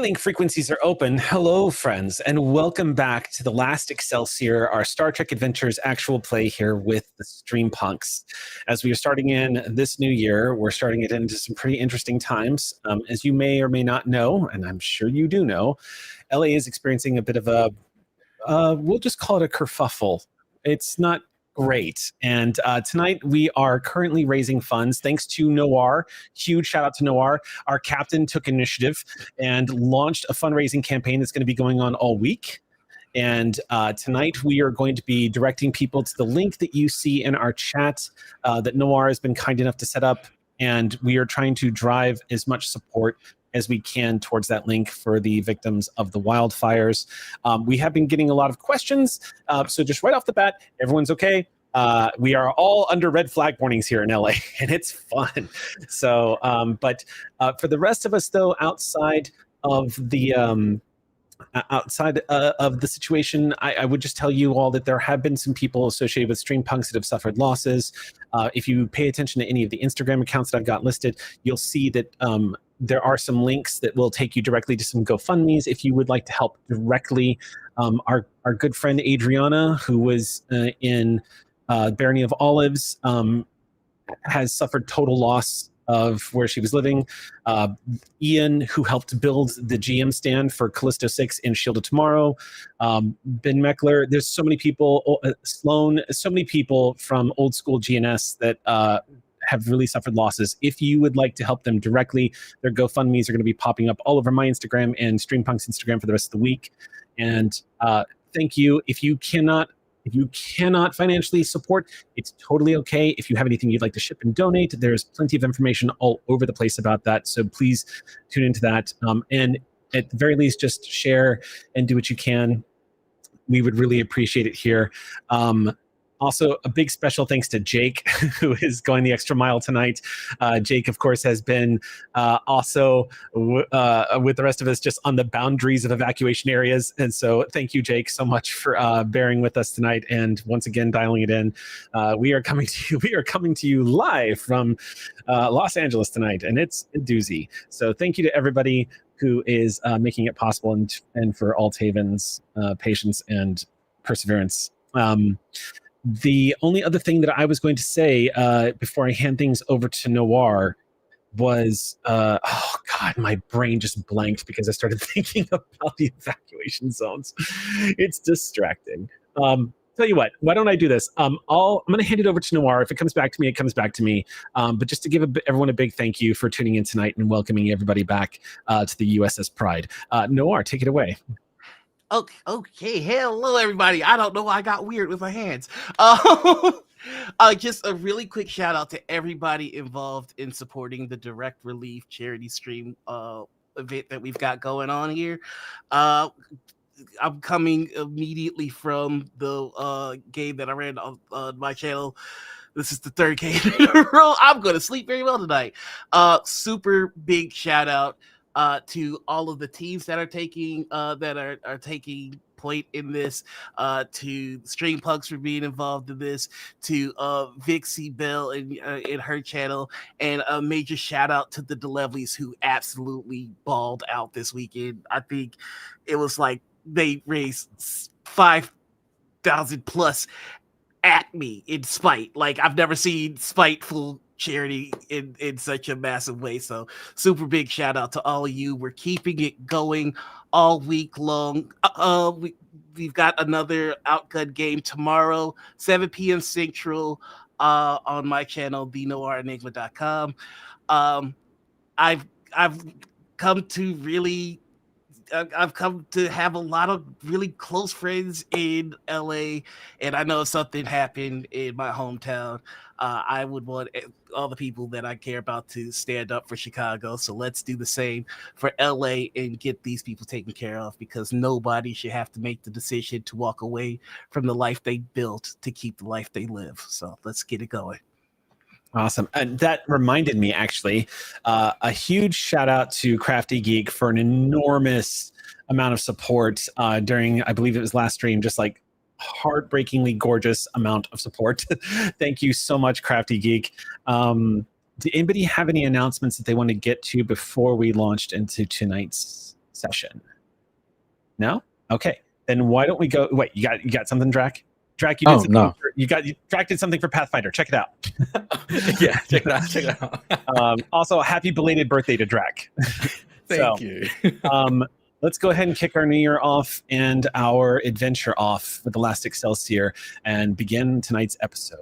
Skylink frequencies are open. Hello, friends, and welcome back to the Last Excelsior, our Star Trek Adventures actual play here with the StreamPunks. As we are starting in this new year, we're starting it into some pretty interesting times. As you may or may not know, and I'm sure you do know, LA is experiencing a bit of a, we'll just call it a kerfuffle. It's not great. And tonight we are currently raising funds thanks to Noir. Huge shout out to Noir. Our captain took initiative and launched a fundraising campaign that's going to be going on all week. And tonight we are going to be directing people to the link that you see in our chat that Noir has been kind enough to set up. And we are trying to drive as much support as we can towards that link for the victims of the wildfires. We have been getting a lot of questions, so just right off the bat, everyone's okay. We are all under red flag warnings here in LA, and it's fun. So, but for the rest of us, though, outside of the situation, I would just tell you all that there have been some people associated with StreamPunks that have suffered losses. If you pay attention to any of the Instagram accounts that I've got listed, you'll see that there are some links that will take you directly to some GoFundMes if you would like to help directly. Our good friend Adriana, who was in Barony of Olives, has suffered total loss of where she was living. Ian, who helped build the GM stand for Callisto 6 in Shield of Tomorrow. Ben Meckler, there's so many people, Sloan, so many people from old school GNS that have really suffered losses. If you would like to help them directly, their GoFundMes are going to be popping up all over my Instagram and StreamPunks Instagram for the rest of the week. And thank you. If you cannot financially support, it's totally okay. If you have anything you'd like to ship and donate, there's plenty of information all over the place about that. So please tune into that. And at the very least, just share and do what you can. We would really appreciate it here. Also, a big special thanks to Jake, who is going the extra mile tonight. Jake, of course, has been also with the rest of us just on the boundaries of evacuation areas. And so thank you, Jake, so much for bearing with us tonight and once again dialing it in. We are coming to you live from Los Angeles tonight, and it's a doozy. So thank you to everybody who is making it possible, and for Althaven's patience and perseverance. The only other thing that I was going to say before I hand things over to Noir was, oh God, my brain just blanked because I started thinking about the evacuation zones. It's distracting. Tell you what, why don't I do this? I'm going to hand it over to Noir. If it comes back to me, it comes back to me. But just to give everyone a big thank you for tuning in tonight and welcoming everybody back to the USS Pride. Noir, take it away. Okay. Hello, everybody. I don't know why I got weird with my hands. Just a really quick shout out to everybody involved in supporting the Direct Relief charity stream event that we've got going on here. I'm coming immediately from the game that I ran on my channel. This is the third game in a row. I'm going to sleep very well tonight. Super big shout out to all of the teams that are taking taking point in this, to StreamPunks for being involved in this, to Vixie Bell in her channel, and a major shout out to the DeLevleys, who absolutely balled out this weekend. I think it was like they raised 5,000 plus at me in spite. Like, I've never seen spiteful charity in such a massive way. So super big shout out to all of you. We're keeping it going all week long. We've got another Outgunned game tomorrow, 7 p.m. Central, on my channel, thenoirenigma.com. I've come to have a lot of really close friends in LA, and I know if something happened in my hometown, I would want all the people that I care about to stand up for Chicago. So let's do the same for LA and get these people taken care of, because nobody should have to make the decision to walk away from the life they built to keep the life they live. So let's get it going. Awesome. And that reminded me, actually, a huge shout out to Crafty Geek for an enormous amount of support during, I believe it was last stream, just like heartbreakingly gorgeous amount of support. Thank you so much, Crafty Geek. Did anybody have any announcements that they want to get to before we launched into tonight's session? No? Okay. Then why don't we go? Wait, you got something, Drac? Drac, you did something. No. Drac did something for Pathfinder. Check it out. Yeah, check it out. Also, happy belated birthday to Drac. Thank you. Let's go ahead and kick our new year off and our adventure off with the Last Excelsior and begin tonight's episode.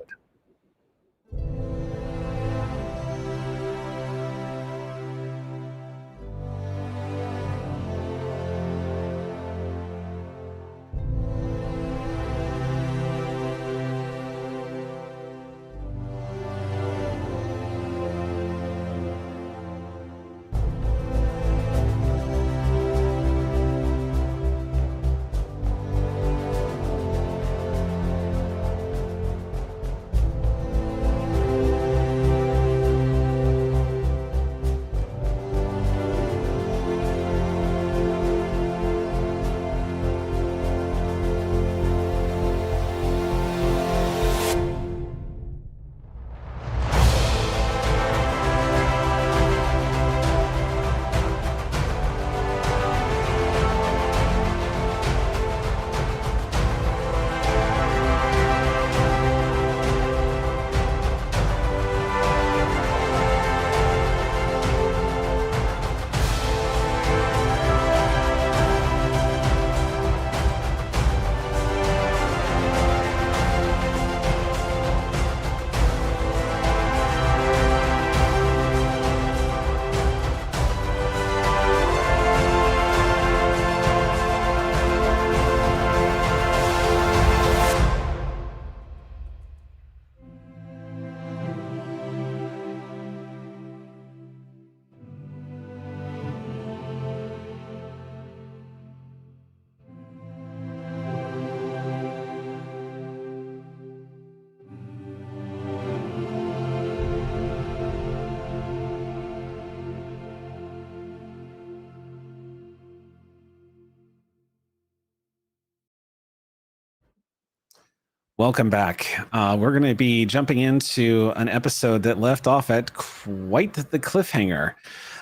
Welcome back. We're going to be jumping into an episode that left off at quite the cliffhanger.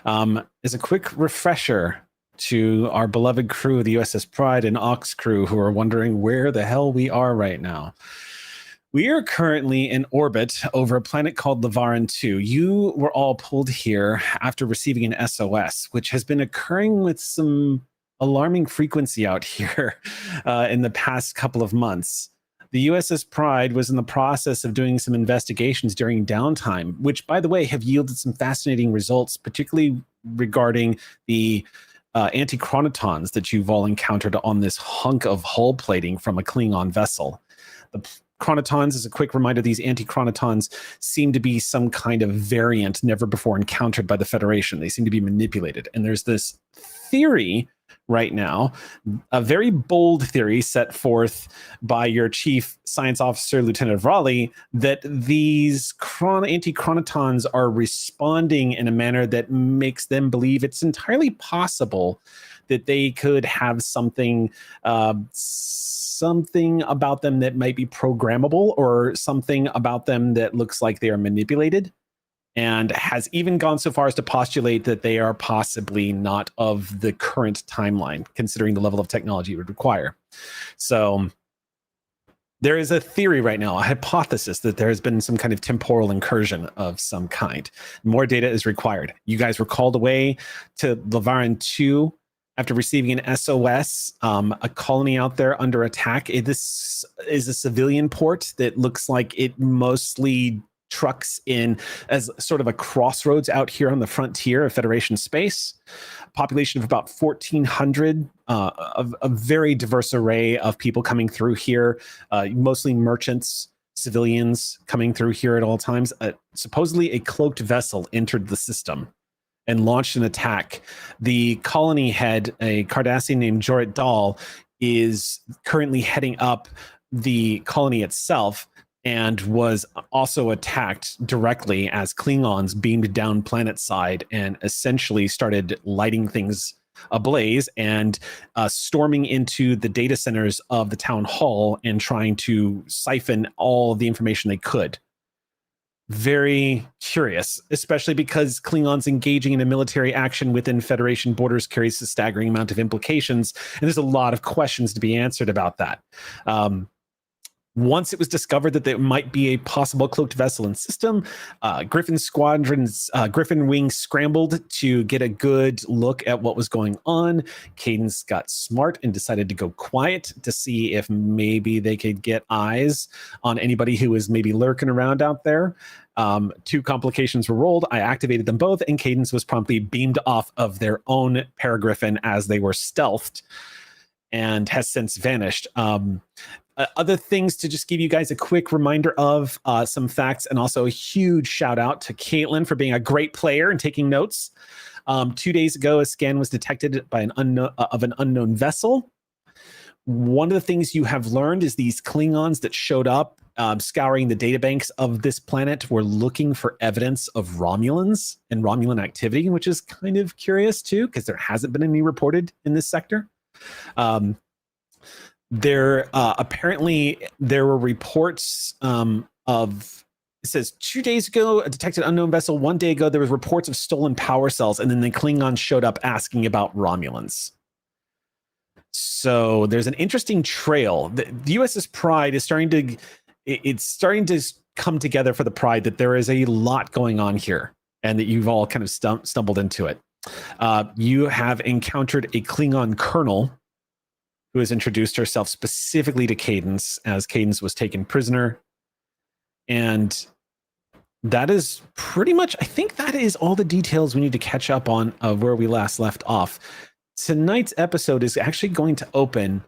As a quick refresher to our beloved crew, the USS Pride and Ox crew, who are wondering where the hell we are right now. We are currently in orbit over a planet called Lavaran 2. You were all pulled here after receiving an SOS, which has been occurring with some alarming frequency out here in the past couple of months. The USS Pride was in the process of doing some investigations during downtime, which, by the way, have yielded some fascinating results, particularly regarding the anti-chronotons that you've all encountered on this hunk of hull plating from a Klingon vessel. The chronotons, as a quick reminder, these anti-chronotons seem to be some kind of variant never before encountered by the Federation. They seem to be manipulated. And there's this theory right now, a very bold theory set forth by your chief science officer, Lieutenant Vrali, that these anti-chronotons are responding in a manner that makes them believe it's entirely possible that they could have something about them that might be programmable, or something about them that looks like they are manipulated, and has even gone so far as to postulate that they are possibly not of the current timeline, considering the level of technology it would require. So there is a theory right now, a hypothesis, that there has been some kind of temporal incursion of some kind. More data is required. You guys were called away to Lavaran 2 after receiving an SOS, a colony out there under attack. This is a civilian port that looks like it mostly trucks in as sort of a crossroads out here on the frontier of Federation space. Population of about 1,400, a very diverse array of people coming through here, mostly merchants, civilians coming through here at all times. Supposedly a cloaked vessel entered the system and launched an attack. The colony head, a Cardassian named Jorit Dahl, is currently heading up the colony itself, and was also attacked directly as Klingons beamed down planet side and essentially started lighting things ablaze and storming into the data centers of the town hall and trying to siphon all the information they could. very curious, especially because Klingons engaging in a military action within Federation borders carries a staggering amount of implications, and there's a lot of questions to be answered about that. Once it was discovered that there might be a possible cloaked vessel in system, Griffin Wing scrambled to get a good look at what was going on. Cadence got smart and decided to go quiet to see if maybe they could get eyes on anybody who was maybe lurking around out there. 2 complications were rolled. I activated them both, and Cadence was promptly beamed off of their own Paragriffin as they were stealthed and has since vanished. Other things to just give you guys a quick reminder of some facts, and also a huge shout out to Caitlin for being a great player and taking notes. 2 days ago, a scan was detected by an unknown vessel. One of the things you have learned is these Klingons that showed up scouring the databanks of this planet were looking for evidence of Romulans and Romulan activity, which is kind of curious too, because there hasn't been any reported in this sector. Apparently there were reports of, it says 2 days ago, a detected unknown vessel. 1 day ago, there was reports of stolen power cells, and then the Klingons showed up asking about Romulans. So there's an interesting trail. The USS Pride is starting to come together for the Pride that there is a lot going on here, and that you've all kind of stumbled into it. You have encountered a Klingon colonel who has introduced herself specifically to Cadence as Cadence was taken prisoner. And that is pretty much, I think that is all the details we need to catch up on of where we last left off. Tonight's episode is actually going to open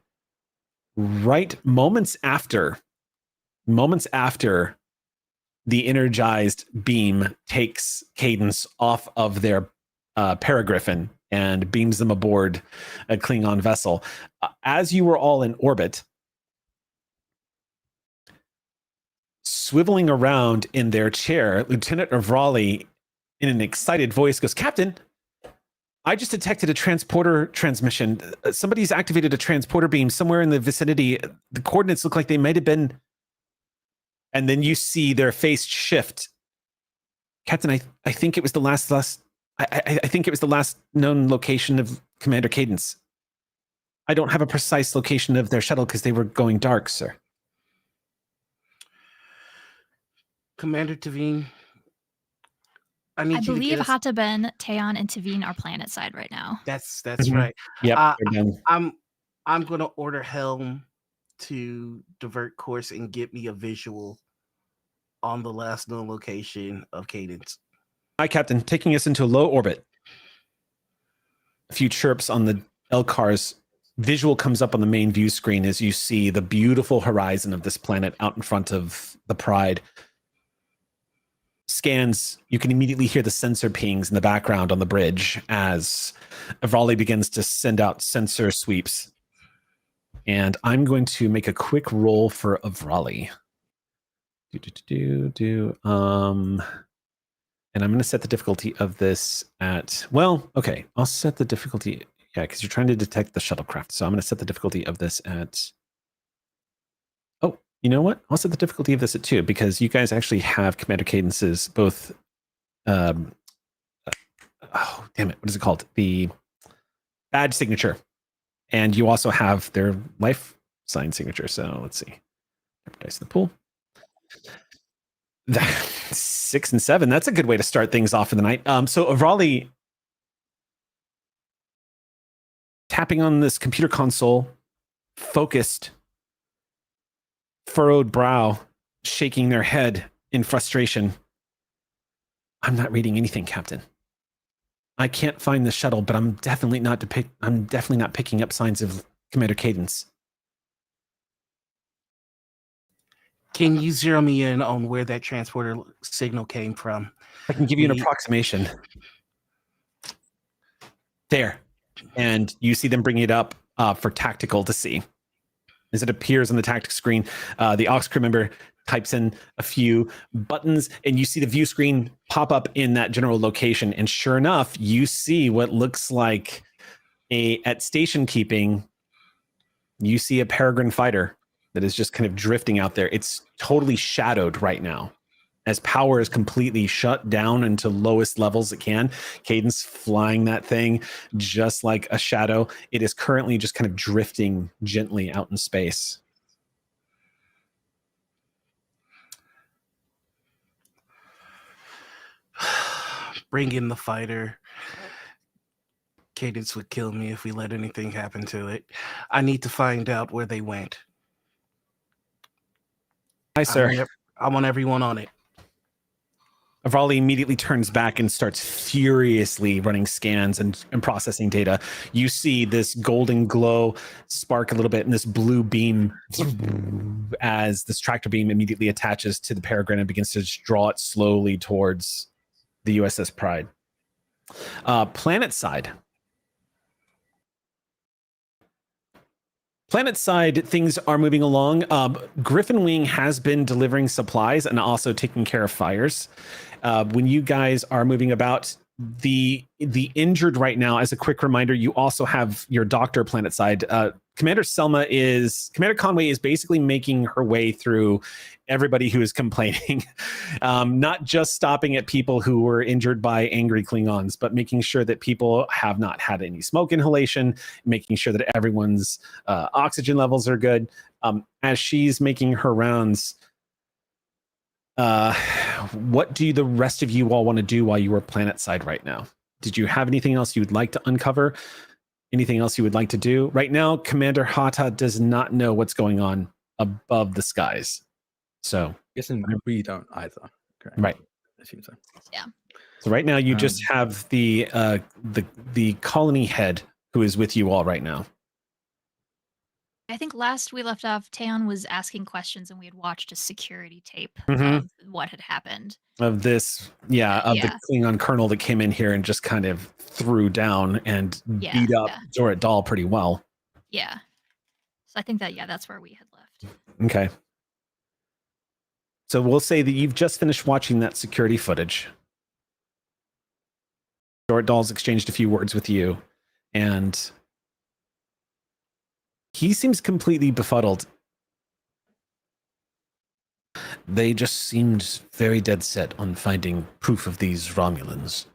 right moments after the energized beam takes Cadence off of their Paragriffin and beams them aboard a Klingon vessel. As you were all in orbit, swiveling around in their chair, Lieutenant Avrali, in an excited voice, goes, "Captain, I just detected a transporter transmission. Somebody's activated a transporter beam somewhere in the vicinity. The coordinates look like they might have been..." And then you see their face shift. "Captain, I think it was the last I think it was the last known location of Commander Cadence. I don't have a precise location of their shuttle because they were going dark, sir." Commander Tavine, I believe Hataben, Teon, and Tavine are planet side right now. That's right. Yep. I'm gonna order Helm to divert course and get me a visual on the last known location of Cadence. Hi, Captain. Taking us into low orbit. A few chirps on the LCAR's visual comes up on the main view screen as you see the beautiful horizon of this planet out in front of the Pride. Scans, you can immediately hear the sensor pings in the background on the bridge as Avrali begins to send out sensor sweeps. And I'm going to make a quick roll for Avrali. And I'm going to set the difficulty of this at, well, okay, I'll set the difficulty, yeah, because you're trying to detect the shuttlecraft. So I'm going to set the difficulty of this at, oh, you know what? I'll set the difficulty of this at 2, because you guys actually have Commander Cadence's both, oh, damn it, what is it called? The badge signature. And you also have their life sign signature. So let's see. Dice in the pool. 6 and 7. That's a good way to start things off for the night. So Avrali tapping on this computer console, focused, furrowed brow, shaking their head in frustration. "I'm not reading anything, Captain. I can't find the shuttle, but I'm definitely not picking up signs of Commander Cadence." Can you zero me in on where that transporter signal came from? I can give you an approximation. There. And you see them bringing it up for tactical to see. As it appears on the tactics screen, the aux crew member types in a few buttons, and you see the view screen pop up in that general location. And sure enough, you see what looks like at station keeping, you see a Peregrine fighter that is just kind of drifting out there. It's totally shadowed right now. as power is completely shut down into lowest levels it can. Cadence flying that thing just like a shadow. It is currently just kind of drifting gently out in space. Bring in the fighter. Cadence would kill me if we let anything happen to it. I need to find out where they went. Hi, sir. I want everyone on it. Avrali immediately turns back and starts furiously running scans and processing data. You see this golden glow spark a little bit, and this blue beam as this tractor beam immediately attaches to the Peregrine and begins to just draw it slowly towards the USS Pride. Planet side. Planet side, things are moving along. Griffin Wing has been delivering supplies and also taking care of fires. When you guys are moving about, the injured right now, as a quick reminder, you also have your doctor planet side. Commander Conway is basically making her way through everybody who is complaining, not just stopping at people who were injured by angry Klingons, but making sure that people have not had any smoke inhalation, making sure that everyone's oxygen levels are good. As she's making her rounds, what do the rest of you all want to do while you are planet side right now? Did you have anything else you would like to uncover? Anything else you would like to do? Right now, Commander Hata does not know what's going on above the skies. So, guessing we don't either. Correct. Right. I assume so. Yeah. So right now you just have the colony head who is with you all right now. I think last we left off, Taeon was asking questions and we had watched a security tape Mhm. of what had happened. Of this, the Klingon colonel that came in here and just kind of threw down and beat up Zorat Dahl pretty well. Yeah. So I think that's where we had left. Okay. So we'll say that you've just finished watching that security footage. Zorat Dahl's exchanged a few words with you, and he seems completely befuddled. They just seemed very dead set on finding proof of these Romulans.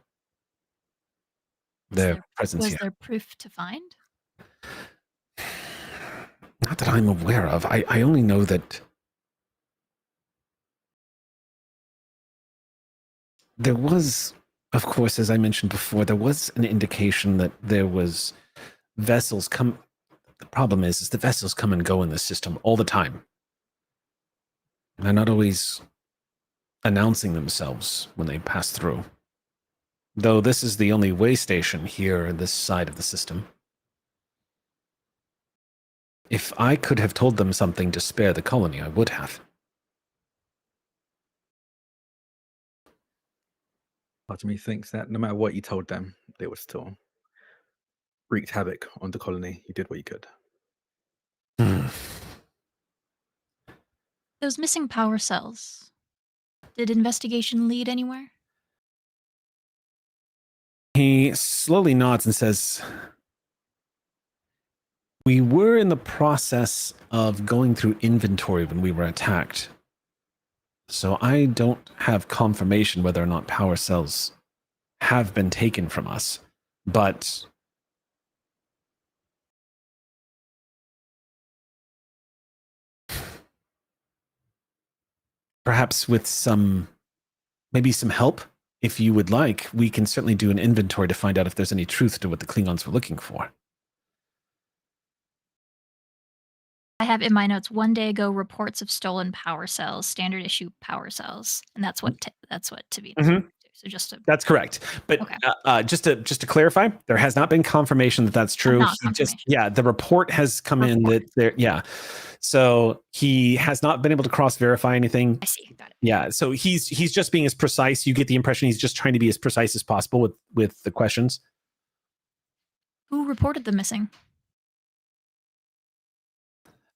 Their presence was here. there proof to find? Not that I'm aware of. I only know that there was, of course, as I mentioned before, there was an indication that there was vessels come. The problem is the vessels come and go in this system all the time. They're not always announcing themselves when they pass through. Though this is the only way station here in this side of the system. If I could have told them something to spare the colony, I would have. Part of me thinks that no matter what you told them, they would still wreak havoc on the colony. You did what you could. Those missing power cells. Did investigation lead anywhere? He slowly nods and says, we were in the process of going through inventory when we were attacked. So I don't have confirmation whether or not power cells have been taken from us. But perhaps with maybe some help, if you would like, we can certainly do an inventory to find out if there's any truth to what the Klingons were looking for. I have in my notes 1 day ago reports of stolen power cells, standard issue power cells, and that's what Tavine. Mm-hmm. So that's correct. But okay. Just to clarify, there has not been confirmation that that's true. The report has come in that there. Yeah, so he has not been able to cross verify anything. I see. Got it. Yeah, so he's just being as precise. You get the impression he's just trying to be as precise as possible with the questions. Who reported the missing?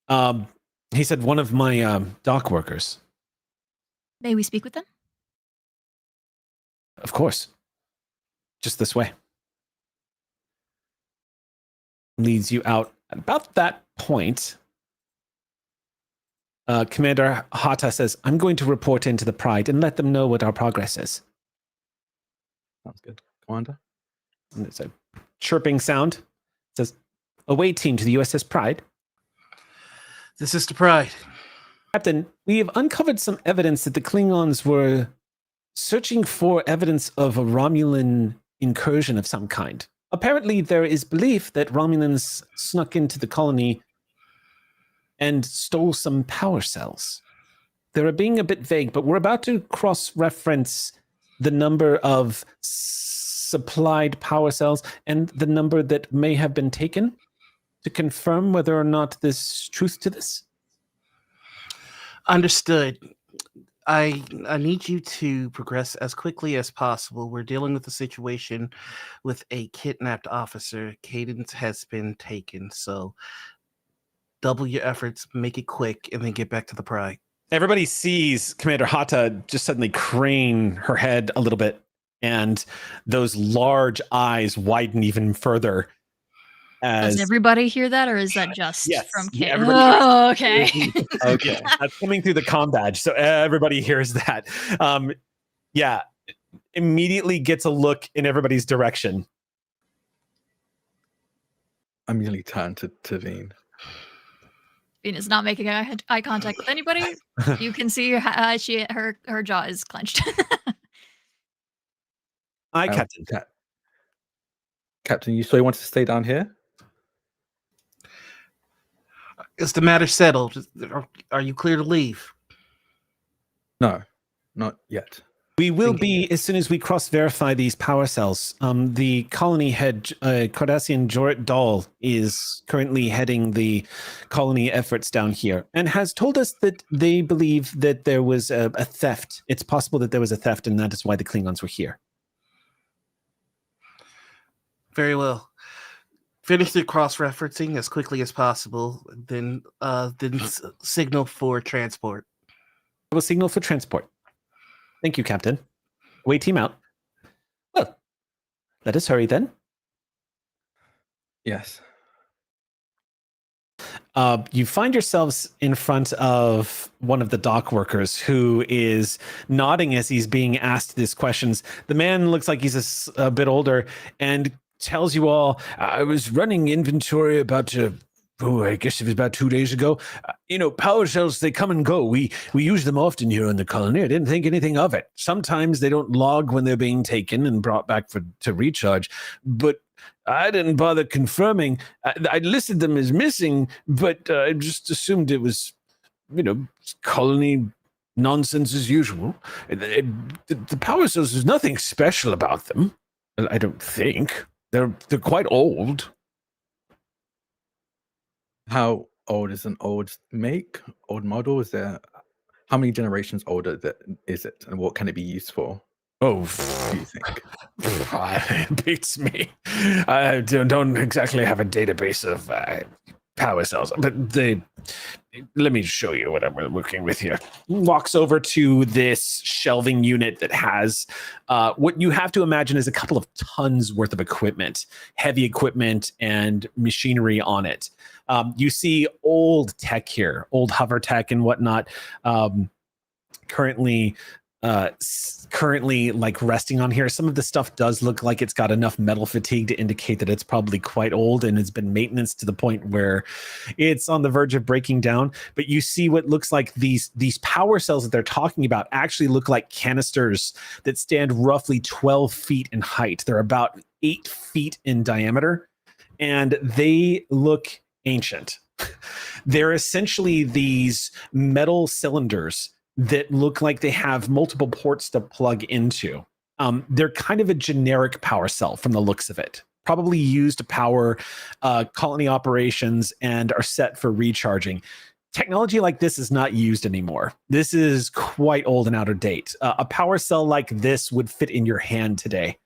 He said one of my dock workers. May we speak with them? Of course. Just this way. Leads you out at about that point. Commander Hata says, I'm going to report into the Pride and let them know what our progress is. Sounds good. Commander? And there's a chirping sound. It says, away team to the USS Pride. This is the Pride. Captain, we have uncovered some evidence that the Klingons were searching for evidence of a Romulan incursion of some kind. Apparently, there is belief that Romulans snuck into the colony and stole some power cells. They're being a bit vague, but we're about to cross-reference the number of supplied power cells and the number that may have been taken to confirm whether or not there's truth to this. Understood. I need you to progress as quickly as possible. We're dealing with a situation with a kidnapped officer. Cadence has been taken, so double your efforts, make it quick, and then get back to the Pride. Everybody sees Commander Hata just suddenly crane her head a little bit, and those large eyes widen even further. Does everybody hear that, or is that just from Kate? Yeah, everybody oh, okay. Okay, that's coming through the comm badge, so everybody hears that. Yeah, immediately gets a look in everybody's direction. I immediately turn to Veen. Veen is not making eye contact with anybody. You can see her jaw is clenched. Aye, Captain. Captain, you sure you wanted to stay down here? Is the matter settled? Are you clear to leave? No, not yet. We will be as soon as we cross-verify these power cells. The colony head, Cardassian Jorrit Dahl, is currently heading the colony efforts down here and has told us that they believe that there was a theft. It's possible that there was a theft, and that is why the Klingons were here. Very well. Finish the cross-referencing as quickly as possible, then signal for transport. I will signal for transport. Thank you, Captain. Away team out. Well, let us hurry then. Yes. You find yourselves in front of one of the dock workers who is nodding as he's being asked these questions. The man looks like he's a bit older and tells you all, I was running inventory about I guess it was about 2 days ago. Power cells, they come and go. We use them often here in the colony. I didn't think anything of it. Sometimes they don't log when they're being taken and brought back to recharge, but I didn't bother confirming. I listed them as missing, but I just assumed it was, colony nonsense as usual. The power cells, there's nothing special about them. I don't think. They're quite old. How old is an old make, old model? Is there? How many generations older is it, and what can it be used for? Oh, do you think? It beats me. I don't exactly have a database of power cells, but let me show you what I'm working with here. Walks over to this shelving unit that has what you have to imagine is a couple of tons worth of equipment, heavy equipment and machinery on it. You see old tech here, old hover tech and whatnot, currently like resting on here. Some of the stuff does look like it's got enough metal fatigue to indicate that it's probably quite old and has been maintenance to the point where it's on the verge of breaking down. But you see what looks like these power cells that they're talking about actually look like canisters that stand roughly 12 feet in height. They're about 8 feet in diameter, and they look ancient. They're essentially these metal cylinders that look like they have multiple ports to plug into. They're kind of a generic power cell from the looks of it. Probably used to power colony operations and are set for recharging. Technology like this is not used anymore. This is quite old and out of date. A power cell like this would fit in your hand today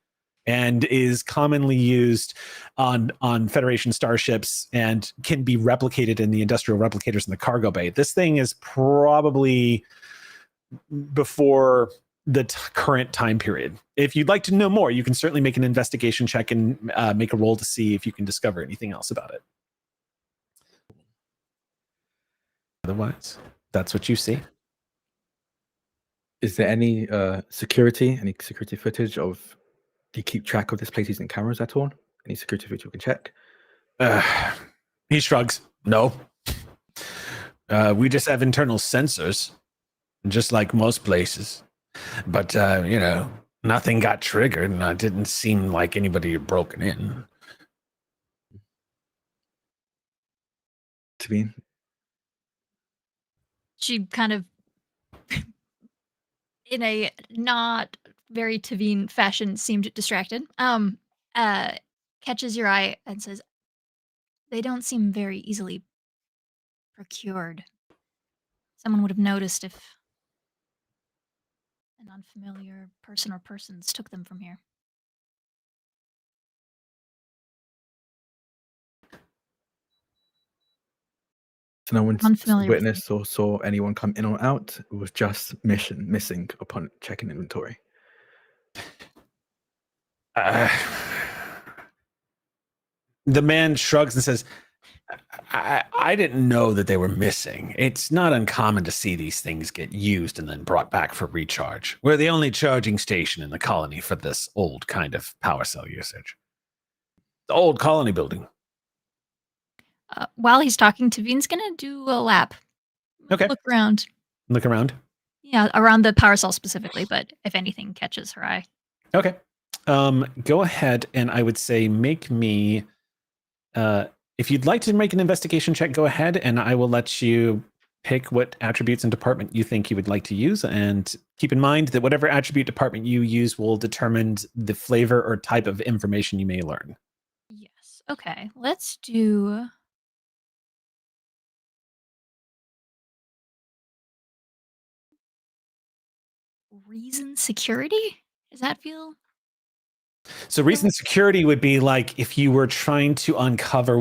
and is commonly used on Federation starships and can be replicated in the industrial replicators in the cargo bay. This thing is probably before the current time period. If you'd like to know more, you can certainly make an investigation check and make a roll to see if you can discover anything else about it. Otherwise, That's what you see. Is there any security footage of? Do you keep track of this place using cameras at all? Any security footage you can check? He shrugs. No. We just have internal sensors, just like most places. But, nothing got triggered, and it didn't seem like anybody had broken in. Tavine? She kind of, in a not very Tavine fashion, seemed distracted. Catches your eye and says, "They don't seem very easily procured. Someone would have noticed if an unfamiliar person or persons took them from here." So no one Unfamiliar with witnessed or saw anyone come in or out. It was just missing upon checking inventory. The man shrugs and says, I didn't know that they were missing. It's not uncommon to see these things get used and then brought back for recharge. We're the only charging station in the colony for this old kind of power cell usage. The old colony building. While he's talking, Tavine's gonna do a lap. Okay. Look around. Look around. Yeah, around the power cell specifically, but if anything catches her eye. Okay. Go ahead and I would say make me, if you'd like to make an investigation check, go ahead and I will let you pick what attributes and department you think you would like to use. And keep in mind that whatever attribute department you use will determine the flavor or type of information you may learn. Yes. Okay. Let's do. Reason security? Does that feel? So reason security would be like if you were trying to uncover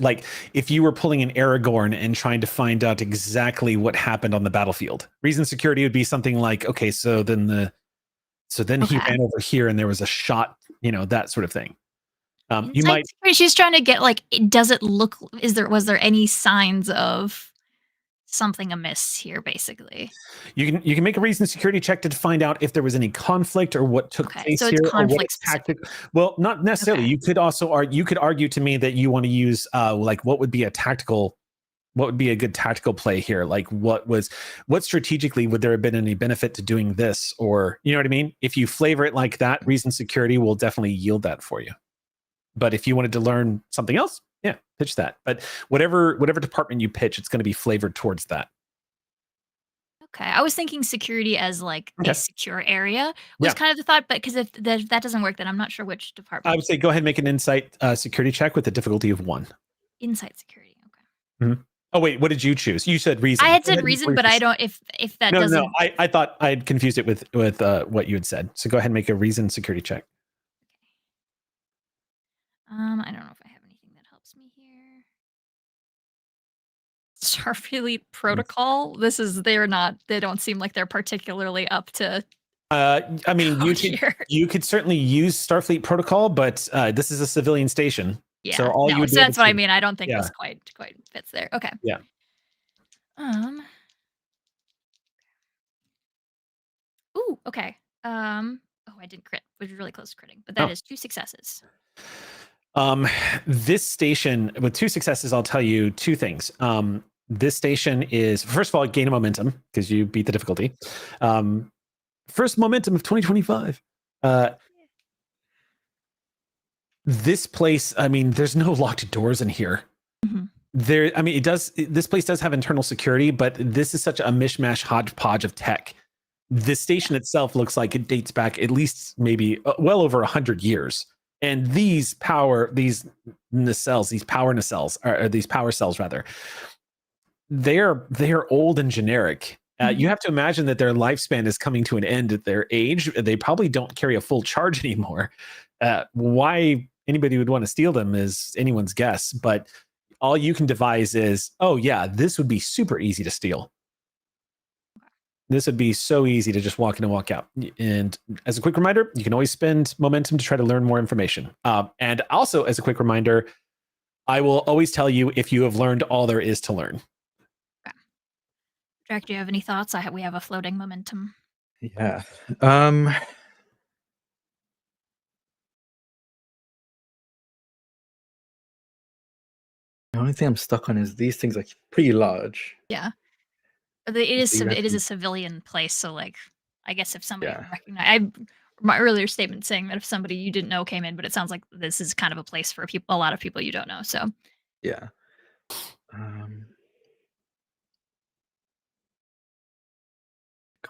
like if you were pulling an Aragorn and trying to find out exactly what happened on the battlefield. Reason security would be something like, okay, so then he ran over here and there was a shot, that sort of thing. You might. Security, she's trying to get like, does it look? Was there any signs of something amiss here? Basically, you can make a reason security check to find out if there was any conflict or what took place so it's here. conflict tactic. Well, not necessarily. You could also you could argue to me that you want to use like what would be a good tactical play here? Like what strategically would there have been any benefit to doing this? Or you know what I mean? If you flavor it like that, reason security will definitely yield that for you. But if you wanted to learn something else, yeah, pitch that. But whatever department you pitch, it's going to be flavored towards that. Okay, I was thinking security as like a secure area was kind of the thought, but because if that doesn't work, then I'm not sure which department. I would say go ahead and make an insight security check with a difficulty of 1. Insight security, okay. Mm-hmm. Oh wait, what did you choose? You said reason. I had said reason, but I don't. If that doesn't. No, I thought I had confused it with what you had said. So go ahead and make a reason security check. I don't know if I have anything that helps me here. Starfleet protocol. They don't seem like they're particularly up to. I mean, you could certainly use Starfleet protocol, but this is a civilian station. Yeah. So that's what I mean. I don't think this quite fits there. Okay. Yeah. Ooh. Okay. Oh, I didn't crit. It was really close to critting, but that is 2 successes. This station with 2 successes, I'll tell you 2 things. This station is, first of all, gain a momentum because you beat the difficulty. First momentum of 2025. This place, I mean, there's no locked doors in here. Mm-hmm. This place does have internal security, but this is such a mishmash hodgepodge of tech. The station itself looks like it dates back at least maybe well over 100 years. And these power cells rather, they're old and generic. You have to imagine that their lifespan is coming to an end at their age. They probably don't carry a full charge anymore. Why anybody would want to steal them is anyone's guess. But all you can devise is, oh yeah, this would be super easy to steal. This would be so easy to just walk in and walk out. And as a quick reminder, you can always spend momentum to try to learn more information. And also, as a quick reminder, I will always tell you if you have learned all there is to learn. Jack, do you have any thoughts? We have a floating momentum. Yeah. The only thing I'm stuck on is these things are pretty large. Yeah. It is So you it is reckon- a civilian place, so like I guess if somebody Yeah. my earlier statement saying that if somebody you didn't know came in, but it sounds like this is kind of a place for a lot of people you don't know. So Yeah.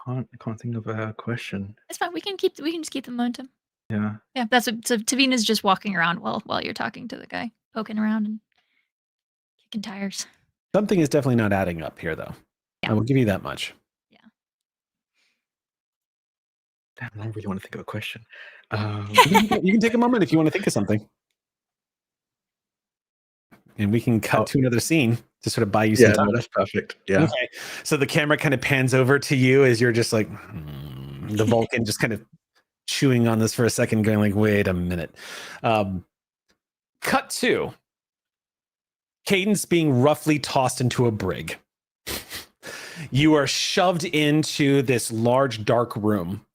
Can't think of a question. it's fine. We can just keep the momentum. Yeah. Yeah, that's what, so Tavina's just walking around while you're talking to the guy, poking around and kicking tires. Something is definitely not adding up here, though. Yeah. I will give you that much. Yeah. Damn, I really want to think of a question. You can take a moment if you want to think of something. And we can cut to another scene to sort of buy you some Yeah, time. no, that's perfect. Yeah. Okay. So the camera kind of pans over to you as you're just like, the Vulcan just kind of chewing on this for a second, going like, wait a minute. Cut to Cadence being roughly tossed into a brig. You are shoved into this large dark room.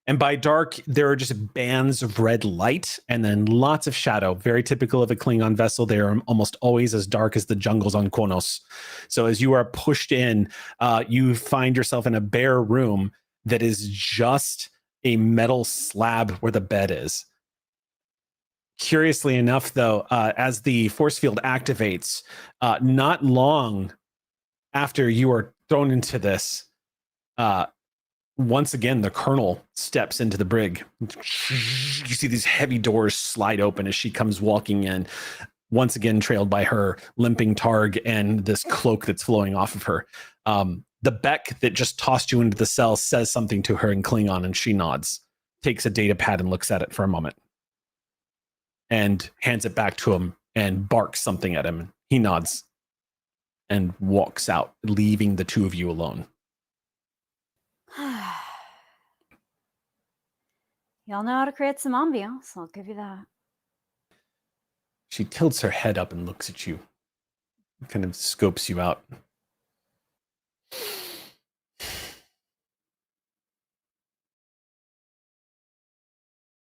And by dark, there are just bands of red light and then lots of shadow, very typical of a Klingon vessel. They are almost always as dark as the jungles on Kronos. So as you are pushed in, you find yourself in a bare room that is just a metal slab where the bed is. Curiously enough, though, as the force field activates, not long after you are thrown into this, once again, the colonel steps into the brig. You see these heavy doors slide open as she comes walking in, once again trailed by her limping targ and this cloak that's flowing off of her. The Beck that just tossed you into the cell says something to her in Klingon, and she nods, takes a data pad and looks at it for a moment, and hands it back to him and barks something at him. He nods and walks out, leaving the two of you alone. Y'all know how to create some ambiance, I'll give you that. She tilts her head up and looks at you, kind of scopes you out.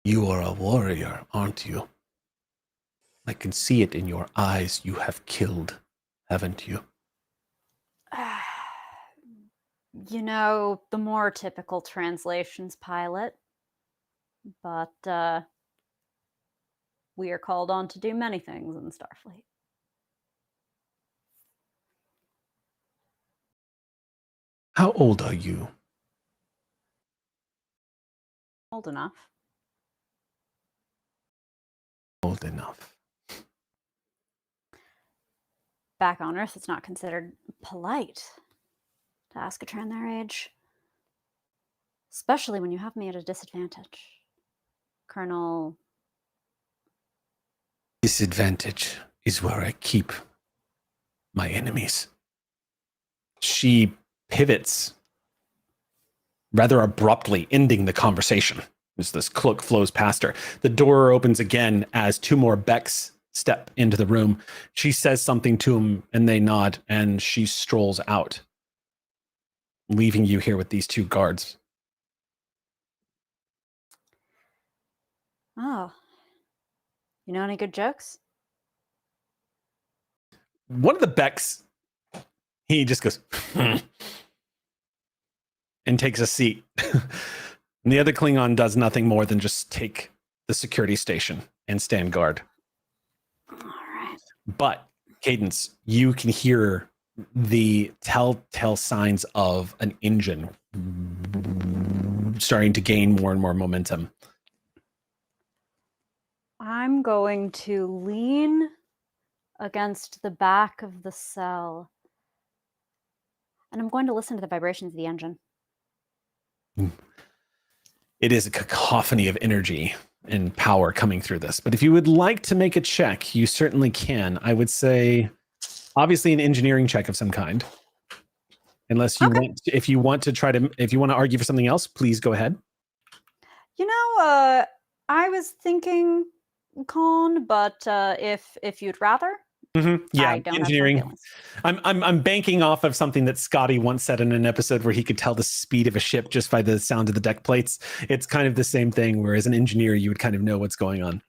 You are a warrior, aren't you? I can see it in your eyes. You have killed, haven't you? You know, the more typical translations, pilot. But we are called on to do many things in Starfleet. How old are you? Old enough. Old enough. Back on Earth, it's not considered polite to ask a Tran their age. Especially when you have me at a disadvantage. Colonel... Disadvantage is where I keep my enemies. She pivots rather abruptly, ending the conversation as this cloak flows past her. The door opens again as two more Becks step into the room. She says something to him and they nod, and she strolls out, leaving you here with these two guards. Oh. You know any good jokes? One of the Becks, he just goes, and takes a seat. And the other Klingon does nothing more than just take the security station and stand guard. All right. But, Cadence, you can hear the telltale signs of an engine starting to gain more and more momentum. I'm going to lean against the back of the cell. And I'm going to listen to the vibrations of the engine. It is a cacophony of energy and power coming through this. But if you would like to make a check, you certainly can. I would say, obviously, an engineering check of some kind. Unless you want, if you want to argue for something else, please go ahead. You know, I was thinking con, but if you'd rather, Yeah, I don't have engineering. strong feelings. I'm banking off of something that Scotty once said in an episode where he could tell the speed of a ship just by the sound of the deck plates. It's kind of the same thing, where as an engineer, you would kind of know what's going on.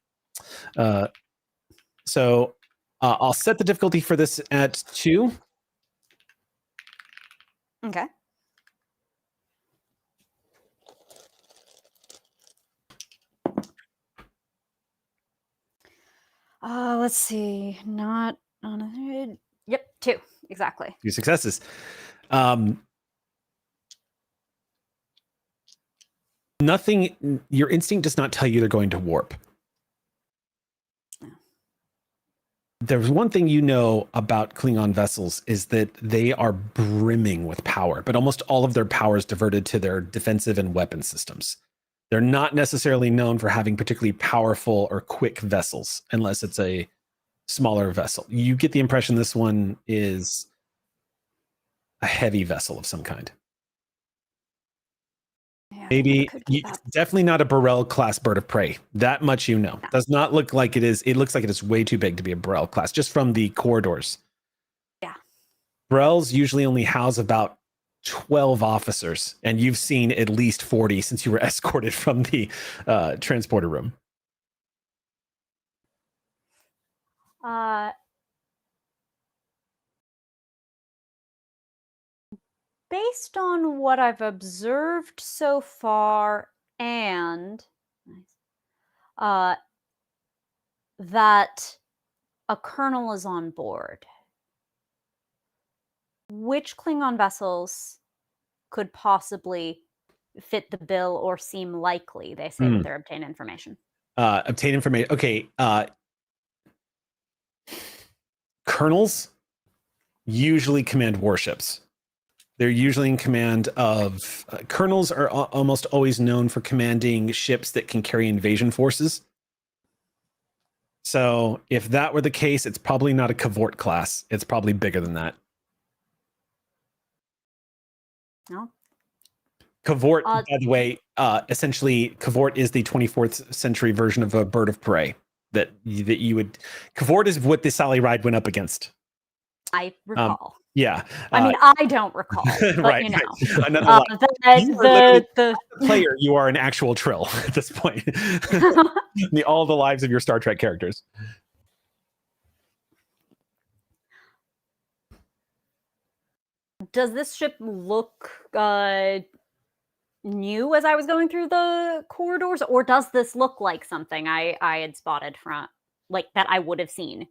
So I'll set the difficulty for this at 2. Okay. Let's see. Not on a... Yep, 2. Exactly. 2 successes. Nothing. Your instinct does not tell you they're going to warp. There's one thing you know about Klingon vessels is that they are brimming with power, but almost all of their power is diverted to their defensive and weapon systems. They're not necessarily known for having particularly powerful or quick vessels, unless it's a smaller vessel. You get the impression this one is a heavy vessel of some kind. Yeah, Maybe keep it's definitely not a Burrell class bird of prey. That much you know. No. Does not look like it is. It looks like it is way too big to be a Burrell class, just from the corridors. Yeah. Burrells usually only house about 12 officers, and you've seen at least 40 since you were escorted from the transporter room. Based on what I've observed so far, and that a colonel is on board, which Klingon vessels could possibly fit the bill or seem likely? They say that they're obtain information. Obtain information. Okay. Colonels usually command warships. They're usually in command of... colonels are almost always known for commanding ships that can carry invasion forces. So if that were the case, it's probably not a Cavort class. It's probably bigger than that. No. Cavort, by the way, essentially, Cavort is the 24th century version of a bird of prey that you would... Cavort is what the Sally Ride went up against. I recall. Yeah. I mean, I don't recall, but right, you know. right. Another line. The player, you are an actual Trill at this point. All the lives of your Star Trek characters. Does this ship look new as I was going through the corridors, or does this look like something I had spotted from, like, that I would have seen?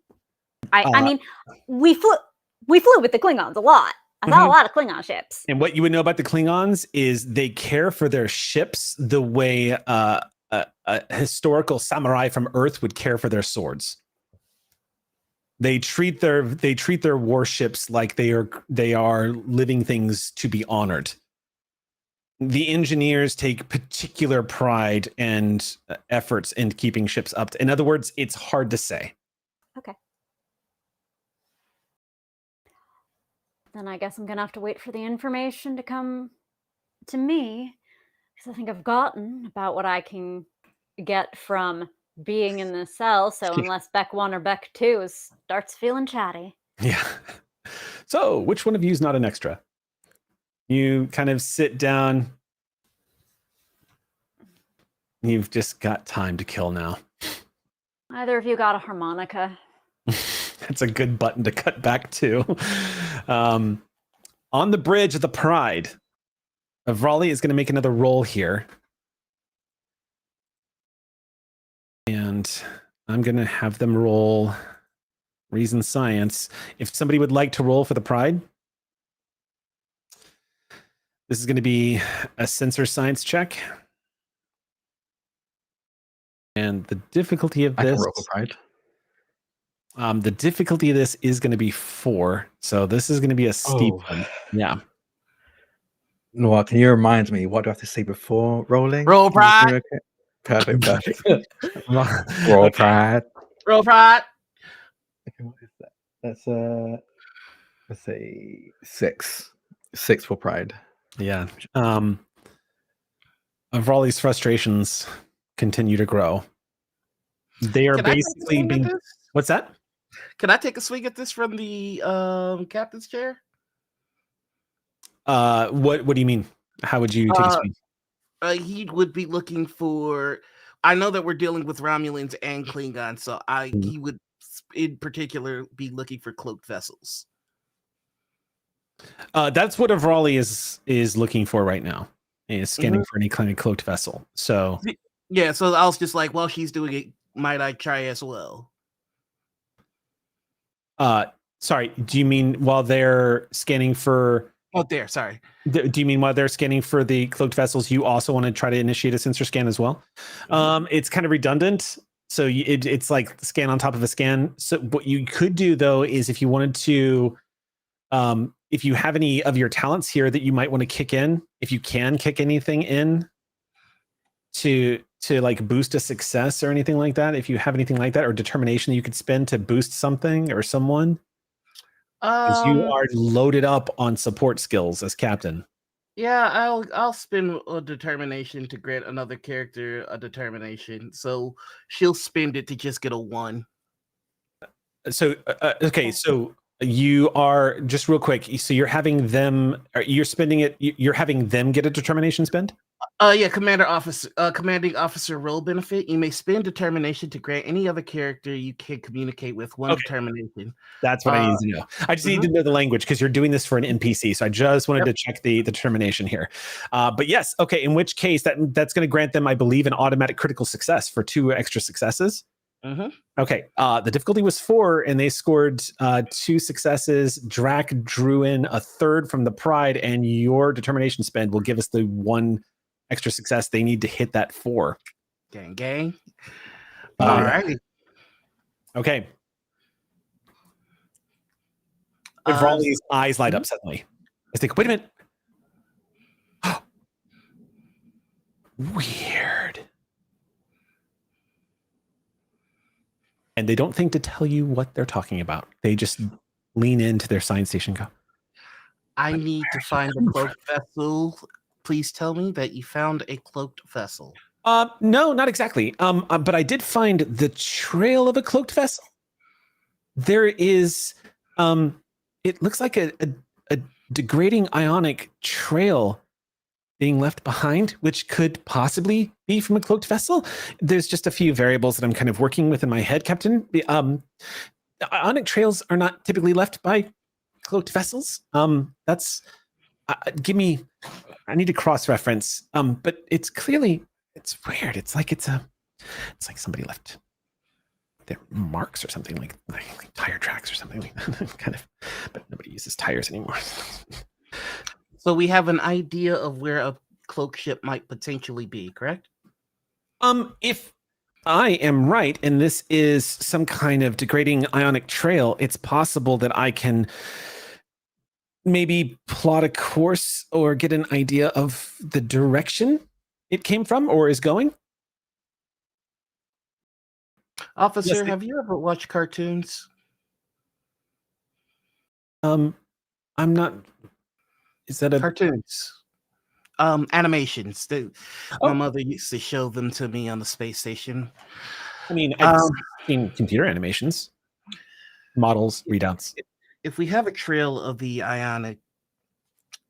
I mean, we flew with the Klingons a lot. I saw a lot of Klingon ships. And what you would know about the Klingons is they care for their ships the way a historical samurai from Earth would care for their swords. They treat their warships like they are living things to be honored. The engineers take particular pride and efforts in keeping ships up. In other words, it's hard to say. Okay. Then I guess I'm gonna have to wait for the information to come to me, because I think I've gotten about what I can get from being in the cell. So unless Beck 1 or Beck 2 starts feeling chatty. Yeah. So which one of you is not an extra? You kind of sit down. You've just got time to kill now. Either of you got a harmonica? That's a good button to cut back to. On the bridge of the Pride, Vrali is going to make another roll here. And I'm going to have them roll Reason Science. If somebody would like to roll for the Pride, this is going to be a sensor science check. And the difficulty of this... I can roll for Pride. The difficulty of this is going to be 4. So this is going to be a steep one. Yeah. Noah, can you remind me, what do I have to say before rolling? Roll Pride. Okay. Perfect. Roll Pride. Roll Pride. Okay, what is that? That's let's say 6. 6 for Pride. Yeah. Vrali's frustrations continue to grow. They are basically being... What's that? Can I take a swing at this from the captain's chair? What do you mean? How would you take a swing? He would be looking for. I know that we're dealing with Romulans and Klingons, so he would in particular be looking for cloaked vessels. That's what Avrali is looking for right now. Is scanning for any kind of cloaked vessel. So yeah, so I was just like, well, she's doing it. Might I try as well? Sorry. Do you mean while they're scanning for? Oh, there. Sorry. Do you mean while they're scanning for the cloaked vessels, you also want to try to initiate a sensor scan as well? It's kind of redundant. So it's like scan on top of a scan. So what you could do though is if you wanted to, if you have any of your talents here that you might want to kick in, if you can kick anything in to like boost a success or anything like that, if you have anything like that, or determination that you could spend to boost something or someone. Because you are loaded up on support skills as captain. Yeah, I'll spend a determination to grant another character a determination. So she'll spend it to just get a 1. So okay, so you are just real quick. So you're having them. You're spending it. You're having them get a determination spend. Yeah, commanding officer role benefit. You may spend determination to grant any other character you can communicate with 1 determination. That's what I need to know. I just need to know the language because you're doing this for an NPC. So I just wanted to check the determination here. But yes, okay. In which case that's going to grant them, I believe, an automatic critical success for 2 extra successes. Okay. The difficulty was 4, and they scored 2 successes. Drac drew in a 3rd from the pride, and your determination spend will give us the 1 extra success they need to hit that 4. Gang. All right. Okay. Vrali's eyes light up suddenly. I think, wait a minute. Weird. And they don't think to tell you what they're talking about. They just lean into their science station and go, I need to find a cloaked vessel. Please tell me that you found a cloaked vessel. No, not exactly. But I did find the trail of a cloaked vessel. There is, it looks like a degrading ionic trail being left behind, which could possibly be from a cloaked vessel. There's just a few variables that I'm kind of working with in my head, Captain. Ionic trails are not typically left by cloaked vessels. That's I need to cross-reference. But it's clearly, it's weird. It's like somebody left their marks or something, like tire tracks or something like that. Kind of, but nobody uses tires anymore. So we have an idea of where a cloak ship might potentially be, correct? If I am right, and this is some kind of degrading ionic trail, it's possible that I can maybe plot a course or get an idea of the direction it came from or is going. Officer, Yes, have you ever watched cartoons? I'm not. Is that a cartoons? Animations. My mother used to show them to me on the space station. I mean, I've seen computer animations, models, readouts. If we have a trail of the ionic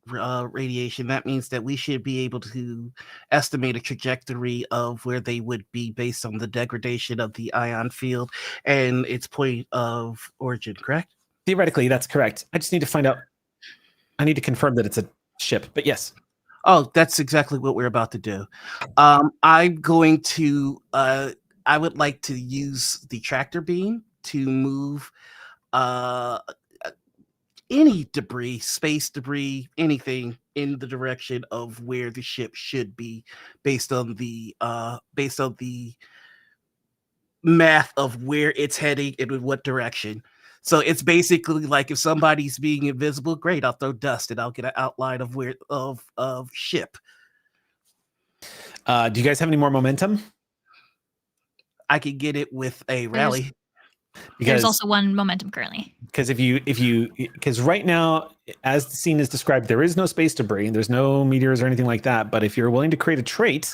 radiation, that means that we should be able to estimate a trajectory of where they would be based on the degradation of the ion field and its point of origin, correct? Theoretically, that's correct. I just need to find out. I need to confirm that it's a ship, but yes. Oh, that's exactly what we're about to do. I'm going to, I would like to use the tractor beam to move any debris, space debris, anything in the direction of where the ship should be based on the math of where it's heading and in what direction. So it's basically like if somebody's being invisible, great, I'll throw dust and I'll get an outline of where of ship. Do you guys have any more momentum? I can get it with a rally. There's also 1 momentum currently. Because because right now, as the scene is described, there is no space debris and there's no meteors or anything like that. But if you're willing to create a trait,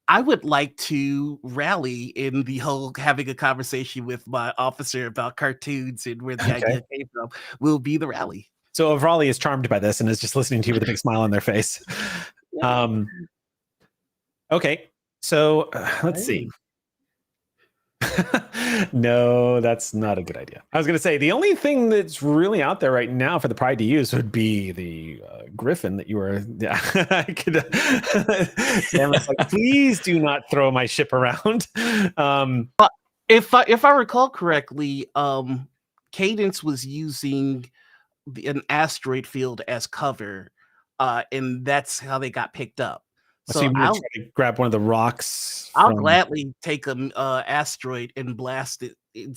I would like to rally in the whole having a conversation with my officer about cartoons and where the idea came from. Will be the rally. So Avrali is charmed by this and is just listening to you with a big smile on their face. Okay, so let's see. No, that's not a good idea. I was going to say the only thing that's really out there right now for the Pride to use would be the Griffin that you were. Yeah, I could. Sam was like, please do not throw my ship around. If I recall correctly, Cadence was using an asteroid field as cover, and that's how they got picked up. So you try to grab one of the rocks. I'll gladly take an asteroid and blast it in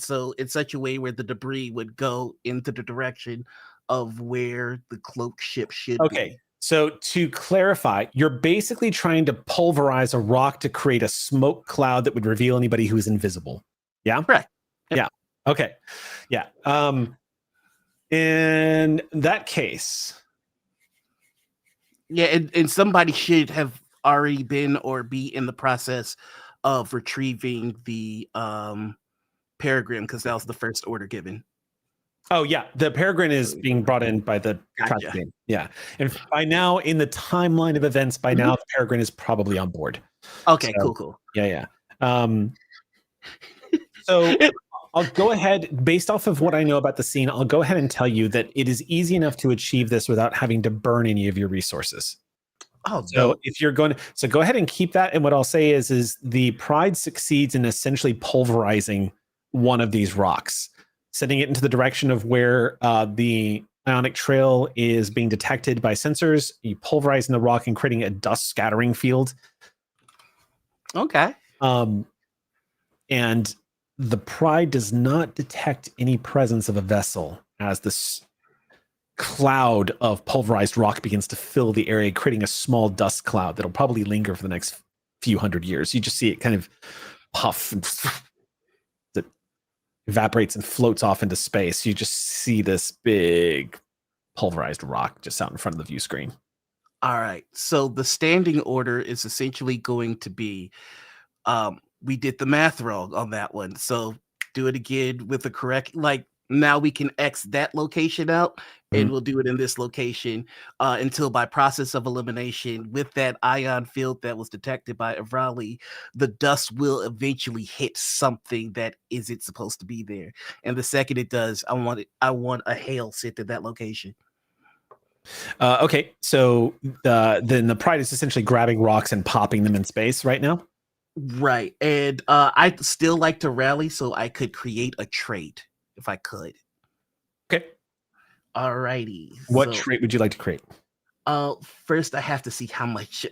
such a way where the debris would go into the direction of where the cloaked ship should be. Okay, so to clarify, you're basically trying to pulverize a rock to create a smoke cloud that would reveal anybody who is invisible. Yeah? Correct. Yeah. Okay. Yeah. In that case. Yeah, and somebody should have already been or be in the process of retrieving the peregrine, because that was the first order given. Oh yeah, the peregrine is being brought in by the Gotcha. team. Yeah, and by now in the timeline of events, by now the peregrine is probably on board. Okay, So, cool. Yeah. So I'll go ahead, based off of what I know about the scene, I'll go ahead and tell you that it is easy enough to achieve this without having to burn any of your resources. Oh, so if you're going to, go ahead and keep that. And what I'll say is the Pride succeeds in essentially pulverizing one of these rocks, sending it into the direction of where the ionic trail is being detected by sensors. You pulverizing the rock and creating a dust scattering field. Okay. And the Pride does not detect any presence of a vessel as this cloud of pulverized rock begins to fill the area, creating a small dust cloud that'll probably linger for the next few hundred years. You just see it kind of puff and that evaporates and floats off into space. You just see this big pulverized rock just out in front of the view screen. All right. So the standing order is essentially going to be, we did the math wrong on that one. So do it again with the correct, now we can X that location out, and we'll do it in this location until by process of elimination with that ion field that was detected by Avrali, the dust will eventually hit something that isn't supposed to be there. And the second it does, I want a hail sent to that location. Okay, so then the Pride is essentially grabbing rocks and popping them in space right now. Right, and I'd still like to rally so I could create a trait if I could. Okay. Alrighty. What trait would you like to create? First I have to see how much.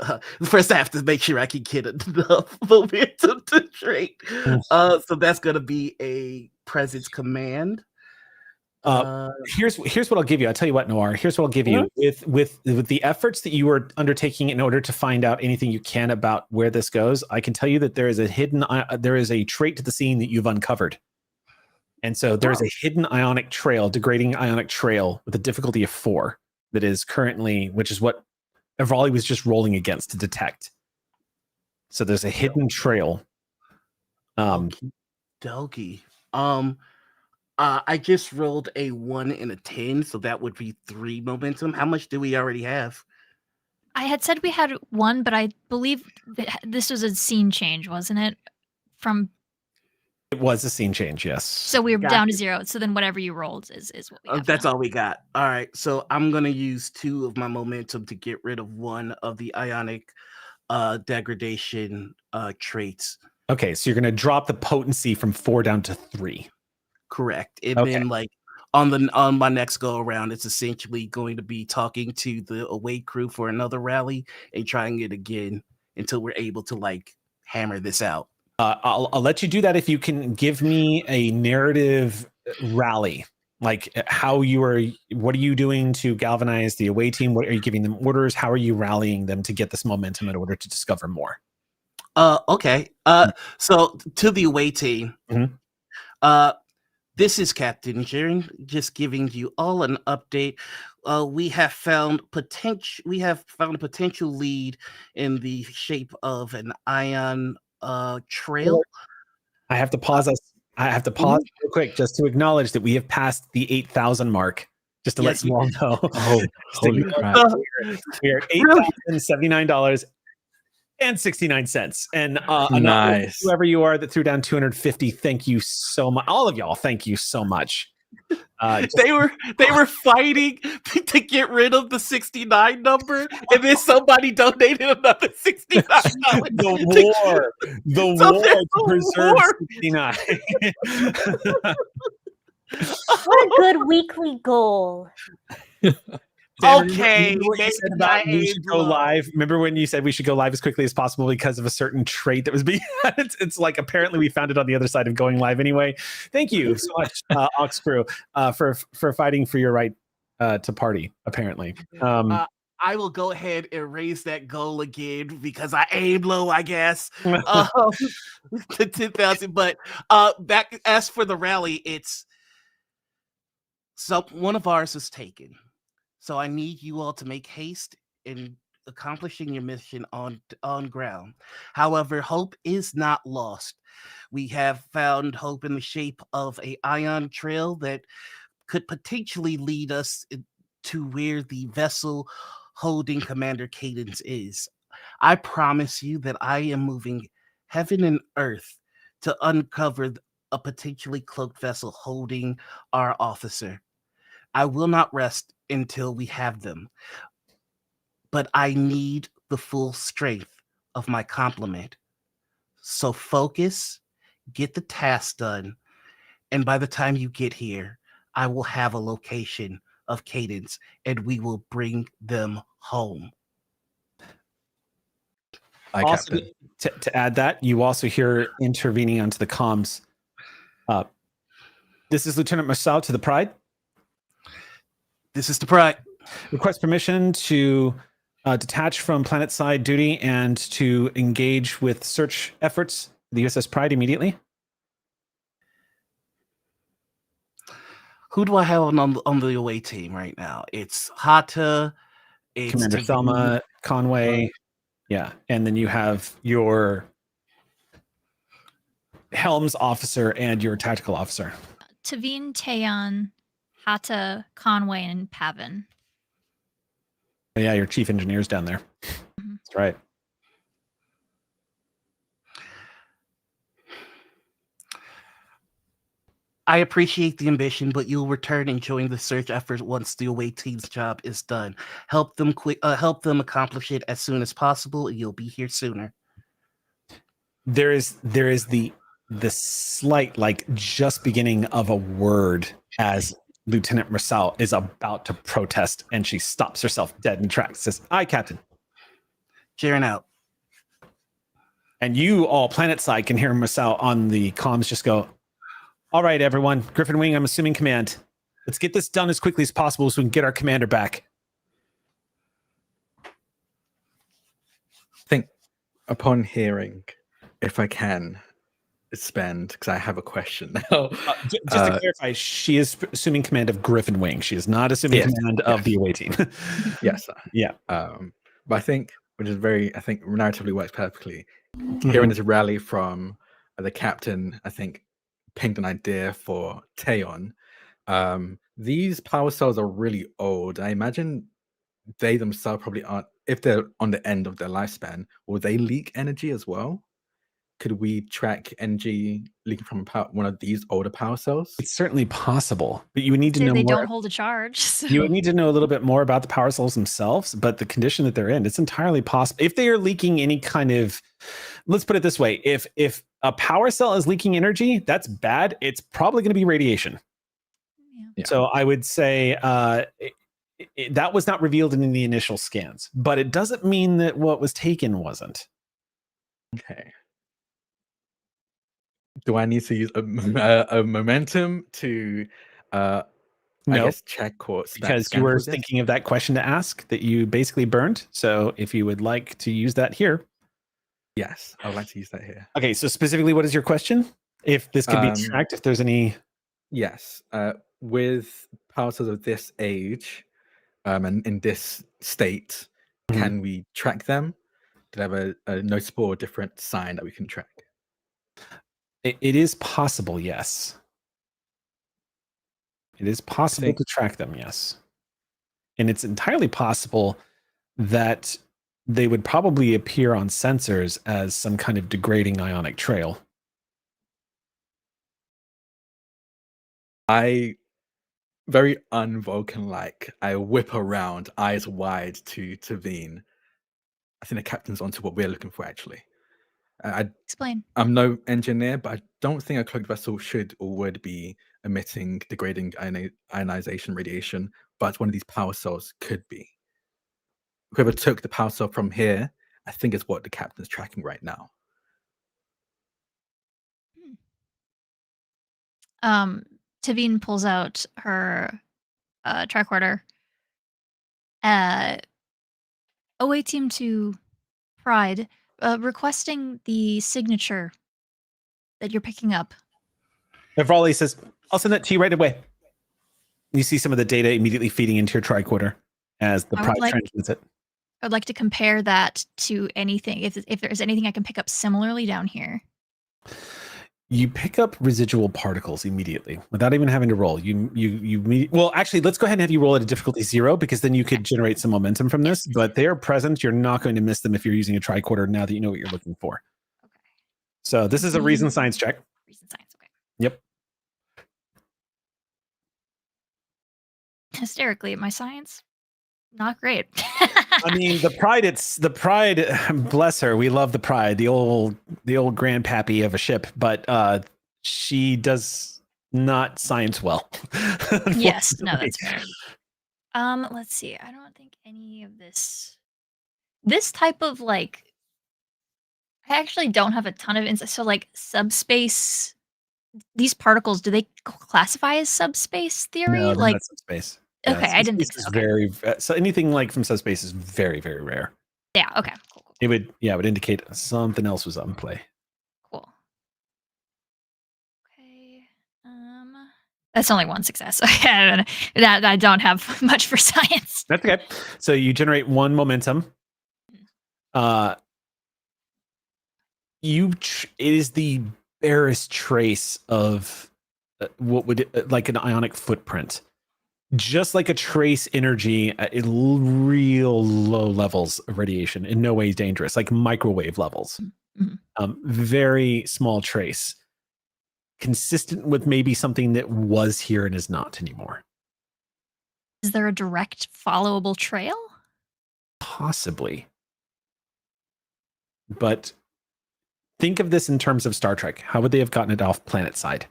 First I have to make sure I can get enough momentum to trait. So that's gonna be a presence command. Here's what I'll give you. I'll tell you what, Noir. Here's what I'll give you. With the efforts that you are undertaking in order to find out anything you can about where this goes, I can tell you that there is a trait to the scene that you've uncovered. And so there's a hidden ionic trail, degrading ionic trail with a difficulty of 4 that is currently, which is what Avrali was just rolling against to detect. So there's a hidden trail. Dokie. I just rolled a 1 and a 10, so that would be 3 momentum. How much do we already have? I had said we had 1, but I believe that this was a scene change, wasn't it? It was a scene change, yes. So we were down to 0. So then whatever you rolled is what we have. That's all we got. All right. So I'm going to use 2 of my momentum to get rid of 1 of the ionic degradation traits. Okay. So you're going to drop the potency from 4 down to 3. Correct. And then on my next go around, it's essentially going to be talking to the away crew for another rally and trying it again until we're able to hammer this out. I'll let you do that if you can give me a narrative rally, what are you doing to galvanize the away team? What are you giving them orders? How are you rallying them to get this momentum in order to discover more? Okay. So to the away team, This is Captain Jaren, just giving you all an update. We have found a potential lead in the shape of an ion trail. I have to pause us. I have to pause real quick just to acknowledge that we have passed the 8,000 mark. Just to let you all know. Oh, holy crap. We are $8,079.69. And Nice. whoever you are that threw down 250, thank you so much. All of y'all, thank you so much. They were fighting to get rid of the 69 number, and then somebody donated another $69. The war to preserve 69. What a good weekly goal. Dan, Okay, remember what you said about we should go live? Remember when you said we should go live as quickly as possible because of a certain trait that was being it's like apparently we found it on the other side of going live anyway. Thank you so much, Ox Crew, for fighting for your right to party, apparently. I will go ahead and raise that goal again because I aimed low, I guess. To 10,000. But back as for the rally, one of ours is taken. So I need you all to make haste in accomplishing your mission on ground. However, hope is not lost. We have found hope in the shape of an ion trail that could potentially lead us to where the vessel holding Commander Cadence is. I promise you that I am moving heaven and earth to uncover a potentially cloaked vessel holding our officer. I will not rest until we have them, but I need the full strength of my complement. So focus, get the task done, and by the time you get here, I will have a location of Cadence, and we will bring them home. Also, to add that, you also hear intervening onto the comms. This is Lieutenant Marcel to the Pride. This is the Pride. Request permission to detach from planetside duty and to engage with search efforts, the USS Pride, immediately. Who do I have on the away team right now? It's Hata, it's Commander Thelma, Conway, yeah, and then you have your Helms officer and your tactical officer. Tavine, Taeyon, Hata, Conway, and Pavin. Yeah, your chief engineer's down there. Mm-hmm. That's right. I appreciate the ambition, but you'll return and join the search effort once the away team's job is done. Help them accomplish it as soon as possible, and you'll be here sooner. There is the slight, like, just beginning of a word as Lieutenant Marcel is about to protest, and she stops herself dead in tracks. Says, "Aye, Captain." Jaren out. And you all planetside can hear Marcel on the comms just go, "All right, everyone. Griffin Wing, I'm assuming command. Let's get this done as quickly as possible so we can get our commander back." I think upon hearing, if I can spend, because I have a question now. Just to clarify, she is assuming command of Griffin Wing. She is not assuming command of the away team. Yes. Yeah. But I think, which is narratively works perfectly. Hearing this rally from the captain, I think, pinged an idea for Taeyon. These power cells are really old. I imagine they themselves probably aren't, if they're on the end of their lifespan, will they leak energy as well? Could we track energy leaking from one of these older power cells? It's certainly possible, but you would need to know they more. Don't hold a charge. So. You would need to know a little bit more about the power cells themselves, but the condition that they're in, it's entirely possible. If they are leaking any kind of, let's put it this way, if a power cell is leaking energy, that's bad. It's probably going to be radiation. Yeah. So I would say that was not revealed in the initial scans, but it doesn't mean that what was taken wasn't. Okay. Do I need to use a momentum to, I guess, check or because you were thinking of that question to ask that you basically burned. So if you would like to use that here. Yes, I would like to use that here. Okay, so specifically, what is your question? If this could be tracked, if there's any... Yes. With power cells of this age, and in this state, can we track them? Do they have a noticeable or different sign that we can track? It is possible, yes. It is possible to track them, yes. And it's entirely possible that they would probably appear on sensors as some kind of degrading ionic trail. I, very un-Vulcan-like, I whip around, eyes wide to Veen. I think the captain's onto what we're looking for, actually. Explain. I'm no engineer, but I don't think a cloaked vessel should or would be emitting degrading ionization radiation, but one of these power cells could be. Whoever took the power cell from here, I think is what the captain's tracking right now. Tavine pulls out her tricorder. OA Team 2 Pride, requesting the signature that you're picking up. If Raleigh says, I'll send that to you right away. You see some of the data immediately feeding into your tricorder as the Pride transmits it. I'd like to compare that to anything. If there's anything I can pick up similarly down here. You pick up residual particles immediately without even having to roll. Well, actually, let's go ahead and have you roll at a difficulty 0 because then you could generate some momentum from this. But they are present. You're not going to miss them if you're using a tricorder now that you know what you're looking for. Okay. So this is a reason science check. Reason science. Okay. Yep. Hysterically at my science, not great. I mean, the pride. Bless her. We love the pride, the old grandpappy of a ship, but she does not science well. Yes, no, that's fair. Let's see. I don't think any of this type of I actually don't have a ton of insight. So subspace, these particles, do they classify as subspace theory? No, not subspace. Okay, I didn't think so. Okay. So anything from subspace is very, very rare. Yeah. Okay. Cool. It would indicate something else was on play. Cool. Okay. That's only one success. Okay, I don't have much for science. That's okay. So you generate 1 momentum. It is the barest trace of what would like an ionic footprint. Just like a trace energy at real low levels of radiation, in no way dangerous, like microwave levels. Mm-hmm. Very small trace, consistent with maybe something that was here and is not anymore. Is there a direct followable trail? Possibly. But think of this in terms of Star Trek. How would they have gotten it off planet side?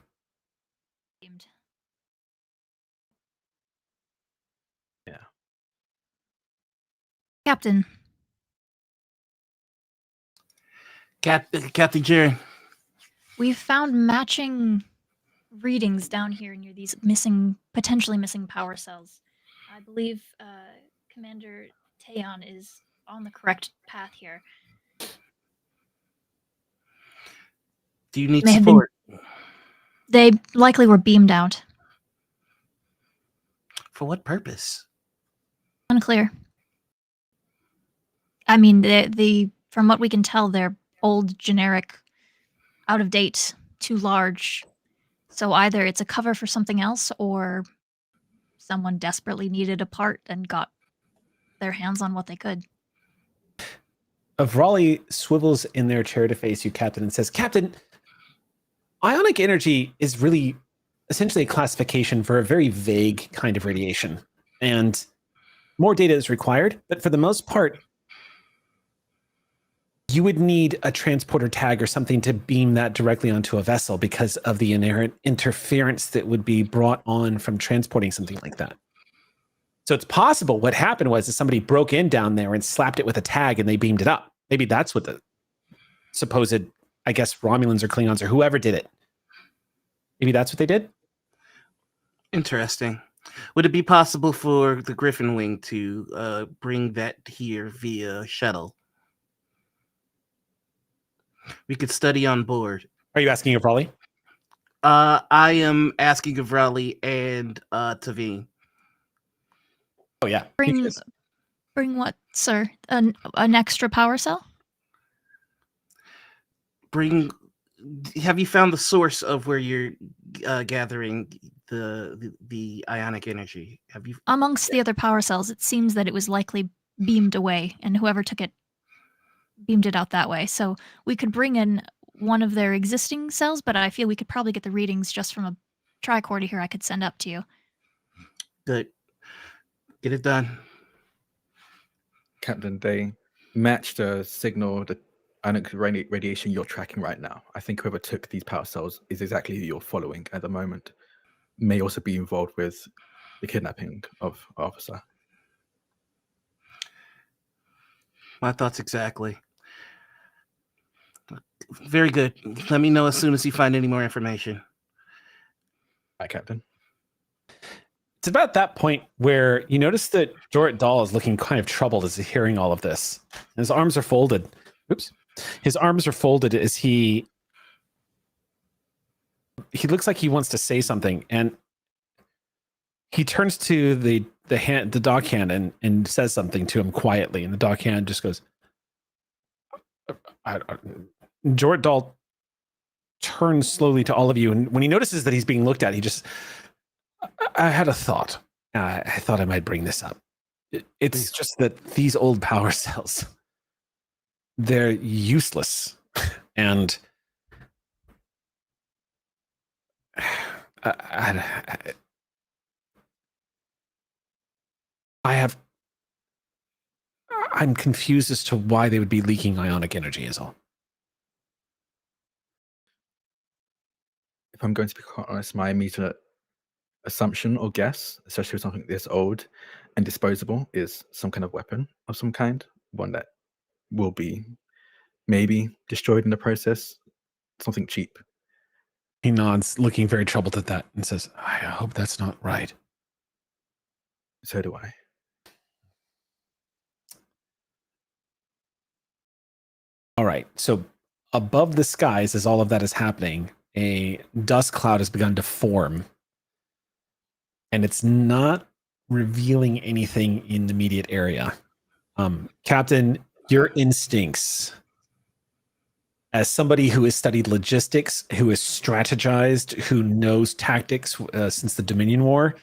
Captain Jerry. We've found matching readings down here near these potentially missing power cells. I believe Commander Taeon is on the correct path here. Do you need support? They likely were beamed out. For what purpose? Unclear. I mean, from what we can tell, they're old, generic, out of date, too large. So either it's a cover for something else, or someone desperately needed a part and got their hands on what they could. Raleigh swivels in their chair to face you, Captain, and says, Captain, ionic energy is really essentially a classification for a very vague kind of radiation. And more data is required, but for the most part, you would need a transporter tag or something to beam that directly onto a vessel because of the inherent interference that would be brought on from transporting something like that. So it's possible what happened was that somebody broke in down there and slapped it with a tag and they beamed it up. Maybe that's what the supposed, I guess, Romulans or Klingons or whoever did it. Maybe that's what they did. Interesting. Would it be possible for the Griffin Wing to bring that here via shuttle? We could study on board. Are you asking of Raleigh? I am asking of Raleigh and Tavine. Oh yeah. Bring what, sir? An extra power cell? Have you found the source of where you're gathering the ionic energy? Have you? Amongst the other power cells, it seems that it was likely beamed away, and whoever took it beamed it out that way. So we could bring in one of their existing cells, but I feel we could probably get the readings just from a tricorder here I could send up to you. Good. Get it done. Captain, they match the signal, the ionic radiation you're tracking right now. I think whoever took these power cells is exactly who you're following at the moment. May also be involved with the kidnapping of our officer. My thoughts exactly. Very good. Let me know as soon as you find any more information. Hi, Captain. It's about that point where you notice that Jorrit Dahl is looking kind of troubled as he's hearing all of this. His arms are folded. Oops. His arms are folded as he looks like he wants to say something, and he turns to the dockhand and says something to him quietly, and the dockhand just goes, Jorrit Dahl turns slowly to all of you, and when he notices that he's being looked at, he just, I had a thought. I thought I might bring this up. It's just that these old power cells, they're useless. And I'm confused as to why they would be leaking ionic energy is all. If I'm going to be quite honest, my immediate assumption or guess, especially with something this old and disposable, is some kind of weapon of some kind, one that will be maybe destroyed in the process, something cheap. He nods, looking very troubled at that, and says, I hope that's not right. So do I. All right. So above the skies, as all of that is happening, a dust cloud has begun to form. And it's not revealing anything in the immediate area. Captain, your instincts, as somebody who has studied logistics, who has strategized, who knows tactics since the Dominion War,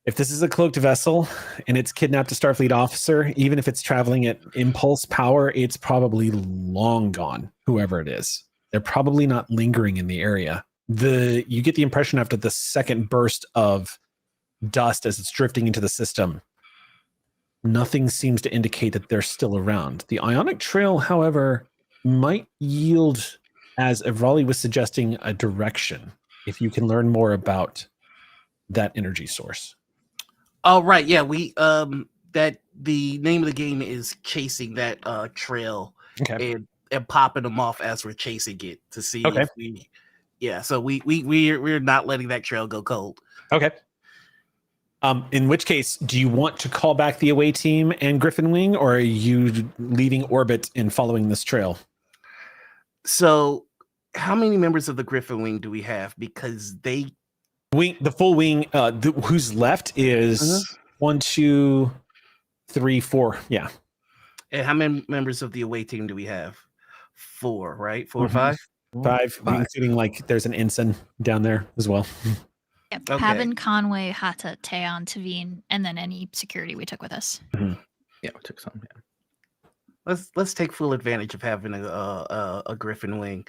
if this is a cloaked vessel and it's kidnapped a Starfleet officer, even if it's traveling at impulse power, it's probably long gone, whoever it is. They're probably not lingering in the area. You get the impression after the second burst of dust as it's drifting into the system, nothing seems to indicate that they're still around. The ionic trail, however, might yield, as Evrali was suggesting, a direction if you can learn more about that energy source. Oh, right. Yeah, we that the name of the game is chasing that trail, Okay. and popping them off as we're chasing it to see Okay. if so we're not letting that trail go cold. Okay. In which case, do you want to call back the away team and Griffin Wing, or are you leaving orbit and following this trail? So how many members of the Griffin Wing do we have? Because the full wing, who's left is 1, 2, 3, 4. Yeah. And how many members of the away team do we have? 4, right? 4 or 5? 5, including like there's an ensign down there as well. Yep. Okay. Pavin, Conway, Hata, Teon, Tavine, and then any security we took with us. Yeah, we took some. Yeah. Let's take full advantage of having a Griffin Wing.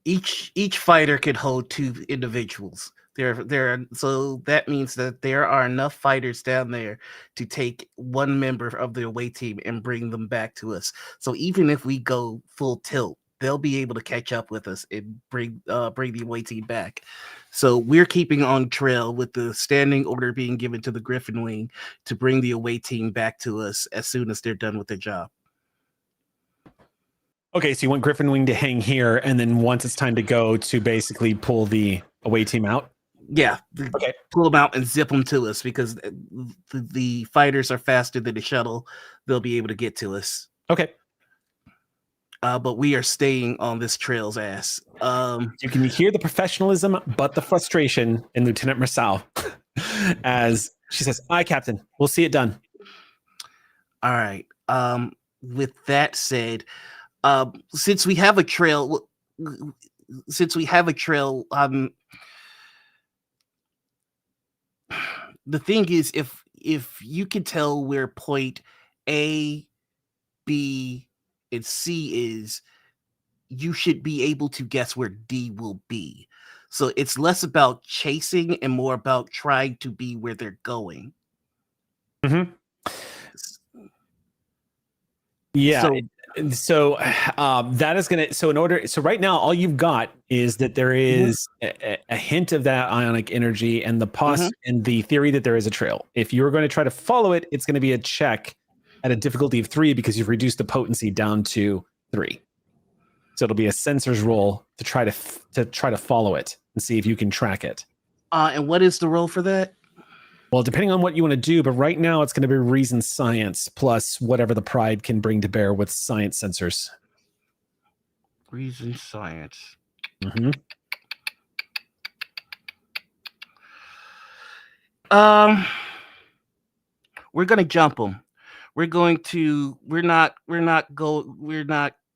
Each fighter could hold 2 individuals. So that means that there are enough fighters down there to take 1 member of the away team and bring them back to us. So even if we go full tilt, they'll be able to catch up with us and bring the away team back. So we're keeping on trail with the standing order being given to the Griffin Wing to bring the away team back to us as soon as they're done with their job. Okay, so you want Griffin Wing to hang here, and then once it's time to go, to basically pull the away team out? Yeah. Okay. Pull them out and zip them to us, because the fighters are faster than the shuttle. They'll be able to get to us. Okay. but we are staying on this trail's ass. You can hear the professionalism, but the frustration in Lieutenant Marcel as she says, "Aye, Captain. We'll see it done." All right. With that said, since we have a trail, the thing is, if you can tell where point A, B, and C is, you should be able to guess where D will be. So it's less about chasing and more about trying to be where they're going. Mm-hmm. Yeah. So that is going to, so right now, all you've got is that there is a hint of that ionic energy and and the theory that there is a trail. If you're going to try to follow it, it's going to be a check at a difficulty of 3 because you've reduced the potency down to 3. So it'll be a sensor's roll to try to follow it and see if you can track it. And what is the roll for that? Well, depending on what you want to do, but right now it's going to be reason science plus whatever the pride can bring to bear with science sensors. Reason science. Mm-hmm. We're gonna jump them. We're not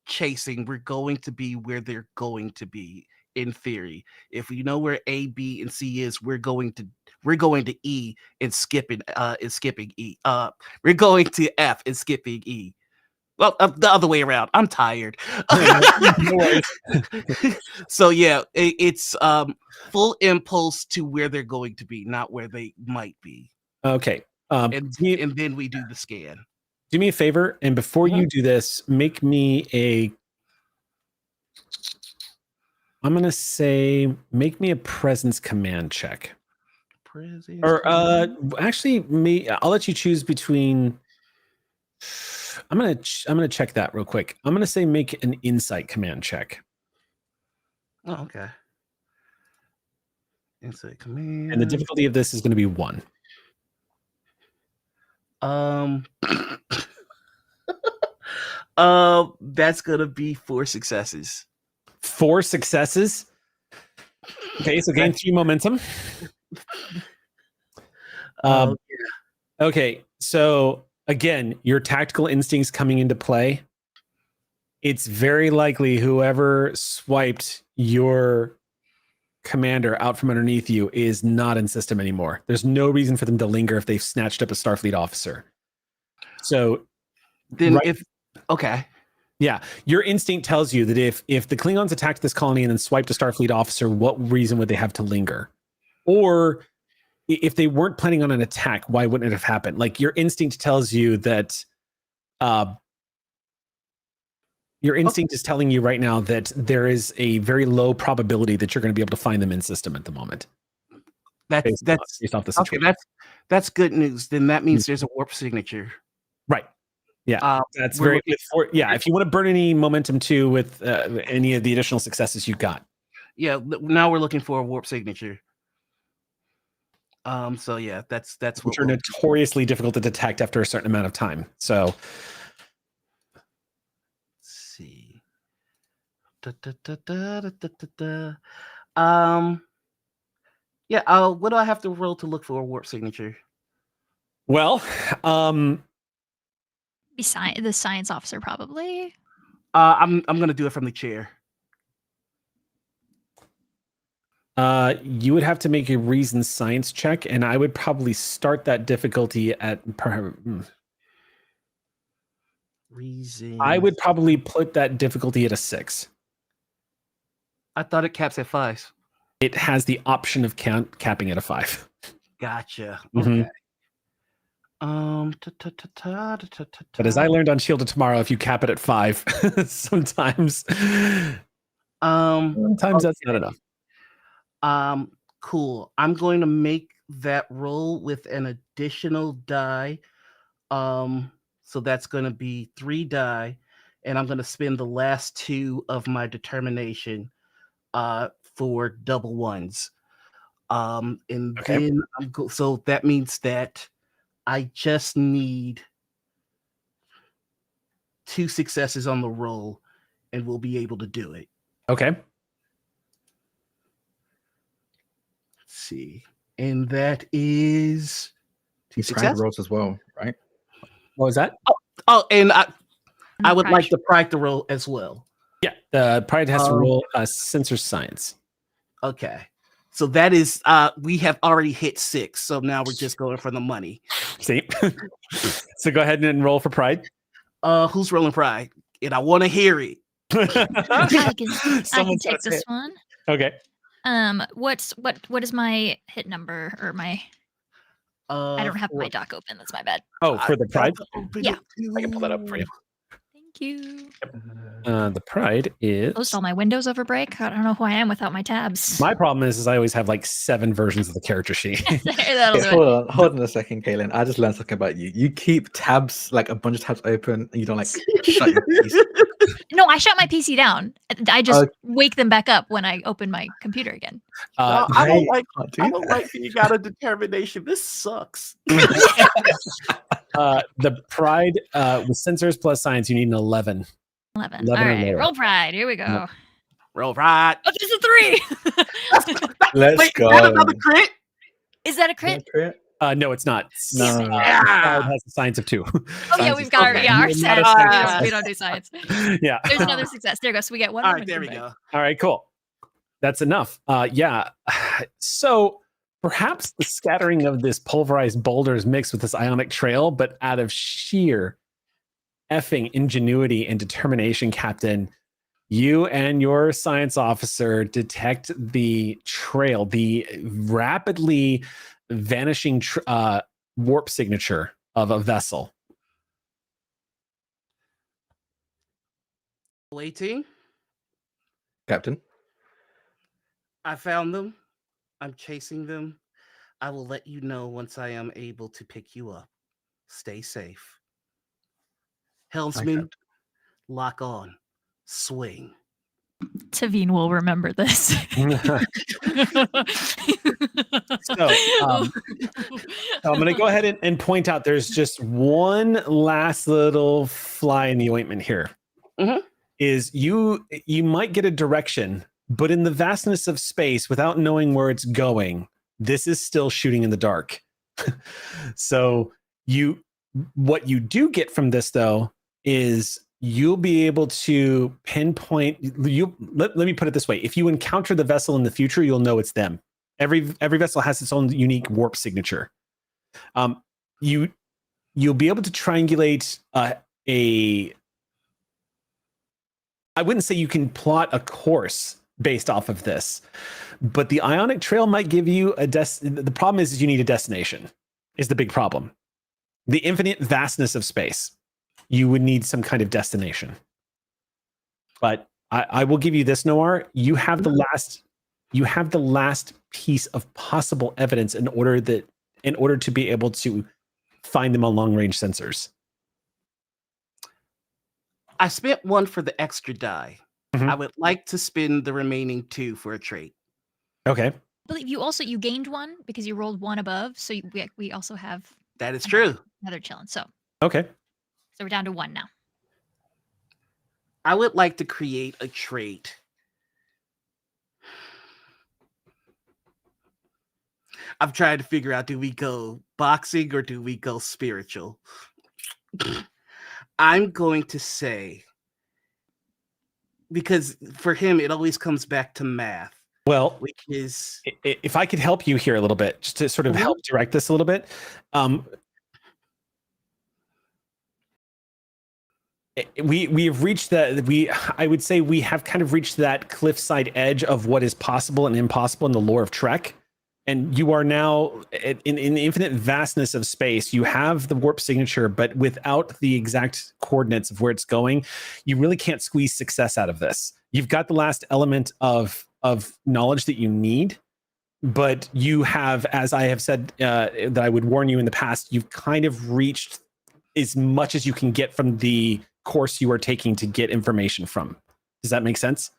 chasing. We're going to be where they're going to be. In theory, if we know where A, B, and C is, we're going to E and skipping E. We're going to F and skipping E. Well, the other way around. I'm tired. So yeah, it's full impulse to where they're going to be, not where they might be. Okay. And then we do the scan. Do me a favor, and before you do this, make me a presence command check. Presence Or actually, I'll let you choose between. I'm gonna check that real quick. I'm gonna say make an insight command check. Oh, okay. Insight command. And the difficulty of this is going to be 1. That's gonna be 4 successes. 4 successes. Okay, so gain 3 momentum. Okay, so again, your tactical instincts coming into play. It's very likely whoever swiped your commander out from underneath you is not in system anymore. There's no reason for them to linger if they've snatched up a Starfleet officer. So then okay. Yeah, your instinct tells you that if the Klingons attacked this colony and then swiped a Starfleet officer, what reason would they have to linger? Or if they weren't planning on an attack, why wouldn't it have happened? Like your instinct tells you that your instinct is telling you right now that there is a very low probability that you're going to be able to find them in system at the moment. That's based off the situation. Okay, that's good news. Then that means there's a warp signature. Right. Yeah, that's very good. If you want to burn any momentum too with any of the additional successes you've got. Yeah, now we're looking for a warp signature. So yeah, that's which are notoriously difficult to detect after a certain amount of time. So let's see. Yeah, what do I have to roll to look for a warp signature? Well, the science officer probably. I'm gonna do it from the chair. You would have to make a reason science check, and I would probably start that difficulty at reason. I would probably put that difficulty at a 6. I thought it caps at 5. It has the option of capping at a 5. Gotcha. Mm-hmm. Okay. But as I learned on Shield of Tomorrow, if you cap it at 5, sometimes that's not enough. Cool. I'm going to make that roll with an additional die. So that's going to be 3 die, and I'm going to spend the last 2 of my determination for double ones. And okay. Then so that means that I just need 2 successes on the roll, and we'll be able to do it. Okay. Let's see. And that is 2 Pride success. rolls as well, right? What was that? Oh, and I would Pride like the pride to roll as well. Yeah, the Pride has to roll sensor science. Okay. So that is we have already hit 6, so now we're just going for the money. See? So go ahead and roll for Pride. Who's rolling pride? And I want to hear it. I can take this one. Okay. What is my hit number or my? I don't have my doc open. That's my bad. Oh, for the Pride? Yeah. I can pull that up for you. Thank you. The Pride is... Closed all my windows over break. I don't know who I am without my tabs. My problem is I always have like 7 versions of the character sheet. That'll do it. Hold on a second, Kaylin. I just learned something about you. You keep tabs, like a bunch of tabs open, and you don't like shut your piece. No, I shut my PC down. I just wake them back up when I open my computer again. I don't like being out of determination. This sucks. The Pride with sensors plus science, you need an 11. 11. All right, roll pride. Here we go. Roll pride. Oh, this is a 3. Let's go. Is that another crit? Is that a crit? No, it's not. No. Pride has a science of 2. Oh yeah, we've got our science. We don't do science. Yeah. There's another success. There you go. So we get one. All right, there we go. All right, cool. That's enough. Yeah. So perhaps the scattering of this pulverized boulders mixed with this ionic trail, but out of sheer effing ingenuity and determination, Captain, you and your science officer detect the trail, the rapidly vanishing warp signature of a vessel. 18. Captain. I found them. I'm chasing them. I will let you know once I am able to pick you up. Stay safe. Helmsman, lock on. Swing. Tavine will remember this. So I'm going to go ahead and point out there's just one last little fly in the ointment here. Mhm. Is you might get a direction, but in the vastness of space, without knowing where it's going, this is still shooting in the dark. So what you do get from this, though, is you'll be able to pinpoint. Let me put it this way: if you encounter the vessel in the future, you'll know it's them. Every vessel has its own unique warp signature. You'll be able to triangulate I wouldn't say you can plot a course based off of this, but the ionic trail might give you the problem is you need a destination is the big problem. The infinite vastness of space. You would need some kind of destination. But I will give you this, Noir. You have the last piece of possible evidence in order to be able to find them on long-range sensors. I spent 1 for the extra die. Mhm. I would like to spend the remaining 2 for a trait. Okay. I believe you gained 1 because you rolled 1 above. So we also have That is true. another challenge. So Okay. we're down to 1 now. I would like to create a trait. I'm trying to figure out, do we go boxing or do we go spiritual? I'm going to say, because for him, it always comes back to math. Well, which is, if I could help you here a little bit, just to sort of help direct this a little bit. We have reached I would say we have kind of reached that cliffside edge of what is possible and impossible in the lore of Trek. And you are now in the infinite vastness of space. You have the warp signature, but without the exact coordinates of where it's going, you really can't squeeze success out of this. You've got the last element of knowledge that you need, but you have, as I have said, that I would warn you in the past, you've kind of reached as much as you can get from the course you are taking to get information from. Does that make sense?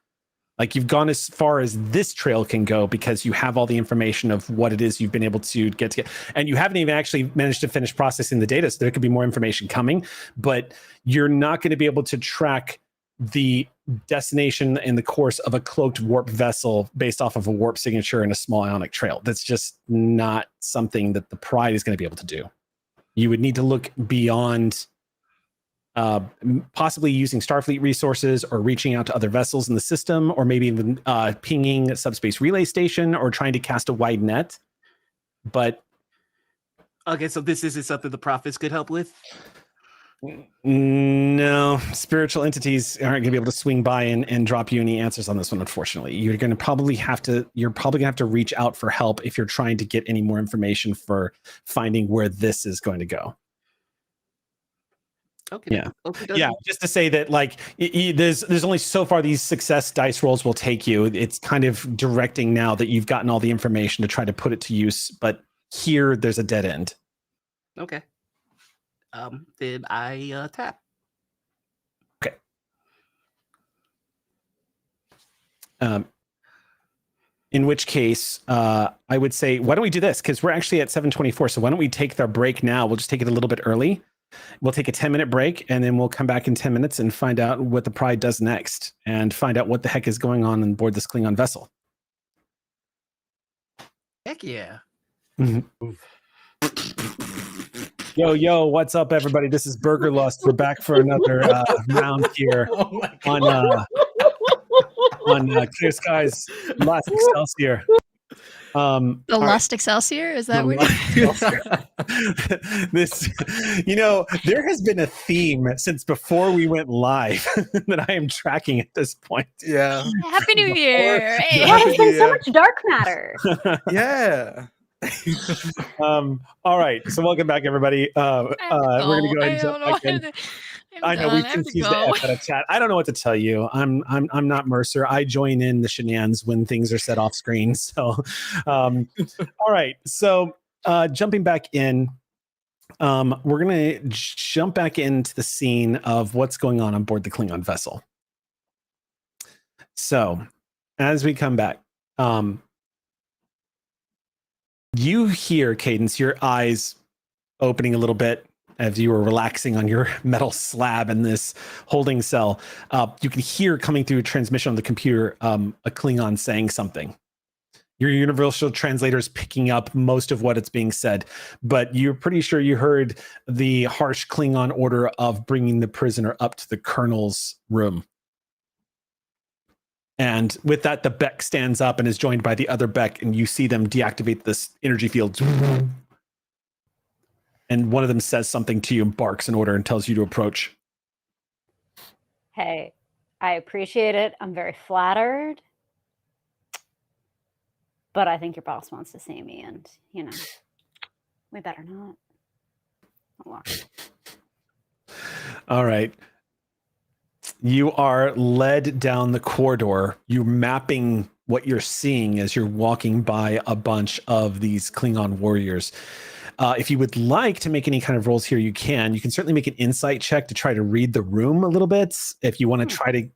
Like, you've gone as far as this trail can go because you have all the information of what it is you've been able to get, and you haven't even actually managed to finish processing the data. So there could be more information coming, but you're not going to be able to track the destination in the course of a cloaked warp vessel based off of a warp signature and a small ionic trail. That's just not something that the Pride is going to be able to do. You would need to look beyond possibly using Starfleet resources or reaching out to other vessels in the system, or maybe even pinging a subspace relay station or trying to cast a wide net. But Okay, so this isn't something the prophets could help with? no, spiritual entities aren't going to be able to swing by and drop you any answers on this one, unfortunately. You're probably going to have to reach out for help if you're trying to get any more information for finding where this is going to go. Okay. Yeah. Okay, Yeah, just to say that, like, there's only so far these success dice rolls will take you. It's kind of directing now that you've gotten all the information to try to put it to use, but here there's a dead end. Okay. Then I tap. Okay. In which case, I would say, why don't we do this? Because we're actually at 7:24. So why don't we take the break now? We'll just take it a little bit early. We'll take a 10-minute break, and then we'll come back in 10 minutes and find out what the Pride does next, and find out what the heck is going on board this Klingon vessel. Heck yeah. Yo, what's up, everybody? This is Burger Lust. We're back for another round here on Clear Skies Last Excelsior. The Last Excelsior? Is that what this, there has been a theme since before we went live that I am tracking at this point. Yeah. Happy New Year! Hey. Yeah, there's been so much dark matter. Yeah. All right, so welcome back, everybody. We're gonna go ahead and jump back in. I know we've confused the F out of chat. I don't know what to tell you. I'm not Mercer. I join in the shenanigans when things are set off screen. So, all right. So, jumping back in, we're gonna jump back into the scene of what's going on board the Klingon vessel. So, as we come back, you hear, Cadence, your eyes opening a little bit as you were relaxing on your metal slab in this holding cell. You can hear coming through a transmission on the computer a Klingon saying something. Your universal translator is picking up most of what it's being said, but you're pretty sure you heard the harsh Klingon order of bringing the prisoner up to the colonel's room. And with that, the Beck stands up and is joined by the other Beck, and you see them deactivate this energy field. And one of them says something to you and barks an order and tells you to approach. Hey, I appreciate it. I'm very flattered. But I think your boss wants to see me, and, we better not. All right. You are led down the corridor. You're mapping what you're seeing as you're walking by a bunch of these Klingon warriors. If you would like to make any kind of rolls here, you can. You can certainly make an insight check to try to read the room a little bit. If you want to try to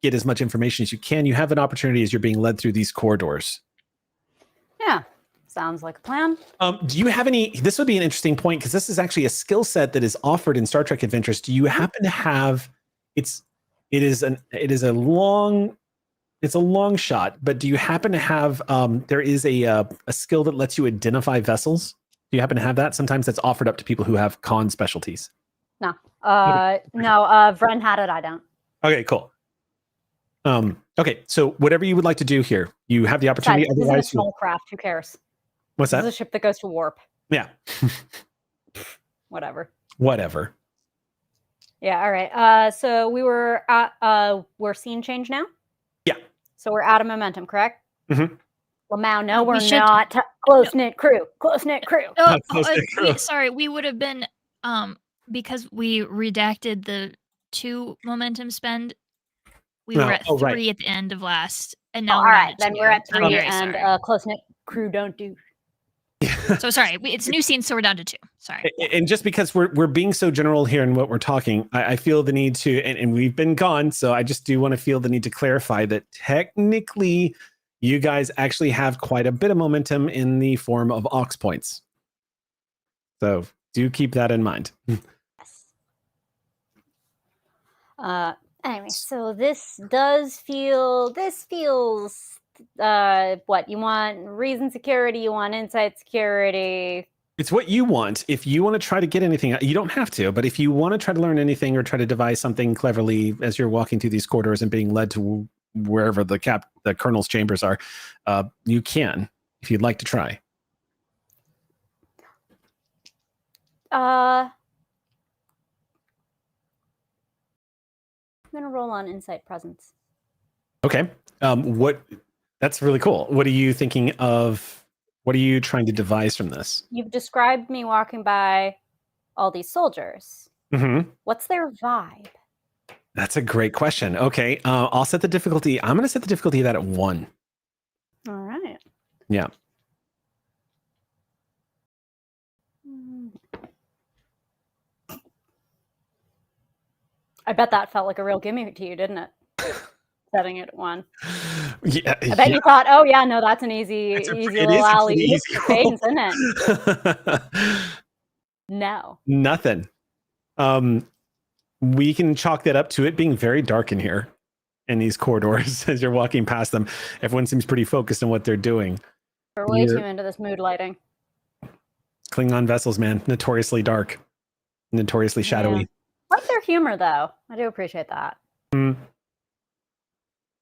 get as much information as you can, you have an opportunity as you're being led through these corridors. Yeah, sounds like a plan. Do you have any? This would be an interesting point, because this is actually a skill set that is offered in Star Trek Adventures. Do you happen to have? It's a long shot, but do you happen to have? There is a skill that lets you identify vessels. Do you happen to have that? Sometimes that's offered up to people who have con specialties. No, Vren had it. I don't. Okay, cool. Okay, so whatever you would like to do here, you have the opportunity. Besides, this is Otherwise, a small craft. Who cares? What's that? This is a ship that goes to warp. Yeah. Whatever. Yeah. All right. So we're scene change now. Yeah. So we're out of momentum, correct? Mm-hmm. Lamau, no, we're not. Close knit crew. Sorry, we would have been because we redacted the 2 momentum spend. We were at 3 at the end of last, and now all we're right. at 2. We're at 3, and close knit crew don't do. So sorry, it's a new scene, so we're down to 2. Sorry. And just because we're being so general here in what we're talking, I feel the need to, and we've been gone, so I just do want to feel the need to clarify that technically you guys actually have quite a bit of momentum in the form of aux points. So do keep that in mind. Anyway, so this feels what you want: reason security, you want insight security. It's what you want. If you want to try to get anything, you don't have to, but if you want to try to learn anything or try to devise something cleverly as you're walking through these corridors and being led to wherever the colonel's chambers are, you can, if you'd like to try. I'm gonna roll on insight presence. Okay. That's really cool. What are you thinking of? What are you trying to devise from this? You've described me walking by all these soldiers. Mm-hmm. What's their vibe? That's a great question. Okay. I'll set the difficulty. I'm going to set the difficulty of that at 1. All right. Yeah. I bet that felt like a real gimme to you, didn't it? Setting it at 1. Yeah. I bet you thought, oh yeah, no, that's an easy little alley easy for Cadence, isn't it? No. Nothing. We can chalk that up to it being very dark in here in these corridors as you're walking past them. Everyone seems pretty focused on what they're doing. We're way too into this mood lighting. Klingon vessels, man, notoriously dark, notoriously shadowy. Yeah. I like their humor, though. I do appreciate that.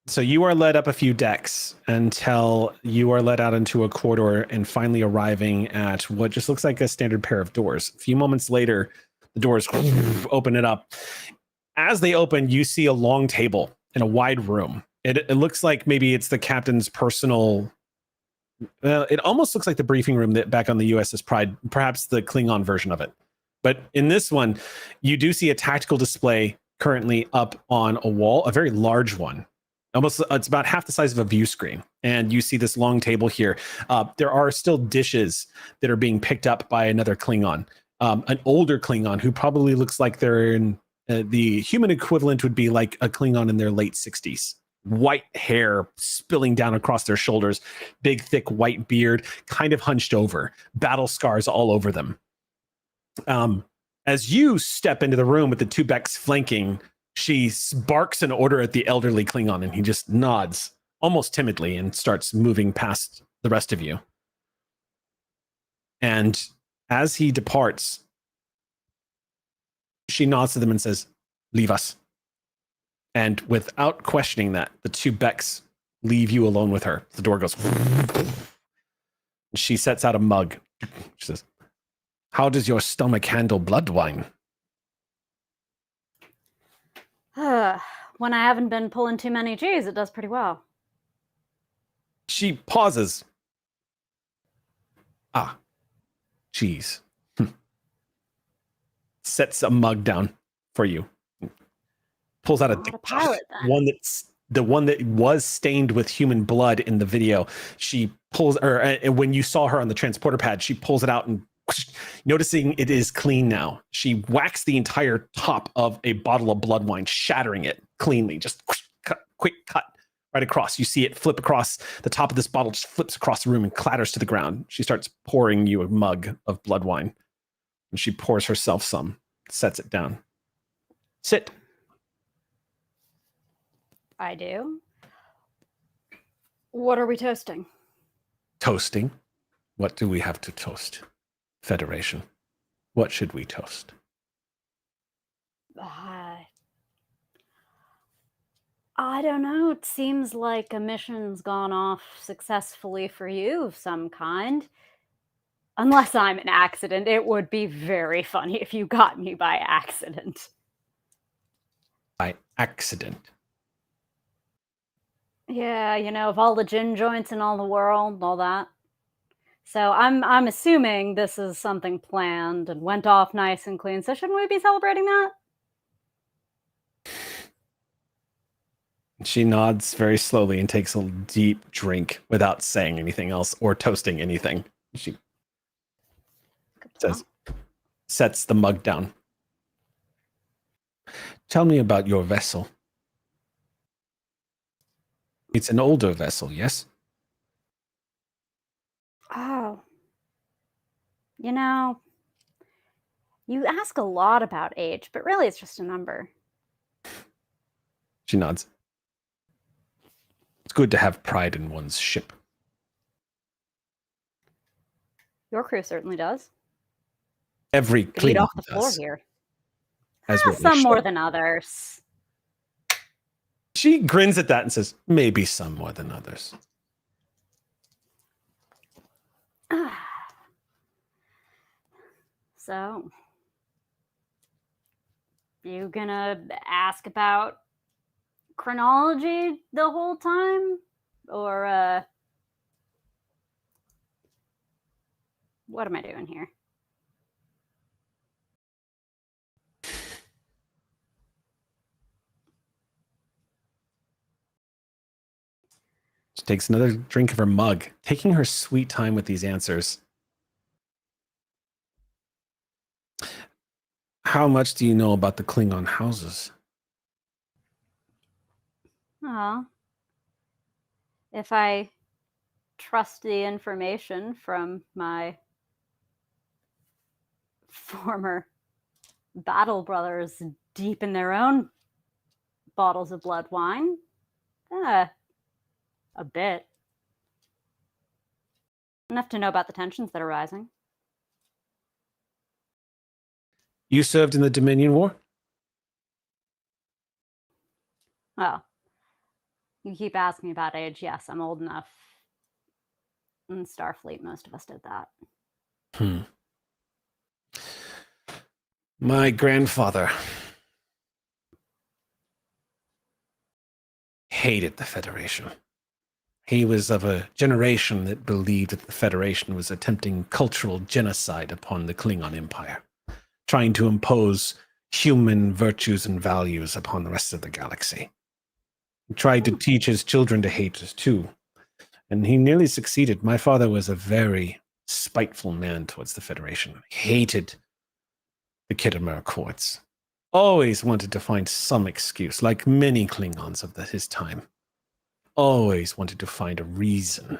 So you are led up a few decks until you are led out into a corridor and finally arriving at what just looks like a standard pair of doors. A few moments later, the doors open it up. As they open, you see a long table in a wide room. It looks like maybe it's the captain's personal... it almost looks like the briefing room that back on the USS Pride, perhaps the Klingon version of it. But in this one, you do see a tactical display currently up on a wall, a very large one. It's about half the size of a view screen. And you see this long table here. There are still dishes that are being picked up by another Klingon, an older Klingon who probably looks like they're in the human equivalent would be like a Klingon in their late 60s. White hair spilling down across their shoulders, big, thick white beard, kind of hunched over, battle scars all over them. As you step into the room with the 2 Becks flanking, she barks an order at the elderly Klingon, and he just nods almost timidly and starts moving past the rest of you. And as he departs, she nods to them and says, "Leave us." And without questioning that, the 2 Becks leave you alone with her. The door goes. She sets out a mug. She says, "How does your stomach handle blood wine?" When I haven't been pulling too many G's, it does pretty well. She pauses. Cheese. Sets a mug down for you. Pulls out one that was stained with human blood in the video. She pulls, when you saw her on the transporter pad, she pulls it out and noticing it is clean now. She whacks the entire top of a bottle of blood wine, shattering it cleanly. Just quick cut right across. You see it flip across the top of this bottle, just flips across the room and clatters to the ground. She starts pouring you a mug of blood wine. And she pours herself some, sets it down. Sit. I do. What are we toasting? Toasting? What do we have to toast? Federation. What should we toast? I don't know. It seems like a mission's gone off successfully for you of some kind. Unless I'm an accident, it would be very funny if you got me by accident. By accident? Yeah, of all the gin joints in all the world, all that. So I'm assuming this is something planned and went off nice and clean. So shouldn't we be celebrating that? She nods very slowly and takes a deep drink without saying anything else or toasting anything. She sets the mug down. Tell me about your vessel. It's an older vessel, yes? Oh. You ask a lot about age, but really it's just a number. She nods. It's good to have pride in one's ship. Your crew certainly does. Every Could eat Klingon off the floor does. here. As well they Some more should. than others. She grins at that and says, maybe some more than others. So, you gonna ask about chronology the whole time? Or, what am I doing here? She takes another drink of her mug, taking her sweet time with these answers. How much do you know about the Klingon houses? Oh. If I trust the information from my former battle brothers deep in their own bottles of blood wine, a bit. Enough to know about the tensions that are rising. You served in the Dominion War? Oh. You keep asking about age. Yes, I'm old enough. In Starfleet, most of us did that. My grandfather hated the Federation. He was of a generation that believed that the Federation was attempting cultural genocide upon the Klingon Empire, trying to impose human virtues and values upon the rest of the galaxy. He tried to teach his children to hate us too, and he nearly succeeded. My father was a very spiteful man towards the Federation, hated the Khitomer Accords, always wanted to find some excuse, like many Klingons of his time. Always wanted to find a reason.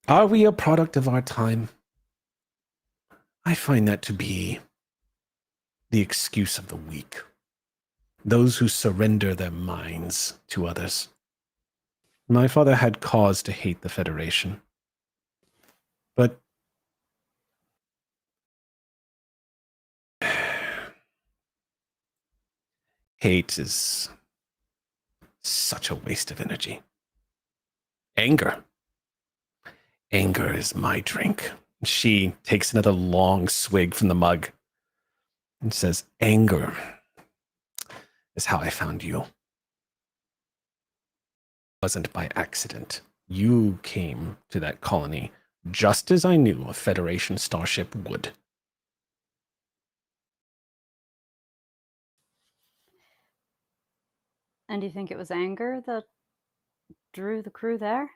Are we a product of our time? I find that to be the excuse of the weak. Those who surrender their minds to others. My father had cause to hate the Federation. But hate is such a waste of energy. Anger. Anger is my drink. She takes another long swig from the mug and says, anger is how I found you. It wasn't by accident. You came to that colony just as I knew a Federation starship would. And do you think it was anger that drew the crew there?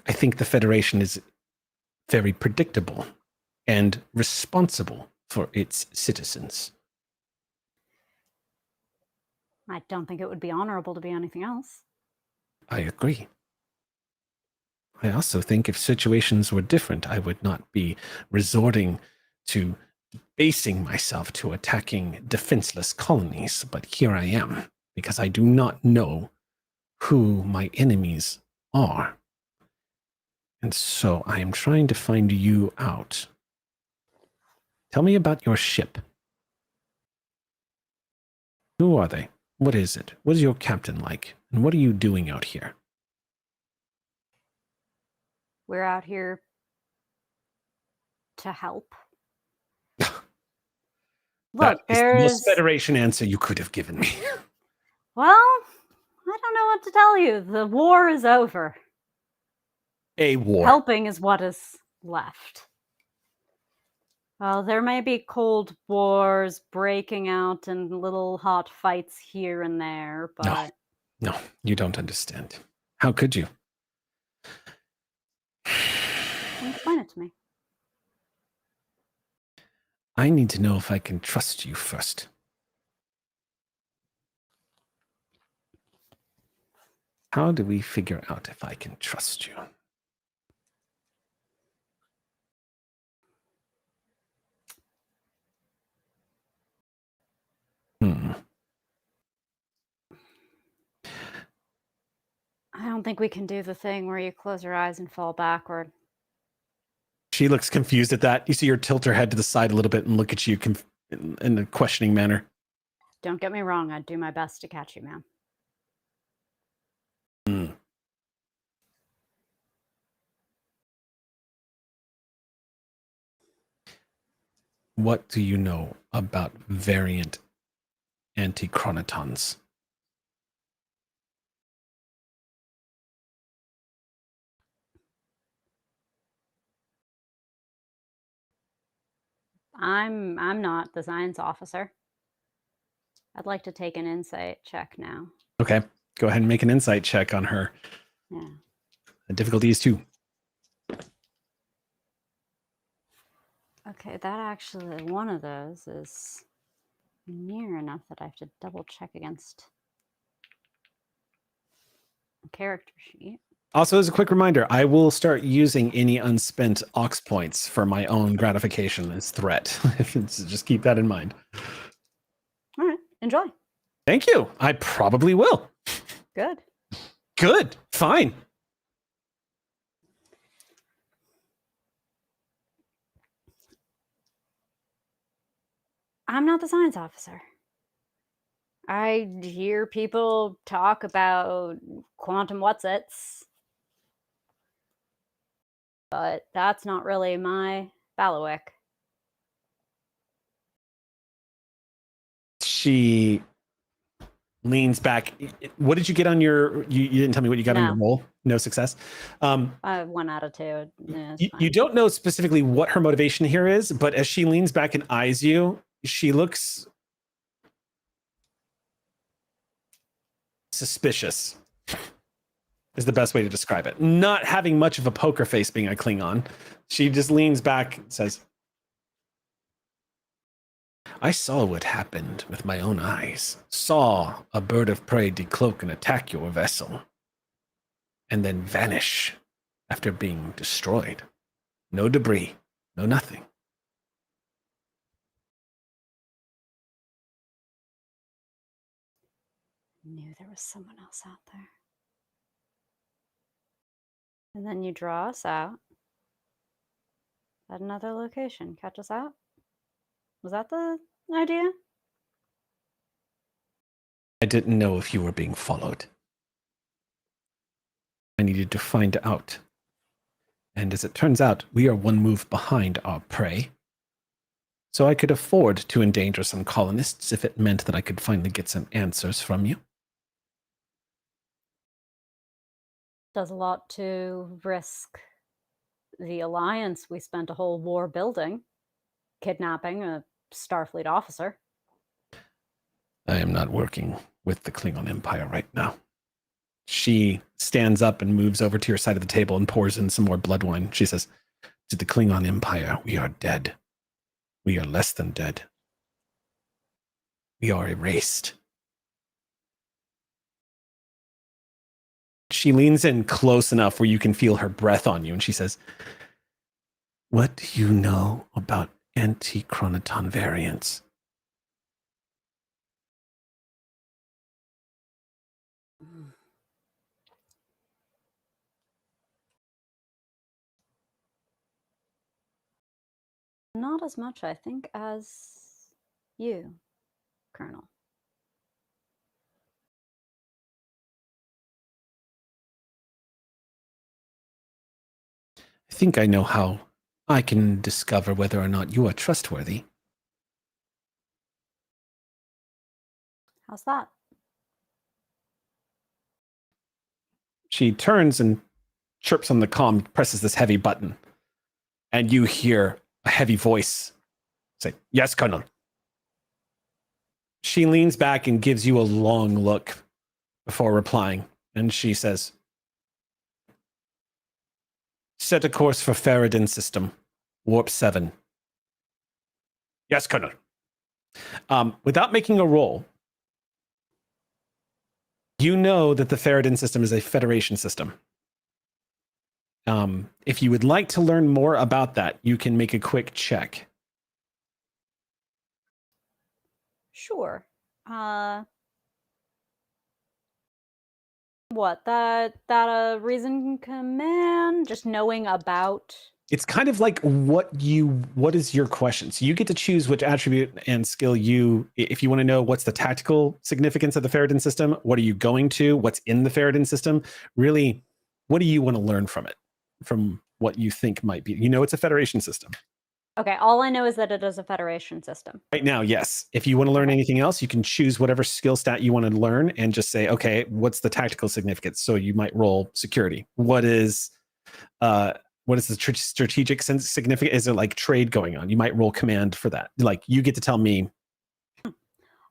I think the Federation is very predictable and responsible for its citizens. I don't think it would be honorable to be anything else. I agree. I also think if situations were different, I would not be resorting to basing myself to attacking defenseless colonies. But here I am, because I do not know who my enemies are. And so I am trying to find you out. Tell me about your ship. Who are they? What is it? What is your captain like? And what are you doing out here? We're out here to help. Look, That is the most there's... Federation answer you could have given me. Well, I don't know what to tell you. The war is over. A war. Helping is what is left. Well, there may be cold wars breaking out and little hot fights here and there, but... No, you don't understand. How could you? Explain it to me. I need to know if I can trust you first. How do we figure out if I can trust you? I don't think we can do the thing where you close your eyes and fall backward. She looks confused at that. You see her tilt her head to the side a little bit and look at you in a questioning manner. Don't get me wrong, I'd do my best to catch you, ma'am. What do you know about variant antichronotons? I'm not the science officer. I'd like to take an insight check now. Okay, go ahead and make an insight check on her. Yeah. The difficulty is 2. Okay, that actually, one of those is near enough that I have to double check against the character sheet. Also, as a quick reminder, I will start using any unspent aux points for my own gratification as threat. So just keep that in mind. All right, enjoy. Thank you. I probably will. Good. Good. Fine. I'm not the science officer. I hear people talk about quantum whatsits, but that's not really my bailiwick. She leans back. What did you get on your? You didn't tell me what you got on your roll. No success. 1 out of 2. Yeah, you don't know specifically what her motivation here is, but as she leans back and eyes you, she looks suspicious. Is the best way to describe it. Not having much of a poker face being a Klingon. She just leans back and says, I saw what happened with my own eyes. Saw a bird of prey decloak and attack your vessel. And then vanish after being destroyed. No debris, no nothing. I knew there was someone else out there. And then you draw us out at another location. Catch us out? Was that the idea? I didn't know if you were being followed. I needed to find out. And as it turns out, we are one move behind our prey. So I could afford to endanger some colonists if it meant that I could finally get some answers from you. Does a lot to risk the alliance we spent a whole war building, kidnapping a Starfleet officer. I am not working with the Klingon Empire right now. She stands up and moves over to your side of the table and pours in some more blood wine. She says, to the Klingon Empire, we are dead. We are less than dead. We are erased. She leans in close enough where you can feel her breath on you, and she says, what do you know about antichronoton variants? Not as much, I think, as you, Colonel. I think I know how I can discover whether or not you are trustworthy. How's that? She turns and chirps on the comm, presses this heavy button, and you hear a heavy voice say, yes, Colonel. She leans back and gives you a long look before replying, and she says, set a course for Faradin system, warp 7. Yes, Colonel. Without making a roll, you know that the Faradin system is a Federation system. If you would like to learn more about that, you can make a quick check. Sure. What, that a reason command? Just knowing about... It's kind of like what is your question? So you get to choose which attribute and skill if you want to know what's the tactical significance of the Ferritin system, what are you going to, what's in the Ferritin system? Really, what do you want to learn from it? From what you think might be. It's a Federation system. Okay, all I know is that it is a Federation system. Right now, yes. If you want to learn anything else, you can choose whatever skill stat you want to learn and just say, okay, what's the tactical significance? So you might roll security. What is the strategic significance? Is there like trade going on? You might roll command for that. Like you get to tell me.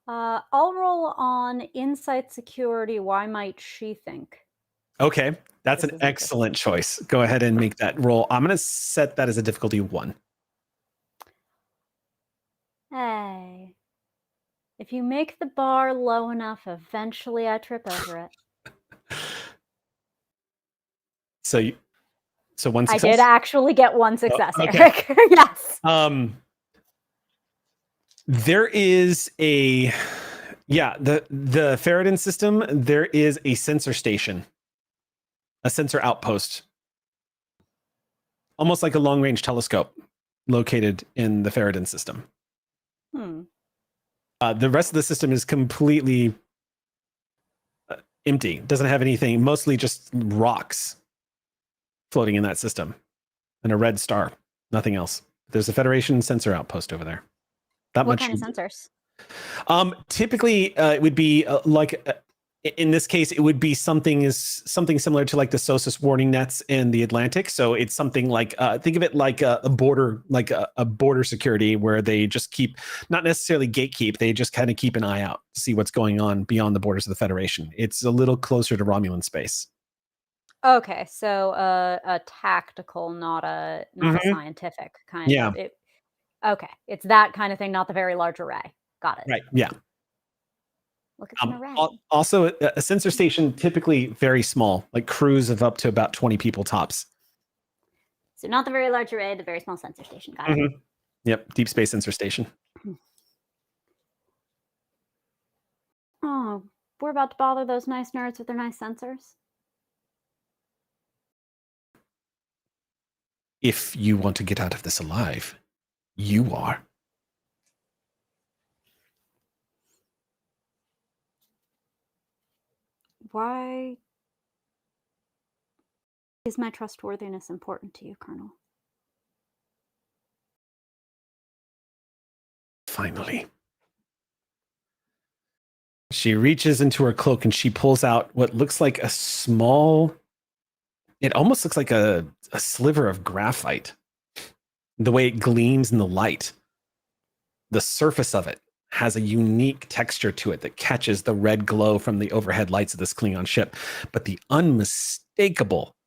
I'll roll on insight security. Why might she think? Okay, that's an excellent choice. Go ahead and make that roll. I'm going to set that as a difficulty 1. Hey, if you make the bar low enough, eventually I trip over it. So one success? I did actually get one success, okay. Eric. Yes. There is the Ferritin system, there is a sensor station, a sensor outpost, almost like a long-range telescope located in the Ferritin system. The rest of the system is completely empty. Doesn't have anything. Mostly just rocks floating in that system, and a red star. Nothing else. There's a Federation sensor outpost over there. What kind of sensors? Typically, it would be in this case, it would be something similar to like the SOSUS warning nets in the Atlantic. So it's something like think of it like a border, like a border security where they just keep, not necessarily gatekeep, they just kind of keep an eye out to see what's going on beyond the borders of the Federation. It's a little closer to Romulan space. Okay, so a tactical, not a scientific kind of. Okay, it's that kind of thing, not the very large array. Got it. Right. Yeah. Look at an array. Also, a sensor station typically very small, like crews of up to about 20 people tops. So not the very large array, the very small sensor station. Got it. Yep, deep space sensor station. Oh, we're about to bother those nice nerds with their nice sensors. If you want to get out of this alive, you are. Why is my trustworthiness important to you, Colonel? Finally. She reaches into her cloak and she pulls out what looks like a small, it almost looks like a sliver of graphite. The way it gleams in the light. The surface of it has a unique texture to it that catches the red glow from the overhead lights of this Klingon ship. But the unmistakable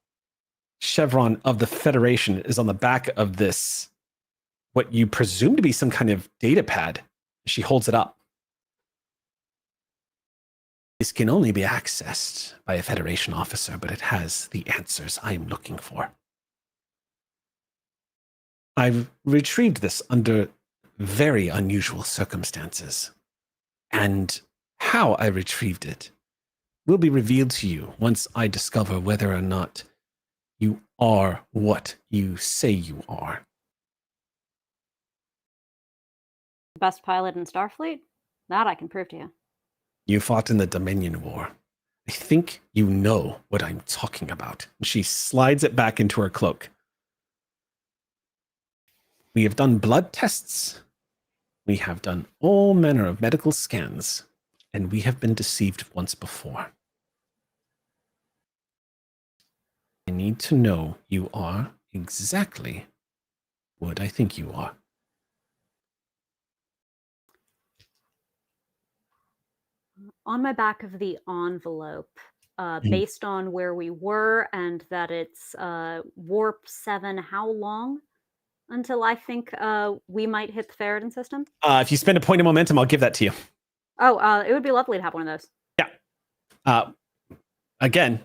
chevron of the Federation is on the back of this, what you presume to be some kind of data pad. She holds it up. This can only be accessed by a Federation officer, but it has the answers I'm looking for. I've retrieved this under very unusual circumstances, and how I retrieved it will be revealed to you once I discover whether or not you are what you say you are. Best pilot in Starfleet? That I can prove to you. You fought in the Dominion War. I think you know what I'm talking about. She slides it back into her cloak. We have done blood tests. We have done all manner of medical scans, and we have been deceived once before. I need to know you are exactly what I think you are. On my back of the envelope, based on where we were and that it's warp 7, how long until I think we might hit the Ferritin system? If you spend a point of momentum, I'll give that to you. Oh, it would be lovely to have one of those. Yeah. Again.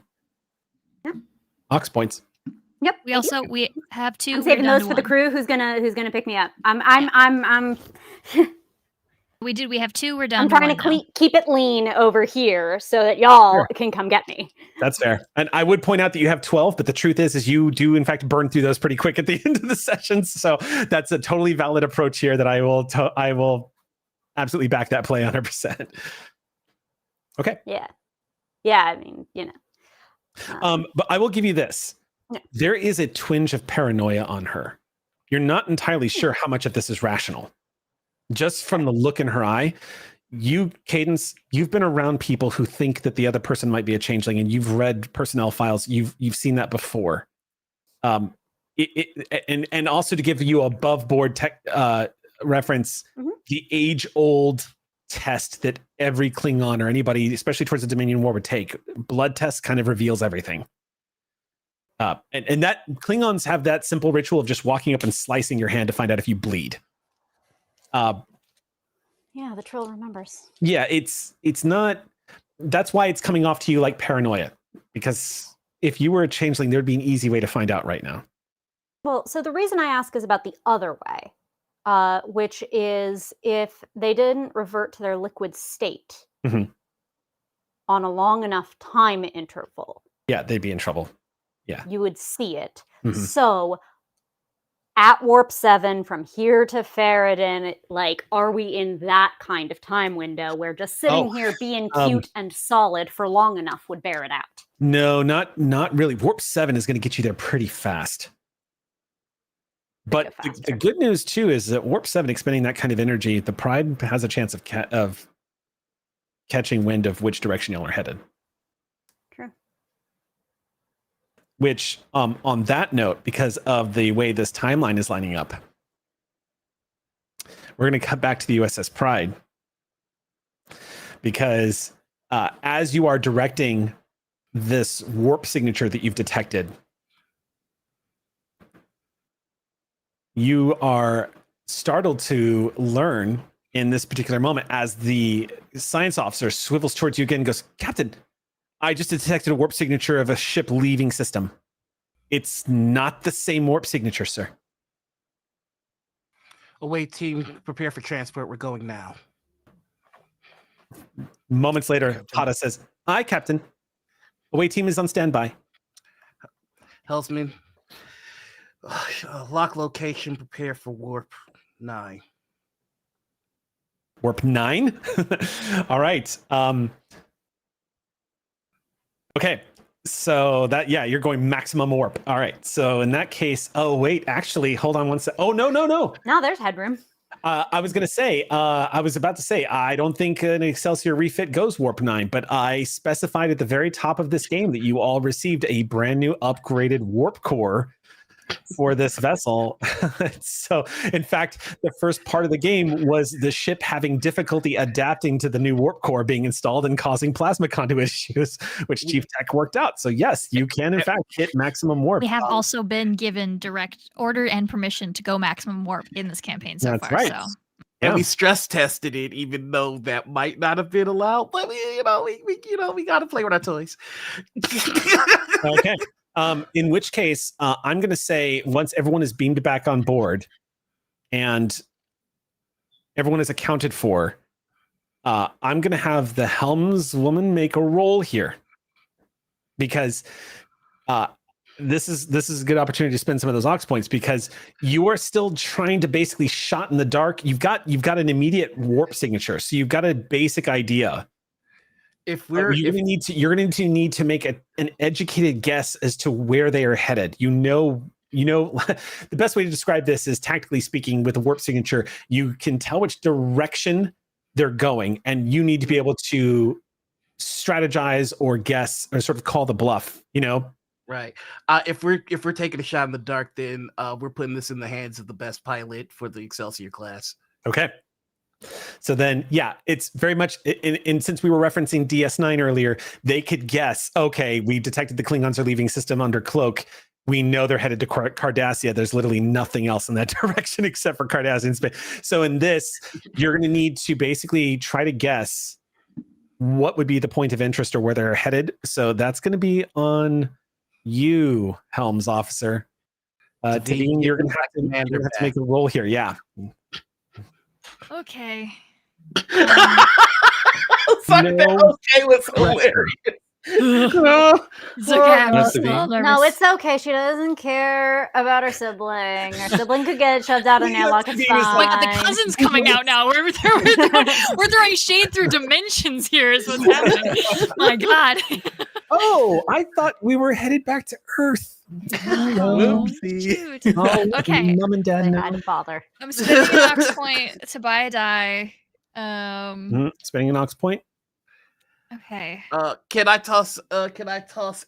Yeah. Ox points. Yep. We have two. I'm saving those for the crew who's gonna pick me up. I'm We have 2. We're down I'm to trying 1 to now. keep it lean over here so that y'all Sure. can come get me. That's fair. And I would point out that you have 12, but the truth is you do in fact burn through those pretty quick at the end of the sessions. So that's a totally valid approach here that I will absolutely back that play 100%. Okay. Yeah. Yeah, I mean, But I will give you this. Yeah. There is a twinge of paranoia on her. You're not entirely sure how much of this is rational. Just from the look in her eye, Cadence, you've been around people who think that the other person might be a changeling, and you've read personnel files. You've seen that before. And also to give you above board tech reference, the age-old test that every Klingon or anybody, especially towards the Dominion War, would take. Blood test kind of reveals everything. And that Klingons have that simple ritual of just walking up and slicing your hand to find out if you bleed. yeah, the troll remembers. Yeah, it's not. That's why it's coming off to you like paranoia. Because if you were a changeling, there'd be an easy way to find out right now. Well, so the reason I ask is about the other way, which is if they didn't revert to their liquid state on a long enough time interval. Yeah, they'd be in trouble. Yeah. You would see it. So at warp 7 from here to Faradin, like, are we in that kind of time window where just sitting here being cute and solid for long enough would bear it out? No, not really. Warp 7 is going to get you there pretty fast. But the good news too is that Warp 7 expending that kind of energy, the Pride has a chance of catching wind of which direction y'all are headed. True. Which, on that note, because of the way this timeline is lining up, we're going to cut back to the USS Pride. Because as you are directing this warp signature that you've detected, you are startled to learn in this particular moment as the science officer swivels towards you again and goes, "Captain, I just detected a warp signature of a ship leaving system. It's not the same warp signature, sir." Away team, prepare for transport. We're going now. Moments later, Pata says, "Aye, Captain. Away team is on standby." Helsman, lock location, prepare for warp 9. Warp 9? All right. Okay. So you're going maximum warp. All right. So in that case, actually, hold on one sec. Oh, no. No, there's headroom. I was about to say, I don't think an Excelsior refit goes warp 9, but I specified at the very top of this game that you all received a brand new upgraded warp core for this vessel. So, in fact, the first part of the game was the ship having difficulty adapting to the new warp core being installed and causing plasma conduit issues, which Chief Tech worked out. So, yes, you can, in fact, hit maximum warp. We have also been given direct order and permission to go maximum warp in this campaign so That's far. right. So. And we stress tested it, even though that might not have been allowed. But we got to play with our toys. Okay. In which case, I'm going to say once everyone is beamed back on board and everyone is accounted for, I'm going to have the helmswoman make a roll here because this is a good opportunity to spend some of those aux points because you are still trying to basically shot in the dark. You've got an immediate warp signature, so you've got a basic idea. You're going to need to make an educated guess as to where they are headed. The best way to describe this is, tactically speaking, with a warp signature, you can tell which direction they're going, and you need to be able to strategize or guess or sort of call the bluff. Right. If we're taking a shot in the dark, then we're putting this in the hands of the best pilot for the Excelsior class. Okay. So then, it's very much, and since we were referencing DS9 earlier, they could guess, okay, we detected the Klingons are leaving system under cloak. We know they're headed to Cardassia. There's literally nothing else in that direction except for Cardassian space. So in this, you're going to need to basically try to guess what would be the point of interest or where they're headed. So that's going to be on you, Helms Officer. Tadine, you're going to have to make a roll here. Yeah. Okay. Sorry, No that okay was pressure. hilarious. It's okay. I'm That's just a the little V. nervous. No, it's okay. She doesn't care about her sibling. Her sibling could get shoved out an airlock. It's Sabine is fine. like, Oh my God, the cousin's coming out now. We're throwing shade through dimensions here. Is what's happening. My God. Oh, I thought we were headed back to Earth. Oh, Whoopsie. shoot. Oh, Okay. mom and dad They know. had bother. I'm spending an ox point to buy a die. Spending an ox point. Okay. Can I toss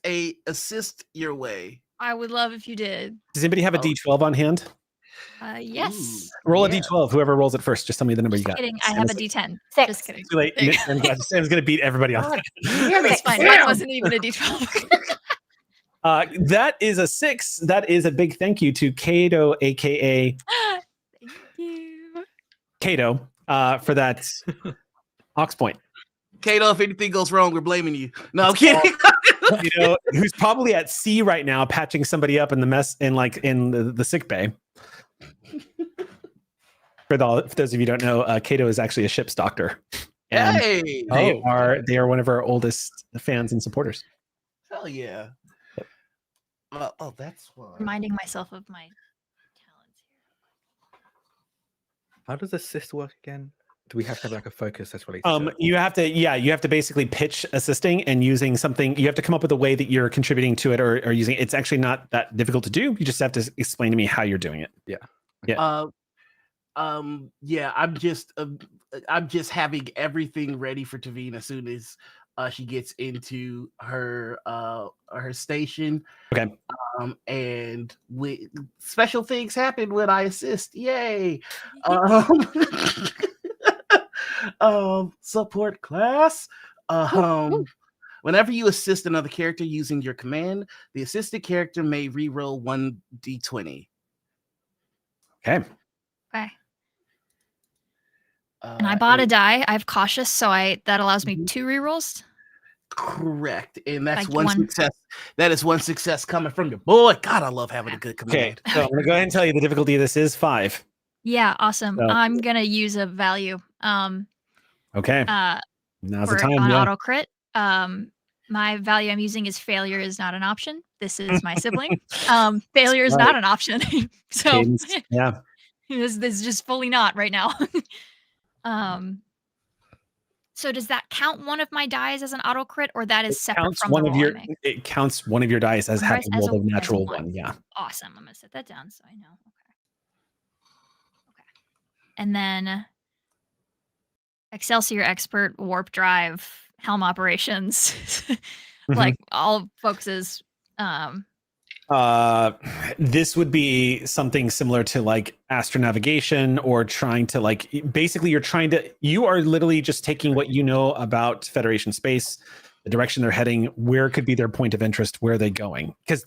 a assist your way? I would love if you did. Does anybody have a Oh. D12 on hand? Yes. Roll a Yeah. D12. Whoever rolls it first, just tell me the number you got. Kidding. I have a D10. 6. Just kidding. Too late. There you Sam's going to beat everybody on God that. damn It's it, fine. Sam. Mine wasn't even a D12. That is a 6. That is a big thank you to Kato, aka Thank you. Kato, for that ox point. Kato, if anything goes wrong, we're blaming you. No, I'm kidding. Who's probably at sea right now, patching somebody up in the mess in the sick bay. For those of you who don't know, Kato is actually a ship's doctor. And Hey, they are one of our oldest fans and supporters. hell yeah. That's fun. Reminding myself of my talents here. How does assist work again? Do we have to have like a focus that's related to it? You have to basically pitch assisting and using something. You have to come up with a way that you're contributing to it or using it. It's actually not that difficult to do. You just have to explain to me how you're doing it. Yeah, I'm just having everything ready for Tavine as soon as she gets into her station. Okay. And special things happen when I assist. Yay. Support class. Whenever you assist another character using your command, the assisted character may reroll 1d20. Okay. Okay. And I bought a die. I have cautious, so that allows me 2 rerolls. Correct, and that's Like one one. success. That is one success coming from your boy. God, I love having a good Okay. command. So I'm gonna go ahead and tell you the difficulty of this is 5. Yeah, awesome. So- I'm gonna use a value. Okay. Now's the For time. on Yeah. auto crit. My value I'm using is failure is not an option. This is my sibling. Failure is not an option. So Cadence. Yeah. this is just fully not right now. So does that count one of my dies as an auto crit, or that is separate from the roll I make? It counts one of your dice as having As rolled a as natural one. one. Yeah. Awesome. I'm gonna set that down so I know. Okay. And then Excelsior expert, warp drive, helm operations, like all focuses. This would be something similar to like astronavigation or trying to basically you are literally just taking what you know about Federation space, the direction they're heading, where could be their point of interest, where are they going? Because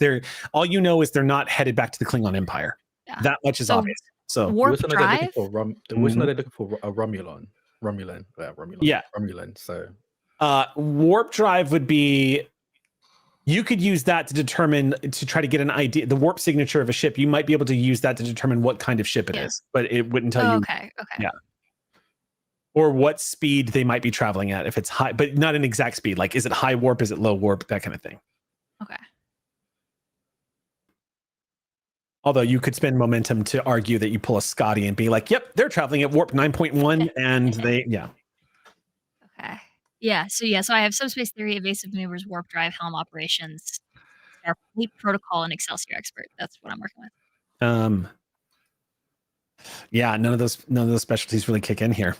all you know is they're not headed back to the Klingon Empire. Yeah. That much is So obvious. So warp They're drive. looking for a Romulan. Yeah. Romulan. So warp drive would be, you could use that to try to get an idea, the warp signature of a ship. You might be able to use that to determine what kind of ship it is, but it wouldn't tell you. Okay. Yeah. Or what speed they might be traveling at, if it's high, but not an exact speed. Like, is it high warp? Is it low warp? That kind of thing. Okay. Although you could spend momentum to argue that you pull a Scotty and be like, yep, they're traveling at warp 9.1 and yeah. Okay. So I have subspace theory, evasive maneuvers, warp drive, helm operations, Starfleet protocol, and Excelsior expert. That's what I'm working with. Yeah, none of those specialties really kick in here.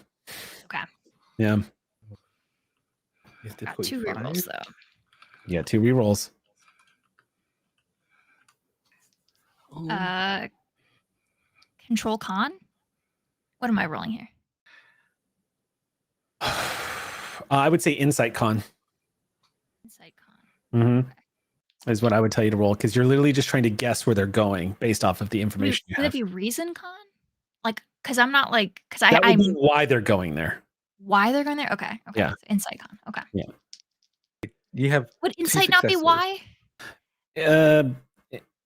Okay. Yeah. Got 2 rerolls though. Yeah, 2 rerolls. Control con. What am I rolling here? I would say insight con. Insight con. Mm-hmm. Is what I would tell you to roll, because you're literally just trying to guess where they're going based off of the information you Would have. it be reason con? Like, because I'm not like, because That would I'm be why they're going there. why they're going there. Okay. Yeah. So insight con. Okay. Yeah. you have Would 2 insight not be successes. why?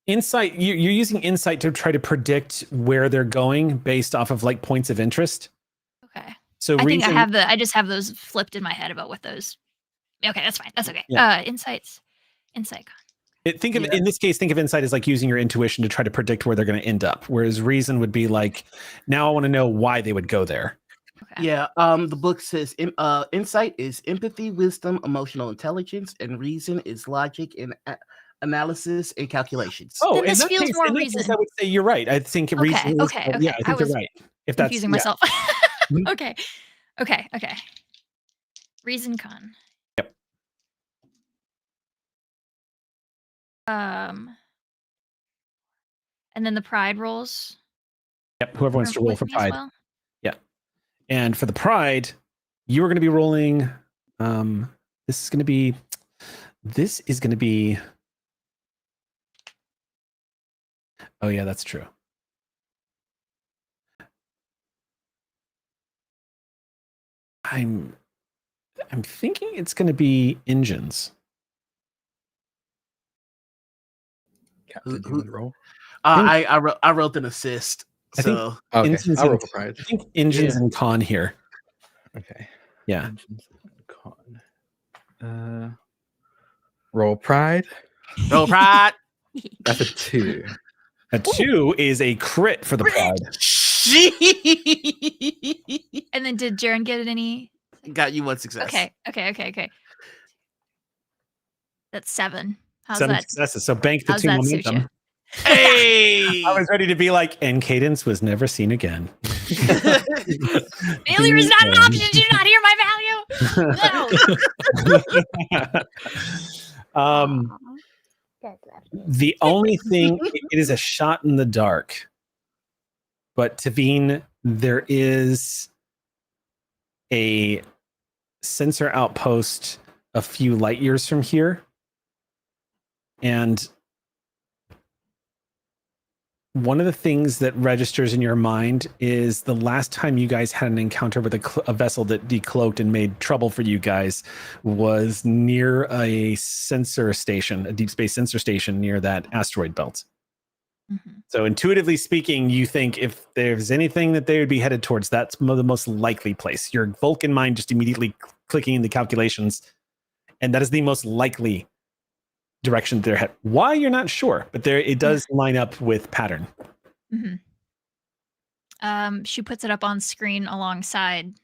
Insight. You're using insight to try to predict where they're going based off of like points of interest. Okay. So I think reason, I just have those flipped in my head about what those. Okay, that's fine. That's okay. Yeah. Insight. In this case, think of insight as like using your intuition to try to predict where they're going to end up. Whereas reason would be like, now I want to know why they would go there. Okay. Yeah. The book says insight is empathy, wisdom, emotional intelligence, and reason is logic and analysis and calculations. Oh, Then this feels more reason. I would say you're right. I think reason. Okay. Yeah, I think you're right. If that's Confusing myself. Mhm. Okay. Reason con. Yep. And then the pride rolls. Yep. Whoever wants to roll with for me as pride. well. Yeah. And for the pride, you are going to be rolling. This is going to be. Oh yeah, that's true. I'm thinking it's going to be engines. Captain, do you want to roll? I wrote an assist. I think So Okay, engines I'll roll and, for pride. I think engines and con here. Okay. Yeah. Engines and con. Roll pride. roll pride. That's a 2. A 2 is a crit for the pride. And then did Jaren get any? Got you one success. Okay. That's 7. How's 7 that? successes. So bank the How's 2 that suit momentum. you? Hey! I was ready to be like, and Cadence was never seen again. Failure is not an option. Do you not hear my value? No. The only thing, it is a shot in the dark. But Tavine, there is a sensor outpost a few light years from here. And one of the things that registers in your mind is the last time you guys had an encounter with a vessel that decloaked and made trouble for you guys was near a sensor station, a deep space sensor station near that asteroid belt. Mm-hmm. So intuitively speaking, you think if there's anything that they would be headed towards, that's the most likely place. Your Vulcan mind just immediately clicking in the calculations, and that is the most likely direction they're headed. Why, you're not sure, but it does line up with pattern. Mm-hmm. She puts it up on screen alongside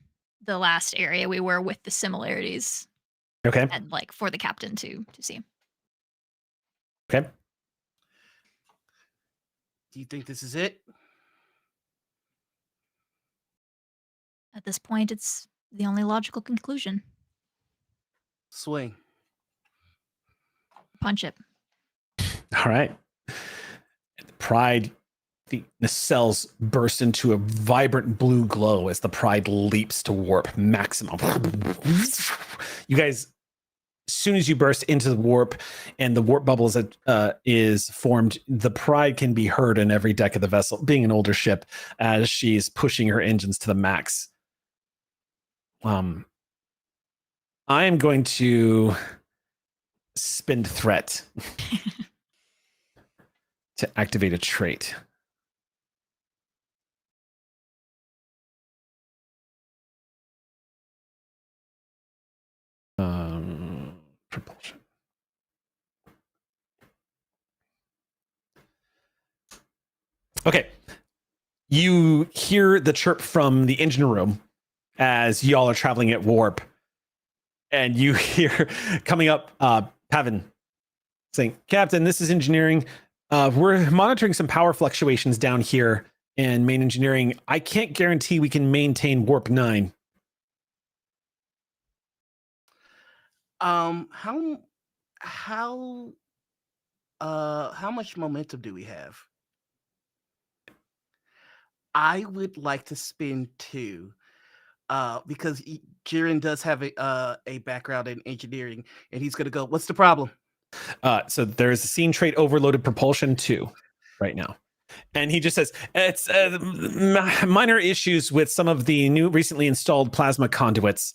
the last area we were with the similarities. Okay. And like for the captain to see. Okay. Do you think this is it? At this point, it's the only logical conclusion. Swing. Punch it. All right. Pride, the nacelles burst into a vibrant blue glow as the Pride leaps to warp maximum. You guys, as soon as you burst into the warp and the warp bubbles is formed, the Pride can be heard in every deck of the vessel, being an older ship, as she's pushing her engines to the max. I am going to spend threat to activate a trait. Propulsion. Okay. You hear the chirp from the engine room as y'all are traveling at warp. And you hear coming up, Pavin saying, Captain, this is engineering. We're monitoring some power fluctuations down here in main engineering. I can't guarantee we can maintain warp 9. How much momentum do we have? I would like to spend 2. Because Jiren does have a background in engineering, and he's going to go, what's the problem? So there's a scene trait overloaded propulsion 2 right now. And he just says, it's minor issues with some of the new recently installed plasma conduits.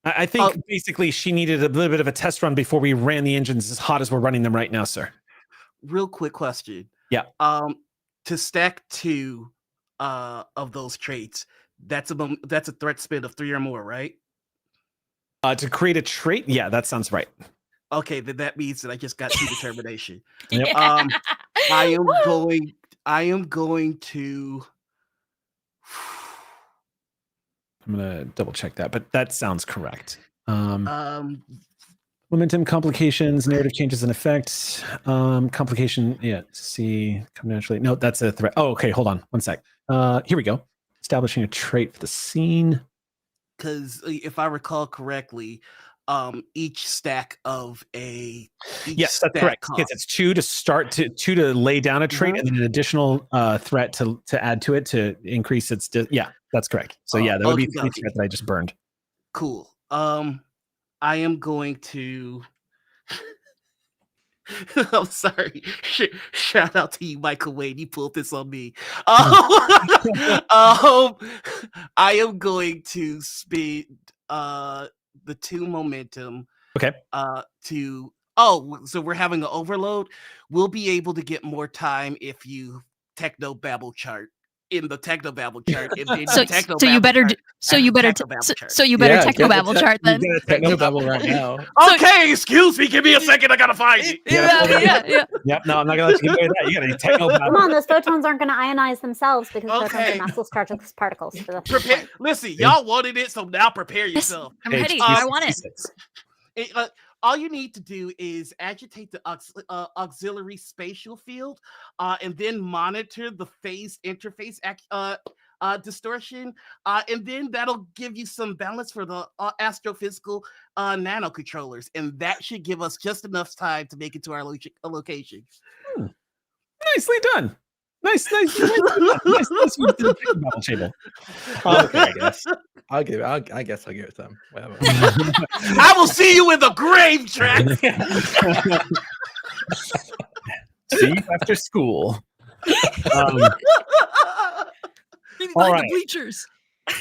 I think basically she needed a little bit of a test run before we ran the engines as hot as we're running them right now, sir. Real quick question. Yeah. To stack 2 of those traits, That's a threat spin of 3 or more, right? To create a trait, yeah, that sounds right. Okay, then that means that I just got 2 determination. Yep. Yeah. I am going to. I'm gonna double check that, but that sounds correct. Um, Momentum, complications, narrative changes and effects. Complication, yeah. See, come naturally. No, that's a threat. Oh, okay. Hold on, 1 sec. Here we go. Establishing a trait for the scene. because if I recall correctly, each stack of a Yes, that's correct. Yes, it's 2 to start to 2 to lay down a trait, and then an additional threat to add to it to increase its. Yeah, that's correct. So yeah, that would be 3 threat that I just burned. Cool. I am going to. I'm sorry. Shout out to you, Michael Wade. You pulled this on me. I am going to speed the 2 momentum. Okay. So we're having an overload. We'll be able to get more time if you techno babble chart in the techno babble chart. So you better techno babble chart then. Techno babble right now. Okay, excuse me. Give me a second. I gotta find it. Yeah. Yep. No, I'm not gonna let you get away with that. You gotta techno babble. Come on, those photons aren't going to ionize themselves because photons are massless chargeless particles. For the Listen, y'all wanted it, so now prepare yourself. I'm ready. I want it. All you need to do is agitate the auxiliary spatial field, and then monitor the phase interface distortion, and then that'll give you some balance for the astrophysical nanocontrollers, and that should give us just enough time to make it to our location. Nicely done. Nice. Nice with the battle table. Okay, I guess. I guess I'll give it to them. Whatever. I will see you in the grave, Track. See you after school. All right. The bleachers.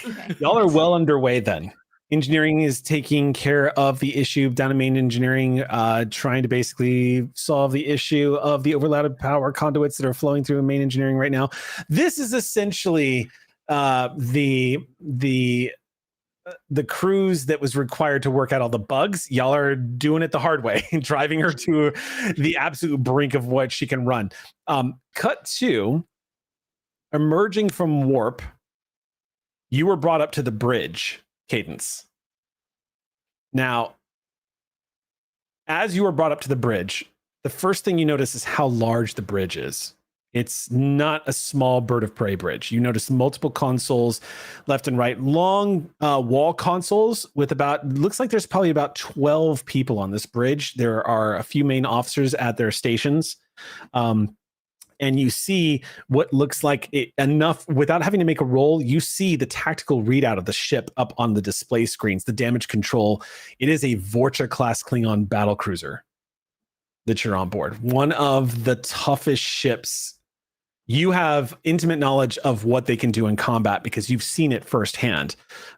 Okay. Y'all are well underway then. Engineering is taking care of the issue down in main engineering, trying to basically solve the issue of the overloaded power conduits that are flowing through main engineering right now. This is essentially the cruise that was required to work out all the bugs. Y'all are doing it the hard way, driving her to the absolute brink of what she can run. Cut to emerging from warp. You were brought up to the bridge, Cadence. Now, as you were brought up to the bridge, the first thing you notice is how large the bridge is. It's not a small bird of prey bridge. You notice multiple consoles left and right, long wall consoles with looks like there's probably about 12 people on this bridge. There are a few main officers at their stations. And you see what looks like enough without having to make a roll. You see the tactical readout of the ship up on the display screens, the damage control. It is a Vorcha-class Klingon battlecruiser that you're on board. One of the toughest ships. You have intimate knowledge of what they can do in combat because you've seen it firsthand.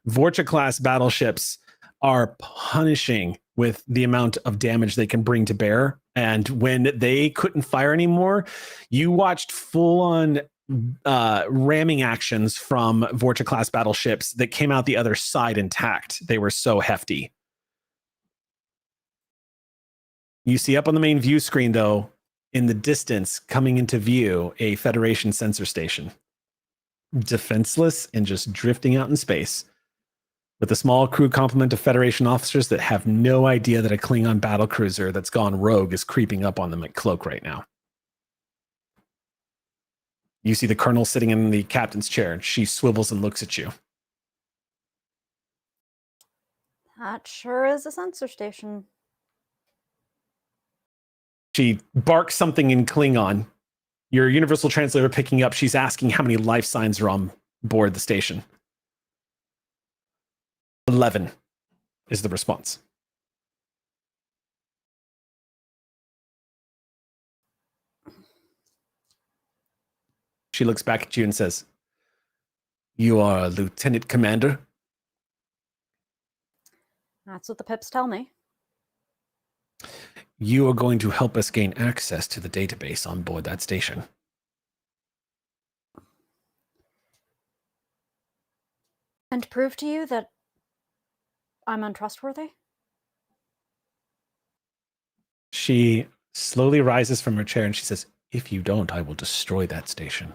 Vorcha-class battleships are punishing with the amount of damage they can bring to bear. And when they couldn't fire anymore, you watched full-on ramming actions from Vorcha-class battleships that came out the other side intact. They were so hefty. You see up on the main view screen, though, in the distance, coming into view, a Federation sensor station. Defenseless and just drifting out in space, with a small crew complement of Federation officers that have no idea that a Klingon battlecruiser that's gone rogue is creeping up on them at Cloak right now. You see the colonel sitting in the captain's chair. She swivels and looks at you. That sure is a sensor station. She barks something in Klingon. Your universal translator picking up. She's asking how many life signs are on board the station. 11 is the response. She looks back at you and says, "You are a lieutenant commander?" That's what the pips tell me. You are going to help us gain access to the database on board that station. And prove to you that I'm untrustworthy? She slowly rises from her chair and she says, "If you don't, I will destroy that station."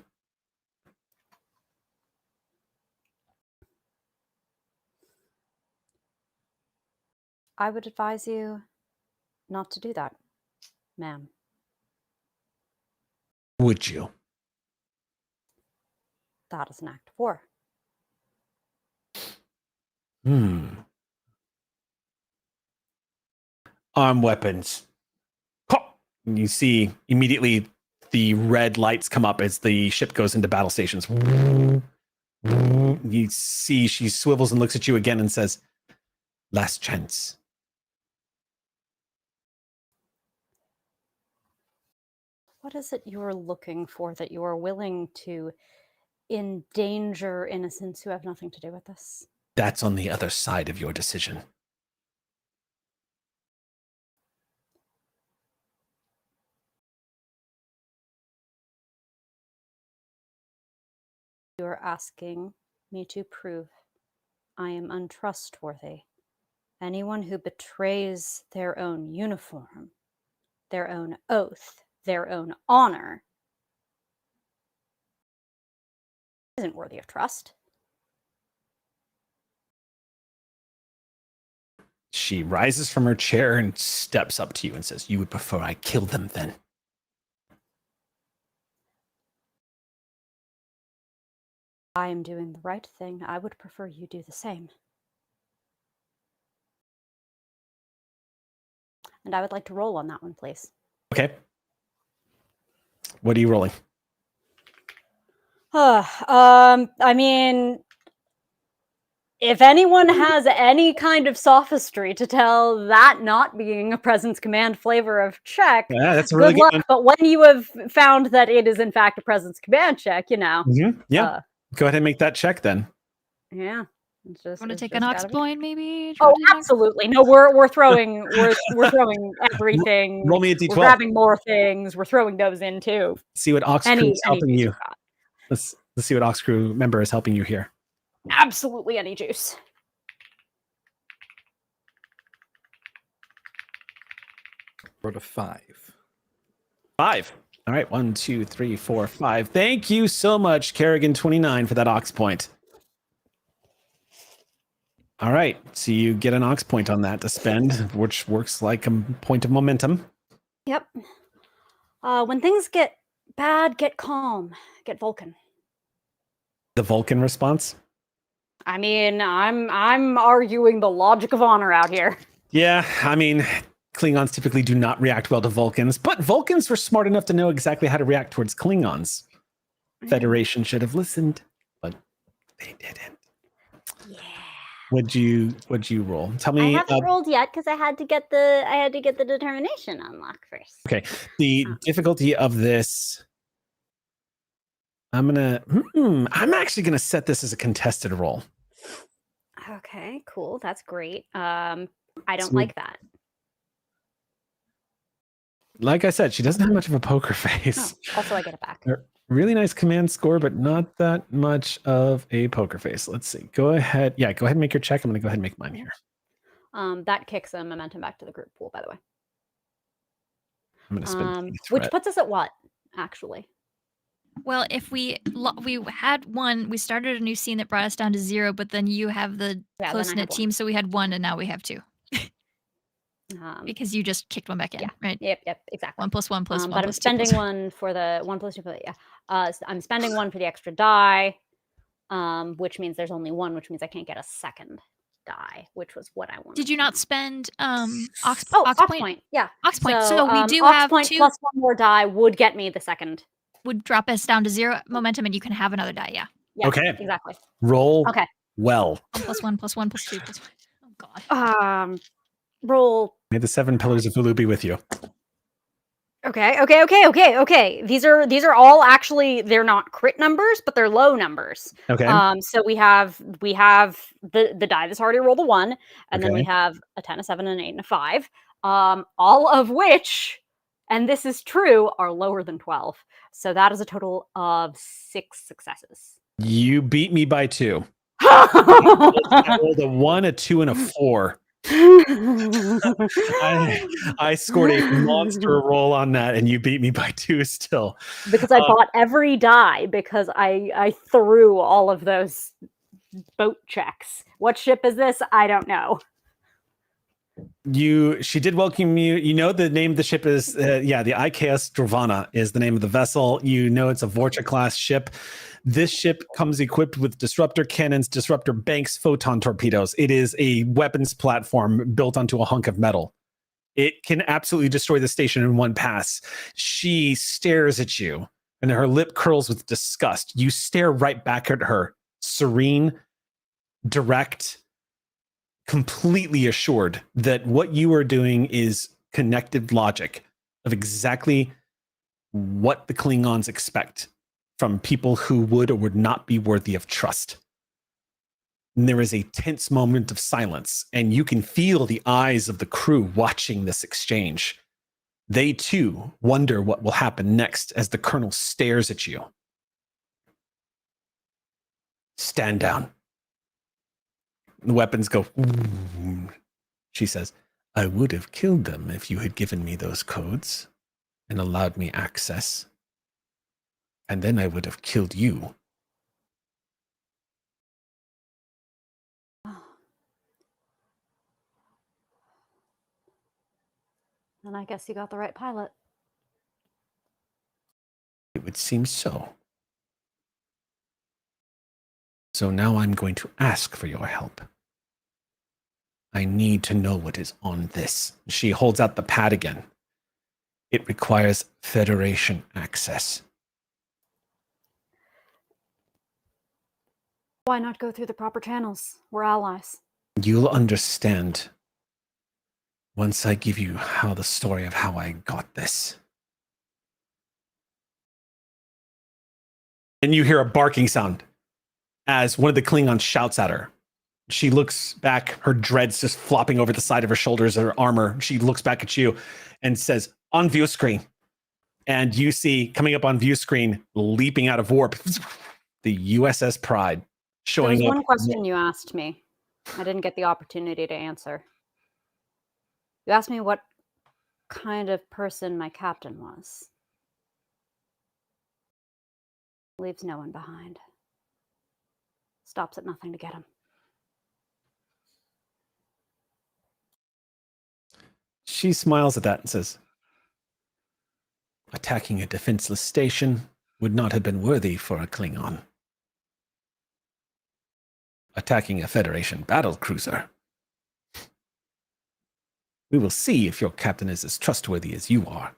I would advise you not to do that, ma'am. Would you? That is an act of war. Arm weapons. And you see immediately the red lights come up as the ship goes into battle stations. You see she swivels and looks at you again and says, "Last chance." What is it you're looking for that you are willing to endanger innocents who have nothing to do with this? That's on the other side of your decision. You are asking me to prove I am untrustworthy. Anyone who betrays their own uniform, their own oath, their own honor isn't worthy of trust. She rises from her chair and steps up to you and says, "You would prefer I kill them then?" I am doing the right thing. I would prefer you do the same. And I would like to roll on that one, please. Okay. What are you rolling? I mean, if anyone has any kind of sophistry to tell that not being a presence command flavor of check, Yeah, that's a really good luck. one. But when you have found that it is in fact a presence command check, you know. Yeah. Go ahead and make that check then. Yeah. Want to take an ox point, maybe? Oh, absolutely. No, we're throwing we're throwing everything. Roll me a d12. We're grabbing more things. We're throwing those in too. See what Ox Crew is helping juice you. you've got. Let's see what Ox Crew member is helping you here. Absolutely any juice. Rolled a 5. 5. All right. 1, 2, 3, 4, 5. Thank you so much, Kerrigan29, for that Ox point. All right. So you get an Ox point on that to spend, which works like a point of momentum. Yep. When things get bad, get calm. Get Vulcan. The Vulcan response? I mean, I'm arguing the logic of honor out here. Yeah, I mean, Klingons typically do not react well to Vulcans, but Vulcans were smart enough to know exactly how to react towards Klingons. Federation should have listened, but they didn't. Yeah. What'd you roll? Tell me. I haven't rolled yet because I had to get the determination unlocked first. Okay. The difficulty of this. I'm actually gonna set this as a contested roll. Okay, cool. That's great. I don't So- like that. Like I said, she doesn't have much of a poker face. Oh, also, I get it back. Really nice command score, but not that much of a poker face. Let's see. Go ahead. Yeah, go ahead and make your check. I'm going to go ahead and make mine here. That kicks a momentum back to the group pool, by the way. I'm going to spend which puts us at what, actually? Well, if we had one, we started a new scene that brought us down to 0, but then you have the close-knit team, so we had 1, and now we have 2. Because you just kicked one back in, right? Yep, exactly. 1 + 1 + 1 But I'm + 2 spending + 1 for the 1 + 2. I'm spending 1 for the extra die, which means there's only 1, which means I can't get a second die, which was what I wanted. Did you not spend Ox point? Yeah, Ox point. So we do Ox have point 2 plus 1 more die would get me the second. Would drop us down to 0 momentum, and you can have another die. Yeah. Okay. Exactly. Roll. Okay. Well. 1 + 1 + 1 + 2 + 1. Oh God. Roll. May the 7 pillars of Ulu be with you. Okay. These are all actually, they're not crit numbers, but they're low numbers. Okay. So we have the die that's already rolled a 1, and then we have a 10, a 7, an 8, and a 5. All of which, and this is true, are lower than 12. So that is a total of 6 successes. You beat me by 2. I rolled a 1, a 2, and a 4. I scored a monster roll on that, and you beat me by 2 still. Because I bought every die because I threw all of those boat checks. What ship is this? I don't know. She did welcome you. You know the name of the ship is the IKS Dravana is the name of the vessel. You know it's a Vorcha class ship. This ship comes equipped with disruptor cannons, disruptor banks, photon torpedoes. It is a weapons platform built onto a hunk of metal. It can absolutely destroy the station in one pass. She stares at you, and her lip curls with disgust. You stare right back at her, serene, direct, completely assured that what you are doing is connected logic of exactly what the Klingons expect from people who would or would not be worthy of trust. And there is a tense moment of silence, and you can feel the eyes of the crew watching this exchange. They too wonder what will happen next as the colonel stares at you. Stand down. The weapons go. She says, I would have killed them if you had given me those codes and allowed me access. And then I would have killed you. And I guess you got the right pilot. It would seem so. So now I'm going to ask for your help. I need to know what is on this. She holds out the pad again. It requires Federation access. Why not go through the proper channels? We're allies. You'll understand once I give you the story of how I got this. And you hear a barking sound as one of the Klingons shouts at her. She looks back, her dreads just flopping over the side of her shoulders, her armor. She looks back at you and says, on view screen. And you see coming up on view screen, leaping out of warp, the USS Pride showing up. There was one question you asked me. I didn't get the opportunity to answer. You asked me what kind of person my captain was. Leaves no one behind. Stops at nothing to get him. She smiles at that and says, attacking a defenseless station would not have been worthy for a Klingon. Attacking a Federation battle cruiser. We will see if your captain is as trustworthy as you are.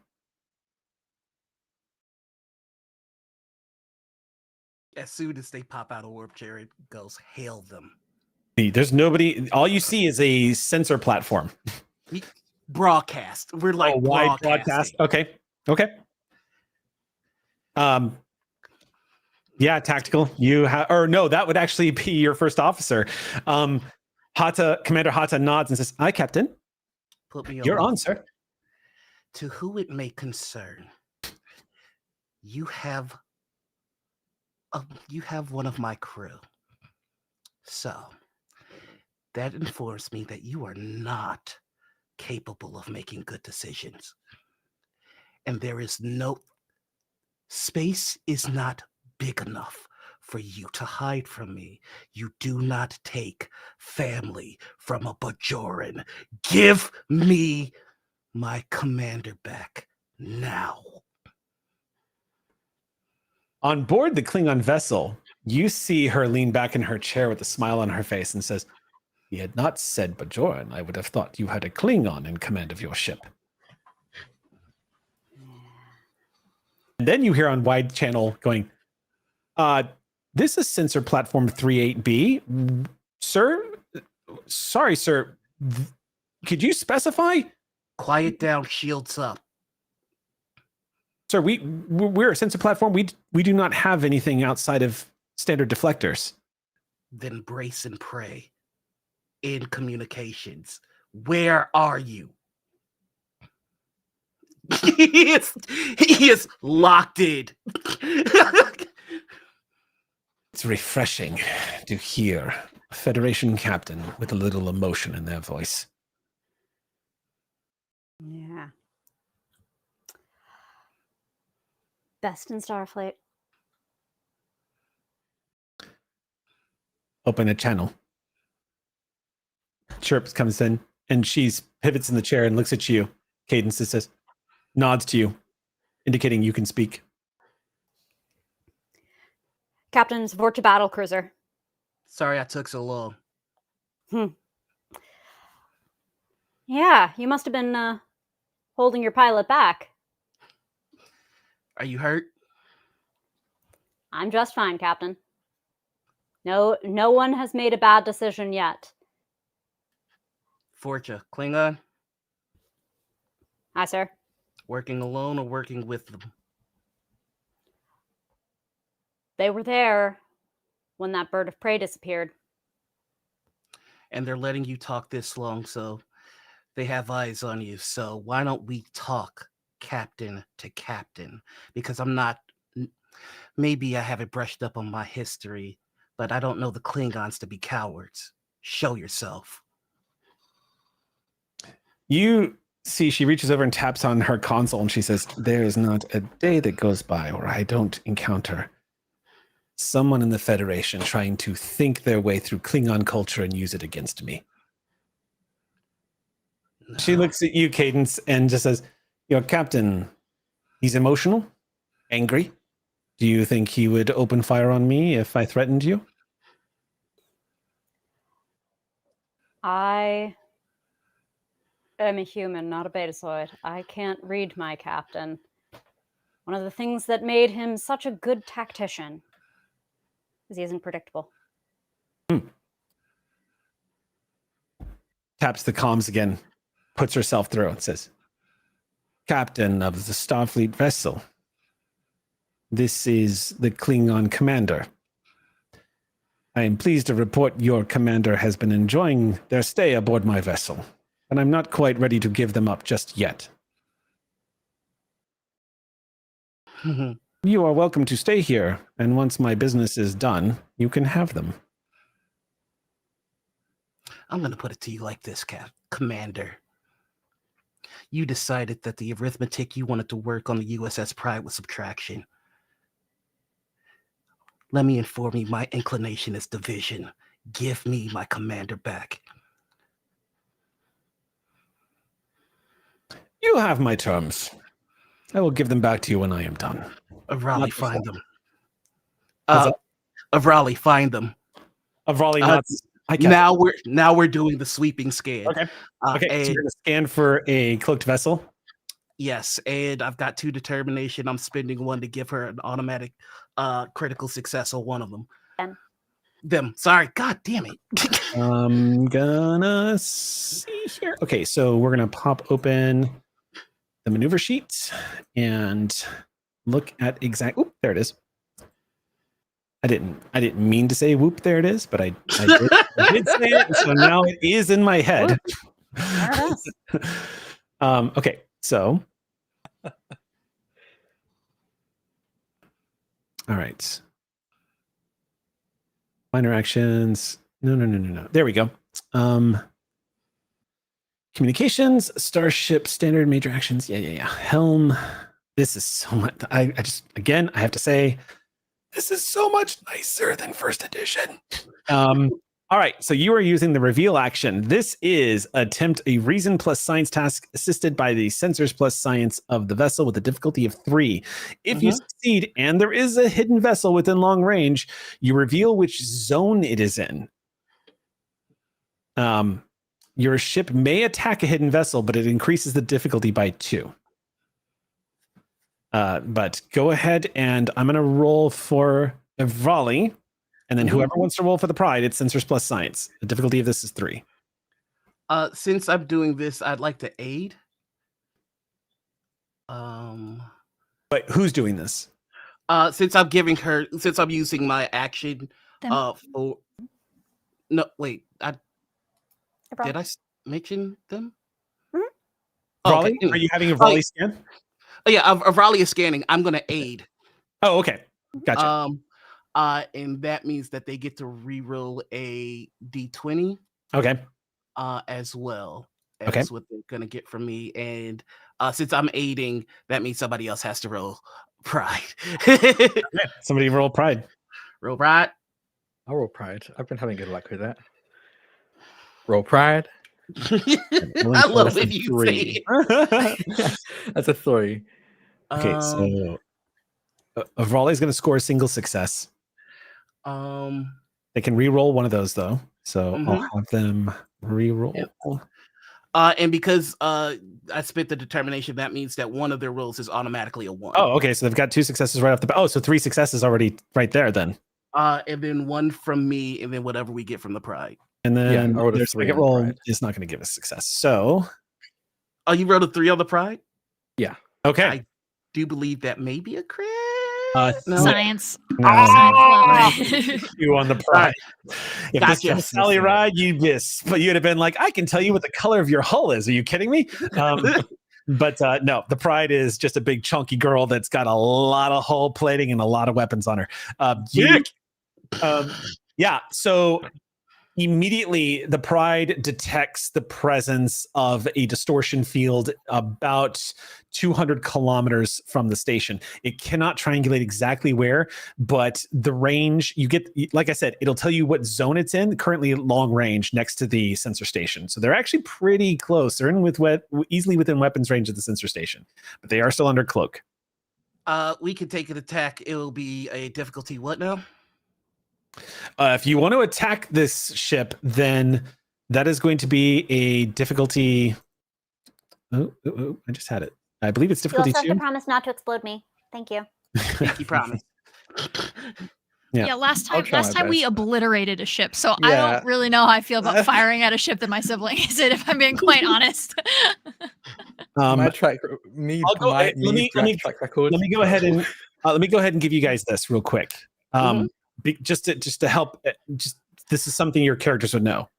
As soon as they pop out of warp, Jared goes, hail them. There's nobody. All you see is a sensor platform. Broadcast. We're like wide broadcast. Okay. Yeah, tactical. You have, or no, that would actually be your first officer. Commander Hata nods and says, "Aye, Captain. Put me on. You're on, sir. To who it may concern, you have one of my crew. So that informs me that you are not capable of making good decisions. And there is space is not big enough for you to hide from me. You do not take family from a Bajoran. Give me my commander back now." On board the Klingon vessel, you see her lean back in her chair with a smile on her face and says, "He had not said Bajoran. I would have thought you had a Klingon in command of your ship." And then you hear on wide channel going, this is sensor platform 38B. Sir? Sorry, sir. Could you specify? Quiet down, shields up. Sir, we're a sensor platform. We do not have anything outside of standard deflectors. Then brace and pray. In communications. Where are you? He is locked in. It's refreshing to hear a Federation captain with a little emotion in their voice. Yeah. Best in Starfleet. Open a channel. Chirps comes in, and she pivots in the chair and looks at you. Cadence says, nods to you, indicating you can speak. Captain, support to battle cruiser. Sorry I took so long. Yeah, you must have been holding your pilot back. Are you hurt? I'm just fine, Captain. No one has made a bad decision yet. Fortune, Klingon? Hi, sir. Working alone or working with them? They were there when that bird of prey disappeared. And they're letting you talk this long, so they have eyes on you. So why don't we talk captain to captain? Because I'm not... Maybe I haven't brushed up on my history, but I don't know the Klingons to be cowards. Show yourself. You see, she reaches over and taps on her console, and she says, there is not a day that goes by where I don't encounter someone in the Federation trying to think their way through Klingon culture and use it against me. No. She looks at you, Cadence, and just says, your captain, he's emotional, angry. Do you think he would open fire on me if I threatened you? I am a human, not a betazoid. I can't read my captain. One of the things that made him such a good tactician is he isn't predictable. Taps the comms again, puts herself through, and says, Captain of the Starfleet vessel, this is the Klingon commander. I am pleased to report your commander has been enjoying their stay aboard my vessel, and I'm not quite ready to give them up just yet. You are welcome to stay here, and once my business is done, you can have them. I'm going to put it to you like this, Commander. You decided that the arithmetic you wanted to work on the USS Pride was subtraction. Let me inform you, my inclination is division. Give me my commander back. You have my terms. I will give them back to you when I am done. Raleigh, find them. What's Raleigh, find them. Of Raleigh nuts. Now we're doing the sweeping scan. Okay. Okay. And, so you're gonna scan for a cloaked vessel. Yes, and I've got 2 determination. I'm spending 1 to give her an automatic critical success on one of them. Them. Sorry. God damn it. I'm gonna see here. Okay, so we're gonna pop open the maneuver sheet and look at exact. Oop, there it is. I didn't mean to say whoop. There it is, but I did say it, so now it is in my head. There it is. Okay, so all right. Minor actions. No. There we go. Communications, starship, standard, major actions. Yeah. Helm. This is so much. I have to say, this is so much nicer than first edition. All right, so you are using the reveal action. This is attempt a reason plus science task assisted by the sensors plus science of the vessel with a difficulty of 3. If you succeed and there is a hidden vessel within long range, you reveal which zone it is in. Your ship may attack a hidden vessel, but it increases the difficulty by 2. But go ahead and I'm going to roll for a volley. And then whoever wants to roll for the pride, it's sensors plus science. The difficulty of this is 3. Since I'm doing this, I'd like to aid. But who's doing this? Since I'm using my action, for no, wait, did I mention them? Raleigh, okay. Are you having a volley scan? Oh yeah, Raleigh is scanning. I'm gonna aid. Oh, okay, gotcha. and that means that they get to reroll a d20 Okay. as well Okay. as what they're gonna get from me. And since I'm aiding, that means somebody else has to roll pride. Okay. Somebody roll pride. Roll pride. I'll roll pride. I've been having good luck with that. Roll pride. I love when you say it. That's a 3. Okay, so Avrali's going to score a single success. They can re-roll one of those though, so I'll have them re-roll. And because I spent the determination, that means that one of their rolls is automatically a 1. Oh, okay. So they've got 2 successes right off the bat. Oh, so 3 successes already right there then. And then 1 from me, and then whatever we get from the pride. And then their 3 second roll is not going to give us success. So, oh, you rolled a 3 on the pride? Yeah. Okay. I do believe that may be a crit. No. Science. No. Science. You on the pride. If this Gotcha. was Sally Ride, you'd miss, but you'd have been like, I can tell you what the color of your hull is. Are you kidding me? But no, the pride is just a big chunky girl that's got a lot of hull plating and a lot of weapons on her. Yeah. So immediately the pride detects the presence of a distortion field about 200 kilometers from the station. It cannot triangulate exactly where, but the range you get, like I said, it'll tell you what zone it's in, currently long range next to the sensor station. So they're actually pretty close. They're in easily within weapons range of the sensor station, but they are still under cloak. We can take an attack. It will be a difficulty what now? If you want to attack this ship, then that is going to be a difficulty. Oh, I just had it. I believe it's difficulty You also 2. have to promise not to explode me. Thank you. Pinky promise. Yeah, last I'll try time my we best. obliterated a ship, so I Yeah. don't really know how I feel about firing at a ship that my sibling is in, if I'm being quite honest. My track, me, I'll go- my, let me- let me- track record. Let me go ahead and give you guys this real quick. Just to help. This is something your characters would know.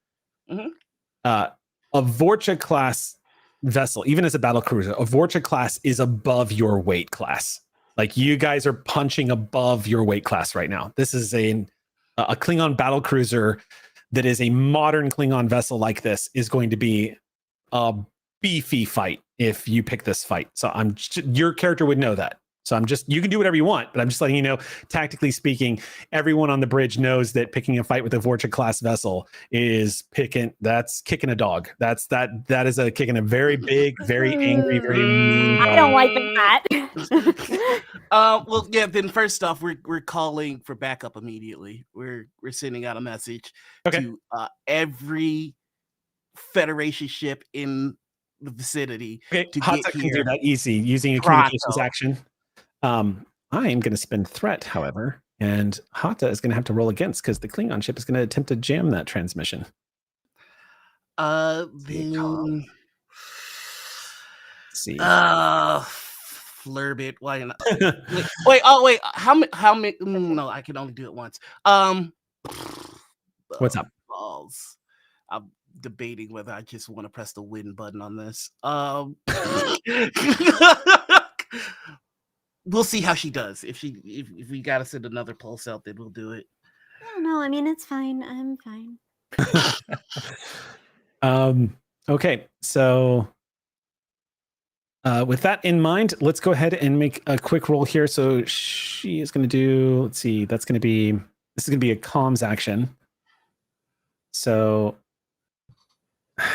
A Vorcha class vessel, even as a battle cruiser, a Vorcha class is above your weight class. Like, you guys are punching above your weight class right now. This is a Klingon battle cruiser that is a modern Klingon vessel like this is going to be a beefy fight if you pick this fight. So your character would know that. So you can do whatever you want, but I'm just letting you know, tactically speaking, everyone on the bridge knows that picking a fight with a Vorcha class vessel is kicking a dog. That is a kicking a very big, very angry, very mean dog. I don't like that. Well, yeah. Then first off, we're calling for backup immediately. We're sending out a message to every Federation ship in the vicinity. Okay, to Hot get can here do that easy using a pronto. communications action. I am going to spend threat, however, and Hata is going to have to roll against because the Klingon ship is going to attempt to jam that transmission. Then Let's see. Flurb it. Why not? wait. How many? No, I can only do it once. What's up? Balls. I'm debating whether I just want to press the win button on this. We'll see how she does. If we gotta send another pulse out, then we'll do it. No, I mean, it's fine. I'm fine. Okay, so with that in mind, let's go ahead and make a quick roll here. So she is going to do, let's see, this is going to be a comms action. So,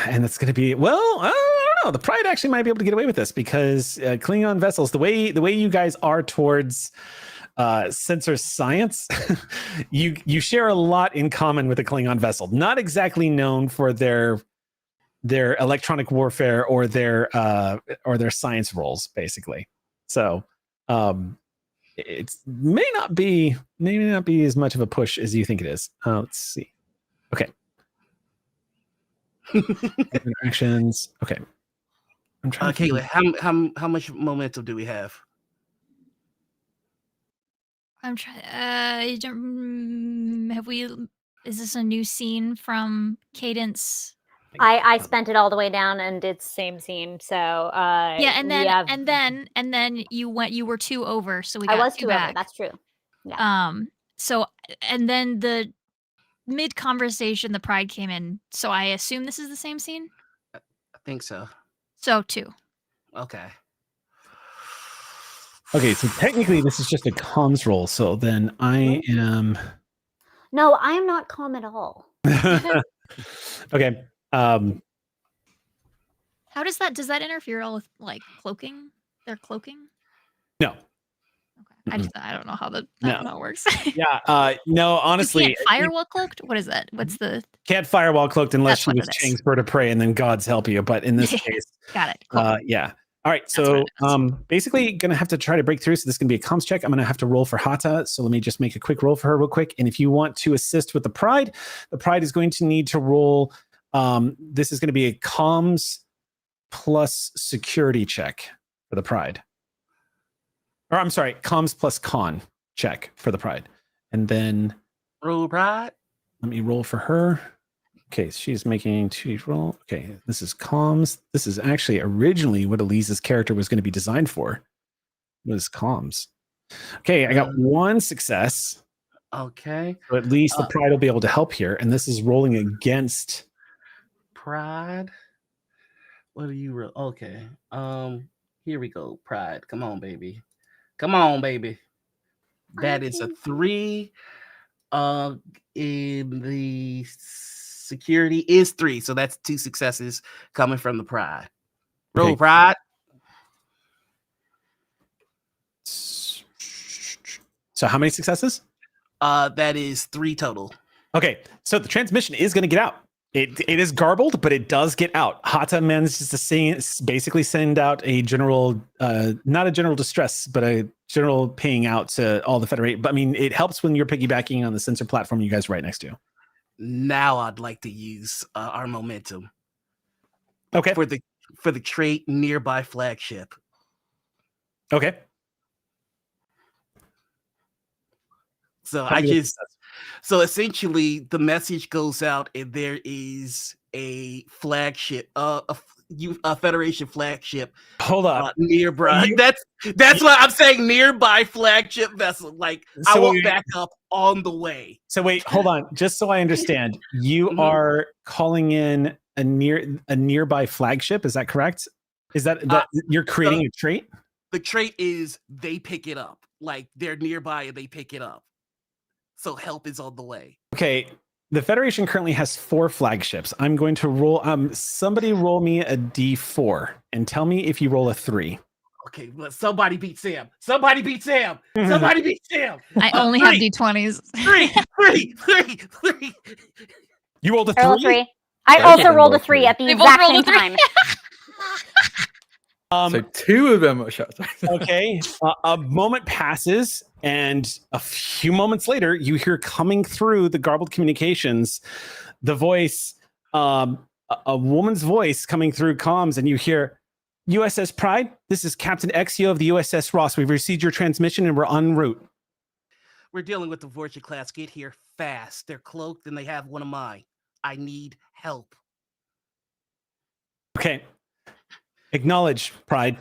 and it's going to be, well, I don't know. The Pride actually might be able to get away with this because Klingon vessels, the way you guys are towards sensor science, you share a lot in common with a Klingon vessel. Not exactly known for their electronic warfare or their science roles, basically. So it may not be as much of a push as you think it is. Let's see. Okay. Interactions. Okay. I'm trying to Caitlin, how much momentum do we have? I'm trying. Have we? Is this a new scene from Cadence? I spent it all the way down and did same scene. So yeah, and then you were 2 over, so we got I was 2 2 back. over. That's true. Yeah. So, and then the mid conversation, the Pride came in. So I assume this is the same scene. I think so. So 2. Okay. Okay, so technically this is just a comms roll. So then I am. No, I am not calm at all. Okay. How does that interfere all with like cloaking? They're cloaking? No. Okay. I don't know how that how it works. Yeah. No, honestly. You can't fire while cloaked? What is that? What's the Can't fire while cloaked unless That's she what was it is. Chang's bird of prey, and then God's help you. But in this case, Got it. Cool. yeah. All right. That's So what it basically gonna have to try to break through. So this is gonna be a comms check. I'm gonna have to roll for Hata. So let me just make a quick roll for her real quick. And if you want to assist with the Pride is going to need to roll. This is going to be a comms plus security check for the Pride. Or I'm sorry, comms plus con check for the Pride. And then Roll Pride. let me roll for her. Okay, she's making 2 roll. Okay, this is comms. This is actually originally what Elise's character was going to be designed for. Was comms. Okay, I got 1 success. Okay. So at least the Pride will be able to help here. And this is rolling against Pride. What do you roll? Okay. Here we go. Pride. Come on, baby. Come on, baby. That is a 3. In the security is 3, so that's 2 successes coming from the Pride. Roll Okay. Pride. So how many successes? That is 3 total. Okay, so the transmission is going to get out. It is garbled, but it does get out. Hata manages to basically send out a general, not a general distress, but a general ping out to all the Federate. But I mean, it helps when you're piggybacking on the sensor platform you guys are right next to. Now I'd like to use our momentum. Okay. For the trait nearby flagship. Okay. So so essentially the message goes out and there is a flagship, a Federation flagship. Hold up. Nearby. That's why I'm saying nearby flagship vessel. Like I won't back up on the way. So wait, hold on. Just so I understand, you are calling in a nearby flagship. Is that correct? Is that you're creating a trait? The trait is they pick it up. Like they're nearby and they pick it up. So help is on the way. Okay. The Federation currently has 4 flagships. I'm going to roll. Somebody roll me a D4 and tell me if you roll a 3. Okay, well, somebody beat Sam. Somebody beat Sam. Somebody beat Sam. I only have D20s. 3. You rolled a 3? I rolled a 3. I also rolled a 3 at the exact same time. So 2 of them are shut. Okay. A moment passes, and a few moments later, you hear coming through the garbled communications, the voice, a woman's voice coming through comms, and you hear, USS Pride, this is Captain Exio of the USS Ross. We've received your transmission and we're en route. We're dealing with the Voyager class. Get here fast. They're cloaked and they have one of mine. I need help. Okay. Acknowledge, Pride.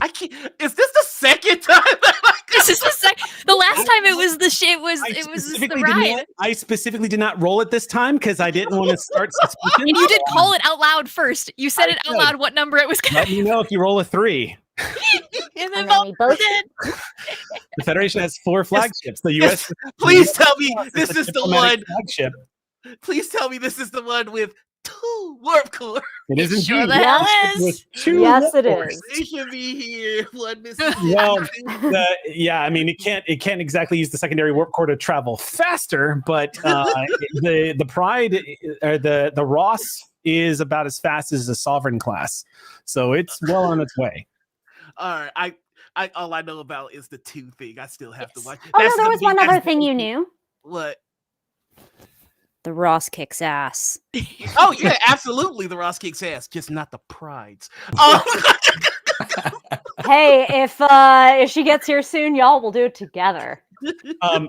I can't. Is this the second time? This is the second. The last time it was the shit was the ride. I specifically did not roll it this time because I didn't want to start suspicion. And you did call it out loud first. You said it out loud what number it was going Let me know if you roll a 3. And then we both did. The Federation has 4 flagships. The U.S. Please tell me this is the one. Flagship. Please tell me this is the one with 2 warp core. It is Sure indeed. the hell is. With 2 Yes, warp it cores. is. They should be here. One missing. Well, yeah, I mean, it can't exactly use the secondary warp core to travel faster, but the Pride or the Ross is about as fast as the Sovereign class, so it's well on its way. All right, I all I know about is the 2 thing. I still have to watch. Oh no, there was one other thing you knew. What? The Ross kicks ass. Oh yeah, absolutely. The Ross kicks ass, just not the Prides. Hey, if she gets here soon, y'all will do it together. I'm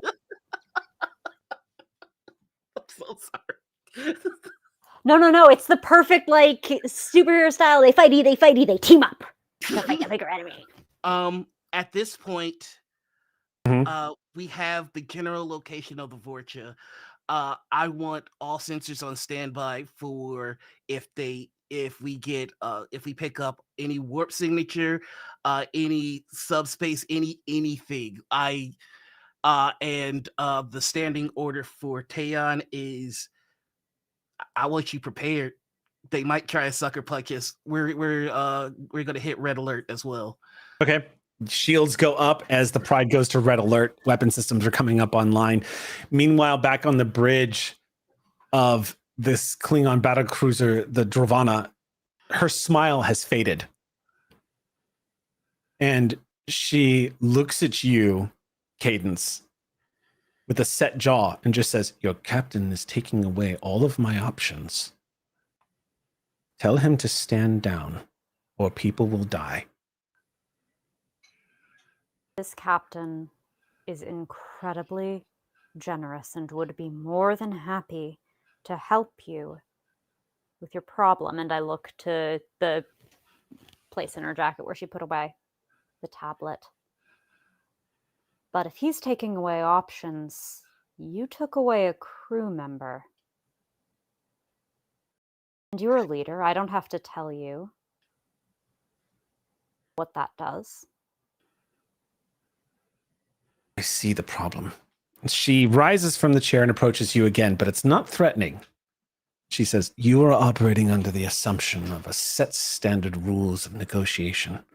so sorry. No. It's the perfect superhero style. They fighty, they team up to fight a bigger enemy. at this point, Mhm. we have the general location of the Vorcha. I want all sensors on standby for if we pick up any warp signature, any subspace, anything. And the standing order for Taeon is I want you prepared. They might try a sucker punch us. We're gonna hit red alert as well. Okay. Shields go up as the Pride goes to red alert. Weapon systems are coming up online. Meanwhile, back on the bridge of this Klingon battle cruiser, the Dravana, her smile has faded. And she looks at you, Cadence, with a set jaw and just says, "Your captain is taking away all of my options. Tell him to stand down or people will die." This captain is incredibly generous and would be more than happy to help you with your problem. And I look to the place in her jacket where she put away the tablet. But if he's taking away options, you took away a crew member. And you're a leader. I don't have to tell you what that does. I see the problem. She rises from the chair and approaches you again, but it's not threatening. She says, "You are operating under the assumption of a set standard rules of negotiation.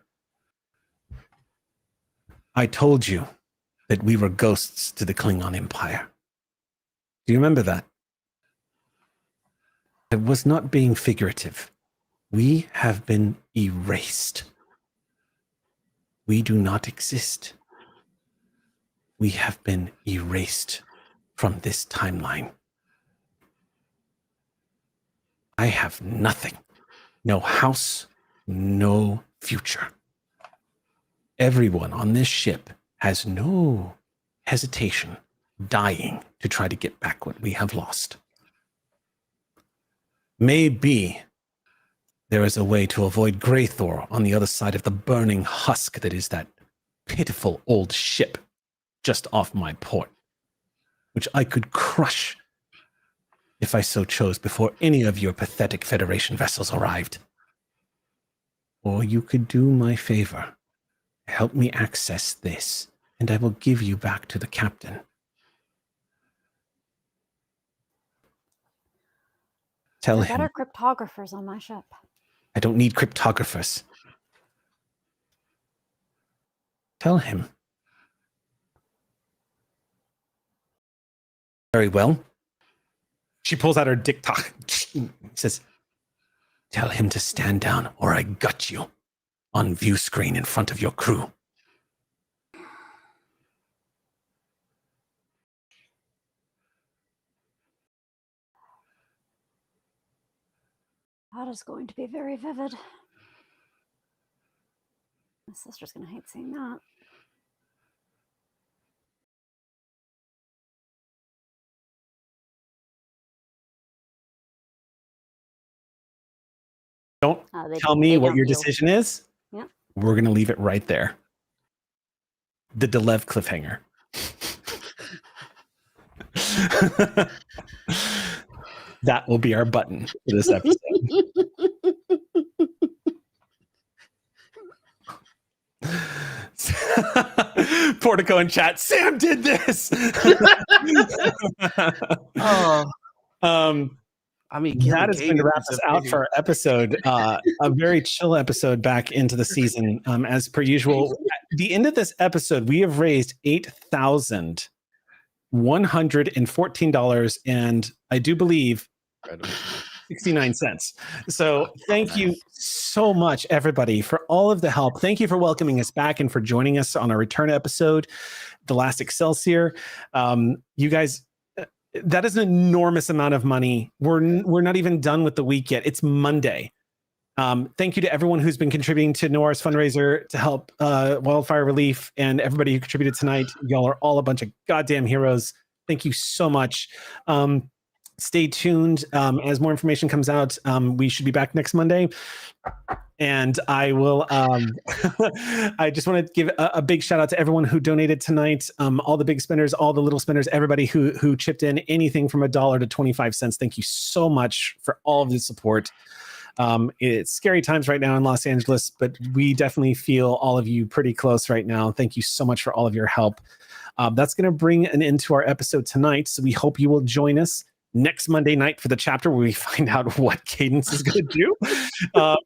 I told you that we were ghosts to the Klingon Empire. Do you remember that? I was not being figurative. We have been erased. We do not exist. We have been erased from this timeline. I have nothing. No house, no future. Everyone on this ship has no hesitation dying to try to get back what we have lost. Maybe there is a way to avoid Greythor on the other side of the burning husk that is that pitiful old ship just off my port, which I could crush if I so chose before any of your pathetic Federation vessels arrived. Or you could do my favor, help me access this, and I will give you back to the captain." Tell There are him, better cryptographers on my ship. I don't need cryptographers. Tell him. Very well. She pulls out her dick-tock. Says, "Tell him to stand down or I gut you on view screen in front of your crew." That is going to be very vivid. My sister's going to hate seeing that. Don't tell me what your decision is. Yeah. We're going to leave it right there. The Delev cliffhanger. That will be our button for this episode. Portico in chat, Sam did this. I mean, that is going to wrap us out for our episode. A very chill episode back into the season. As per usual, at the end of this episode, we have raised $8,114, and I do believe 69 cents. So thank you so much, everybody, for all of the help. Thank you for welcoming us back and for joining us on our return episode, The Last Excelsior. You guys, that is an enormous amount of money. We're not even done with the week yet. It's Monday. Thank you to everyone who's been contributing to Noir's fundraiser to help wildfire relief, and everybody who contributed tonight. Y'all are all a bunch of goddamn heroes. Thank you so much. Stay tuned as more information comes out. We should be back next Monday. And I will. I just want to give a big shout out to everyone who donated tonight. All the big spenders, all the little spenders, everybody who chipped in anything from $1 to 25 cents. Thank you so much for all of the support. It's scary times right now in Los Angeles, but we definitely feel all of you pretty close right now. Thank you so much for all of your help. That's going to bring an end to our episode tonight. So we hope you will join us next Monday night for the chapter where we find out what Cadence is going to do.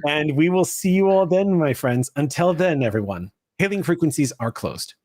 And we will see you all then, my friends. Until then, everyone, hailing frequencies are closed.